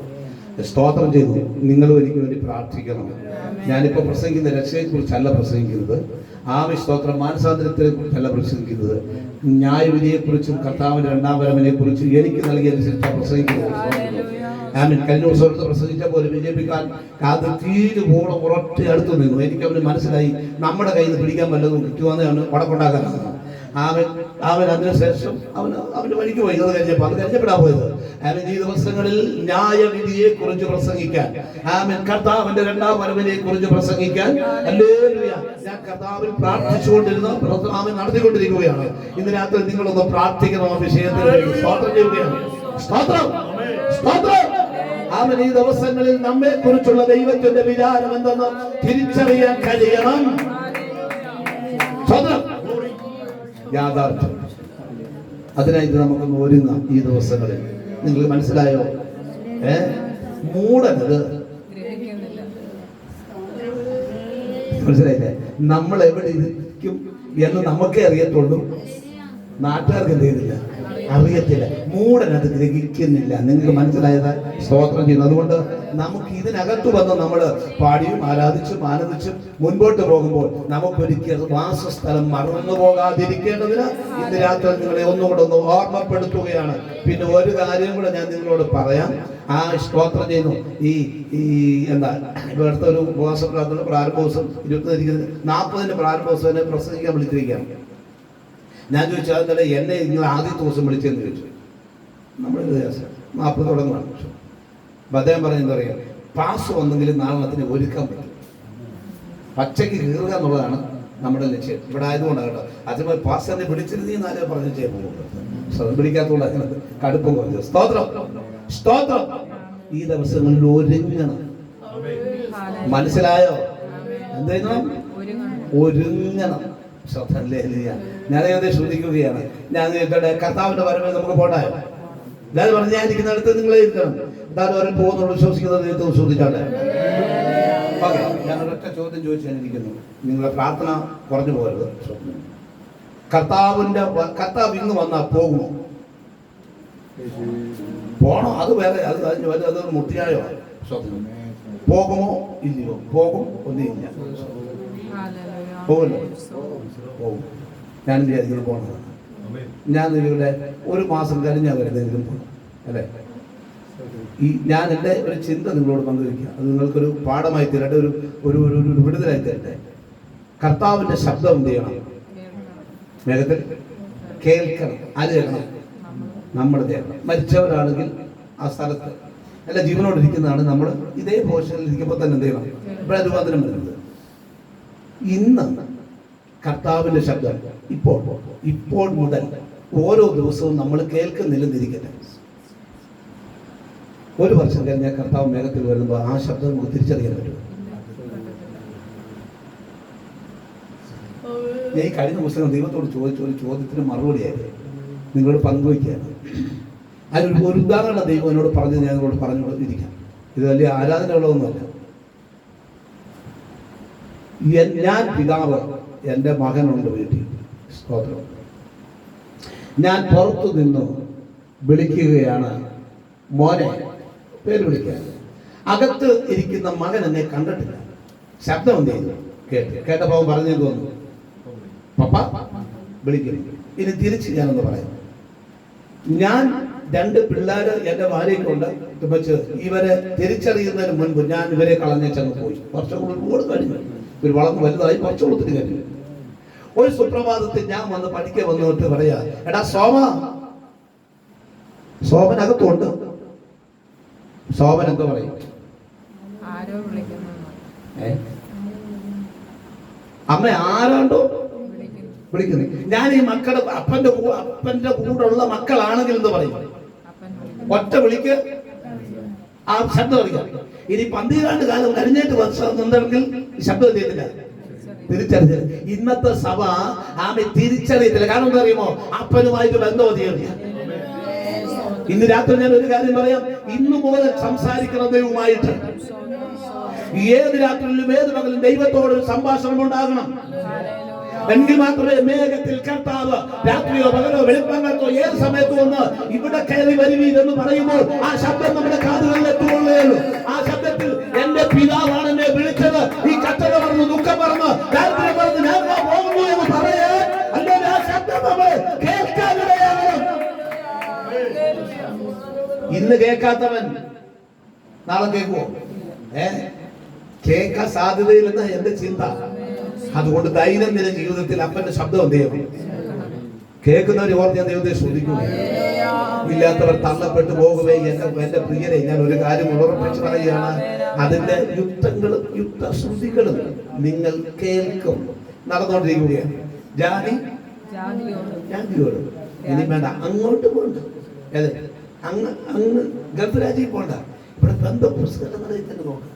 സ്തോത്രം ചെയ്തു. നിങ്ങളും എനിക്ക് വേണ്ടി പ്രാർത്ഥിക്കണം. ഞാനിപ്പോൾ പ്രസംഗിക്കുന്ന രക്ഷയെക്കുറിച്ചല്ല പ്രസംഗിക്കുന്നത്, സ്തോത്രം മാനസാന്തരത്തെ കുറിച്ചല്ല പ്രസംഗിക്കുന്നത്, ന്യായവിധിയെക്കുറിച്ചും കർത്താവിന്റെ രണ്ടാം വരവിനെ കുറിച്ചും എനിക്ക് നൽകിയനുസരിച്ചാണ് പ്രസംഗിക്കുന്നത്. കഴിഞ്ഞ ദിവസം പ്രസംഗിച്ച പോലെ ബിജെപിക്കാർ അത് തീരുവോളം ഉറച്ച അടുത്ത് നിന്നു. എനിക്ക് അവന് മനസ്സിലായി നമ്മുടെ കയ്യിൽ നിന്ന് പിടിക്കാൻ വല്ലതും കിട്ടുവാന്നാണ് വടക്കുണ്ടാക്കാനാണ്. അവൻ അതിനുശേഷം അവന്റെ വഴിക്ക് പോയി. അത് കഴിഞ്ഞപ്പെടാൻ പോയത്. ഈ ദിവസങ്ങളിൽ ന്യായവിധിയെ കുറിച്ച് പ്രസംഗിക്കാൻ, കർത്താവിന്റെ രണ്ടാം വരവിനെ കുറിച്ച് പ്രസംഗിക്കാൻ ഞാൻ കർത്താവിൽ പ്രാർത്ഥിച്ചുകൊണ്ടിരുന്ന നടത്തിക്കൊണ്ടിരിക്കുകയാണ്. ഇന്ന് രാത്രി നിങ്ങളൊന്ന് പ്രാർത്ഥിക്കണം. ആ വിഷയത്തിൽ സ്തോത്രം ചെയ്യുകയാണ്. സ്തോത്രം, സ്തോത്രം. ഈ ദിവസങ്ങളിൽ നമ്മെ കുറിച്ചുള്ള ദൈവത്തിന്റെ വിചാരം എന്തെന്ന് തിരിച്ചറിയാൻ കഴിയണം. യാഥാർത്ഥ്യം. അതിനായിട്ട് നമുക്കൊന്ന് ഒരുങ്ങാം ഈ ദിവസങ്ങളിൽ. നിങ്ങൾ മനസ്സിലായോ? മൂടനത് മനസ്സിലായില്ലേ? നമ്മൾ എവിടെ ഇരിക്കും എന്ന് നമുക്കേ അറിയത്തുള്ളൂ, നാട്ടുകാർക്ക് എന്ത് ചെയ്യുന്നില്ല, അറിയത്തില്ല. മൂടനത് ഗ്രഹിക്കുന്നില്ല. നിങ്ങൾക്ക് മനസ്സിലായത്? സ്തോത്രം ചെയ്യുന്നു. അതുകൊണ്ട് നമുക്ക് ഇതിനകത്ത് വന്ന് നമ്മൾ പാടിയും ആരാധിച്ചും ആനന്ദിച്ചും മുൻപോട്ട് പോകുമ്പോൾ നമുക്കൊരിക്കൽ വാസസ്ഥലം മറന്നു പോകാതിരിക്കേണ്ടതിന് ഇന്ന് രാത്രി നിങ്ങളെ ഒന്നുകൂടെ ഒന്ന് ഓർമ്മപ്പെടുത്തുകയാണ്. പിന്നെ ഒരു കാര്യം കൂടെ ഞാൻ നിങ്ങളോട് പറയാം. സ്തോത്രം ചെയ്യുന്നു. ഈ എന്താ ഇപ്പൊ അടുത്ത ഒരു ഉപവാസ പ്രാർത്ഥന പ്രാരംഭ ദിവസം 40 പ്രാരംഭ ദിവസം എന്നെ പ്രസംഗിക്കാൻ വിളിച്ചിരിക്കുകയാണ്. ഞാൻ ചോദിച്ചു, അതിൻ്റെ എന്നെ നിങ്ങൾ ആദ്യത്തെ ദിവസം വിളിച്ചെന്ന് ചോദിച്ചു. നമ്മുടെ 40 തുടങ്ങുകയാണ്. അപ്പം അദ്ദേഹം പറയുന്നത് പറയാം, പാസ് വന്നെങ്കിലും നാളത്തിന് ഒരുക്കാൻ പറ്റും. പച്ചയ്ക്ക് കീറുക എന്നുള്ളതാണ് നമ്മുടെ ലക്ഷ്യം. ഇവിടെ ആയതുകൊണ്ടാണ് കേട്ടോ. അതുപോലെ പാസ് എന്നെ പിടിച്ചിരുന്നാലേ പറഞ്ഞു ചെയ്യുമ്പോൾ പിടിക്കാത്തതുകൊണ്ട് അങ്ങനെ കടുപ്പം കുറഞ്ഞു. സ്തോത്രം, സ്തോത്രം. ഈ ദിവസങ്ങളിൽ ഒരുങ്ങണം. മനസ്സിലായോ? എന്തെങ്കിലും ഒരുങ്ങണം. ഞാൻ ഏകദേശം ശ്രദ്ധിക്കുകയാണ്. ഞാൻ കർത്താവിന്റെ വരവിൽ നമുക്ക് പോണ്ടായോ? ഞാൻ പറഞ്ഞു, ഞാൻ ഇരിക്കുന്നിടത്ത് നിങ്ങളെ ഇരിക്കണം. എന്തായാലും അവരെ പോകുന്നുള്ളൂ വിശ്വസിക്കുന്നത് ദൈവത്തെ വിശ്വസിച്ചാണ്. ഓക്കെ, ഞാൻ ഒരൊറ്റ ചോദ്യം ചോദിച്ചു ഞാൻ ഇരിക്കുന്നു. നിങ്ങളുടെ പ്രാർത്ഥന കുറഞ്ഞു പോകരുത്. കർത്താവ് ഇന്ന് വന്നാൽ പോകുമോ? പോണോ? അത് വേറെ, അത് മുട്ടിയായോ? പോകുമോ ഇല്ലയോ? പോകും, ഒന്നുമില്ല. പോകുമല്ലോ, പോകും. ഞാൻ വിചാരിക്കുന്നത് പോകണം. ഞാൻ നിങ്ങളുടെ 1 മാസം കഴിഞ്ഞാൽ വരുന്നെങ്കിലും പോകണം അല്ലേ? ഞാൻ എൻ്റെ ഒരു ചിന്ത നിങ്ങളോട് പങ്കുവയ്ക്കുക. അത് നിങ്ങൾക്കൊരു പാഠമായി തീരട്ടെ, ഒരു വിടുതലായി തീരട്ടെ. കർത്താവിൻ്റെ ശബ്ദം എന്ത് ചെയ്യണം? വേഗത്തിൽ കേൾക്കണം. ആര് കേൾക്കണം? നമ്മൾ കേൾക്കണം. മരിച്ചവരാണെങ്കിൽ ആ സ്ഥലത്ത് അല്ല, ജീവനോടിരിക്കുന്നതാണ്. നമ്മൾ ഇതേ പോഷനിൽ ഇരിക്കുമ്പോൾ തന്നെ എന്ത് ചെയ്യണം? ഇവിടെ രൂപാന്തരം വരുന്നത്. ഇന്ന് കർത്താവിന്റെ ശബ്ദം ഇപ്പോൾ മുതൽ ഓരോ ദിവസവും നമ്മൾ കേൾക്കുന്നില്ലെന്നിരിക്കട്ടെ. ഒരു വർഷം കഴിഞ്ഞാൽ കർത്താവ് മേഘത്തിൽ വരുമ്പോൾ ആ ശബ്ദം നമുക്ക് തിരിച്ചറിയാൻ പറ്റും. ഞാൻ ഈ കഴിഞ്ഞ പുസ്തകം ദൈവത്തോട് ചോദിച്ച ഒരു ചോദ്യത്തിന് മറുപടിയായി നിങ്ങളോട് പങ്കുവയ്ക്കുകയാണ്. അതിനൊരു ഉദാഹരണം ദൈവം എന്നോട് പറഞ്ഞത് ഞാൻ നിങ്ങളോട് പറഞ്ഞുകൊണ്ടിരിക്കാം. ഇത് വലിയ ആരാധനയുള്ളതൊന്നുമല്ല. ഞാൻ പിതാവ്, എൻ്റെ മകനുണ്ട് വീട്ടിൽ, സ്തോത്രം. ഞാൻ പുറത്തു നിന്ന് വിളിക്കുകയാണ്, മോനെ, പേര് വിളിക്കുക. അകത്ത് ഇരിക്കുന്ന മകൻ എന്നെ കണ്ടിട്ടില്ല, ശബ്ദം എന്ത് ചെയ്യുന്നു കേട്ടപ്പോൾ പറഞ്ഞു തോന്നുന്നു, പപ്പ വിളിക്കുന്നു. ഇനി തിരിച്ച് ഞാനൊന്ന് പറയാം. ഞാൻ 2 പിള്ളേർ എൻ്റെ ഭാര്യയ്ക്കുണ്ട്. വെച്ച് ഇവരെ തിരിച്ചറിയുന്നതിന് മുൻപ് ഞാൻ ഇവരെ കളഞ്ഞേച്ചങ്ങ് പോയി. കുറച്ചുകൂടി കഴിഞ്ഞു, ഇവർ വളർന്ന് വലുതായി കുറച്ചു കൊടുത്തിട്ട് കഴിഞ്ഞു. ഒരു സുപ്രഭാതത്തിൽ ഞാൻ വന്ന് പഠിക്കാൻ വന്നിട്ട് പറയാ, എടാ സോമനകത്തുണ്ട്. സോമൻ എന്താ പറയും? അമ്മ ആരാണ്ടോ വിളിക്കുന്നു. ഞാൻ ഈ മക്കളുടെ അപ്പന്റെ കൂടെയുള്ള മക്കളാണെങ്കിൽ എന്ന് പറയും. ഒറ്റ വിളിക്ക് ആ ശബ്ദം അറിയാം. ഇനി 12 കാലം കഴിഞ്ഞിട്ട് നിന്നെങ്കിൽ ശബ്ദം ചെയ്തില്ല, തിരിച്ചറിഞ്ഞത്. ഇന്നത്തെ സഭ ആമെ തിരിച്ചറിയത്തില്ല. കാരണം എന്താ അറിയുമോ? അപ്പനുമായിട്ട് ബന്ധം തീർന്നു. ഇന്ന് രാത്രി ഞാൻ ഒരു കാര്യം പറയാം. ഇന്നു മുതൽ സംസാരിക്കുന്ന ദൈവവുമായിട്ട് ഏത് രാത്രിയിലും ഏത് പകലും ദൈവത്തോട് സംഭാഷണം ഉണ്ടാകണം. എങ്കിൽ മാത്രമേ മേഘത്തിൽ കർത്താവ് രാത്രിയോ പകലോ വെളുപ്പാങ്കത്തോ ഏത് സമയത്തോ ഒന്ന് ഇവിടെ കയറി വരുവീരെന്ന് പറയുമ്പോൾ ആ ശബ്ദം നമ്മുടെ കാതുകളിൽ എത്തുകയുള്ളൂ. ആ ശബ്ദത്തിൽ എന്റെ പിതാവാണ് എന്നെ വിളിച്ചത്, ഈ കച്ചറ പറഞ്ഞു, ദുഃഖം പറഞ്ഞു, ദാരിദ്ര്യം പറഞ്ഞു, ഞാൻ പോകുന്നു എന്ന് പറയാൻ അല്ലെങ്കിൽ ആ ശബ്ദം നമ്മൾ കേൾക്കാനിടയാകണം. ഇന്ന് കേൾക്കാത്തവൻ നാളെ കേൾക്കുമോ? കേൾക്കാൻ സാധ്യതയില്ലെന്ന എന്റെ ചിന്ത. അതുകൊണ്ട് ദൈനംദിന ജീവിതത്തിൽ അപ്പന്റെ ശബ്ദം എന്ത് ചെയ്യണം? കേൾക്കുന്നവർ ഓർത്ത് ഞാൻ ദൈവത്തെ ശ്രദ്ധിക്കുന്നു. ഇല്ലാത്തവർ തള്ളപ്പെട്ടു പോകുകയെ. എന്റെ പ്രിയരെ, ഞാൻ ഒരു കാര്യം ഉറപ്പിച്ച് പറയുകയാണ്, അതിന്റെ യുദ്ധങ്ങളും യുദ്ധശ്രുതികളും നിങ്ങൾ കേൾക്കും. നടന്നുകൊണ്ടിരിക്കുകയാണ്. ജാതിയോട് ഇനി വേണ്ട, അങ്ങോട്ട് പോകണ്ട. അതെ, അങ്ങ് ഗൾഫ് രാജ്യത്തിൽ പോകണ്ട. ഇവിടെ പെന്തക്കോസ്തുകാരുടെ നിലയിൽ തന്നെ നോക്കാം.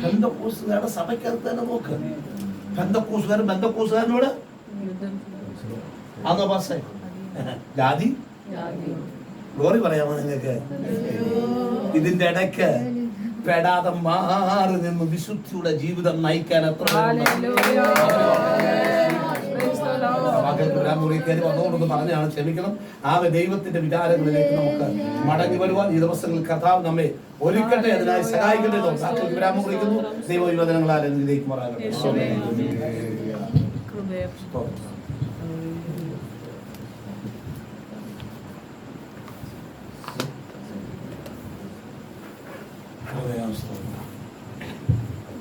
പെന്തക്കോസ്തുകാരുടെ സഭയ്ക്കകത്ത് തന്നെ നോക്ക്. പെന്തക്കോസ്തുകാരനോട് ആന്നോ പാസ്റ്റേ? ജാതി ഗോറി പറയാമോ നിങ്ങൾക്ക്? ഇതിന്റെ ഇടയ്ക്ക് പെടാതെ മാറി നിന്ന് വിശുദ്ധിയുടെ ജീവിതം നയിക്കാൻ എത്ര വന്നോടൊന്ന് പറഞ്ഞാണ്, ക്ഷമിക്കണം. ആ ദൈവത്തിന്റെ വിചാരങ്ങളിലേക്ക് നമുക്ക് മടങ്ങി വരുവാൻ ഈ ദിവസങ്ങളിൽ കർത്താവ് നമ്മെ ഒരുക്കട്ടെ, അതിനായി സഹായിക്കട്ടെ. സാക്ഷി വിരാമം കുറിക്കുന്നു. ദൈവവിവദനങ്ങളാൽ എന്നിലേക്ക് മാറാകട്ടെ. ഹൃദയം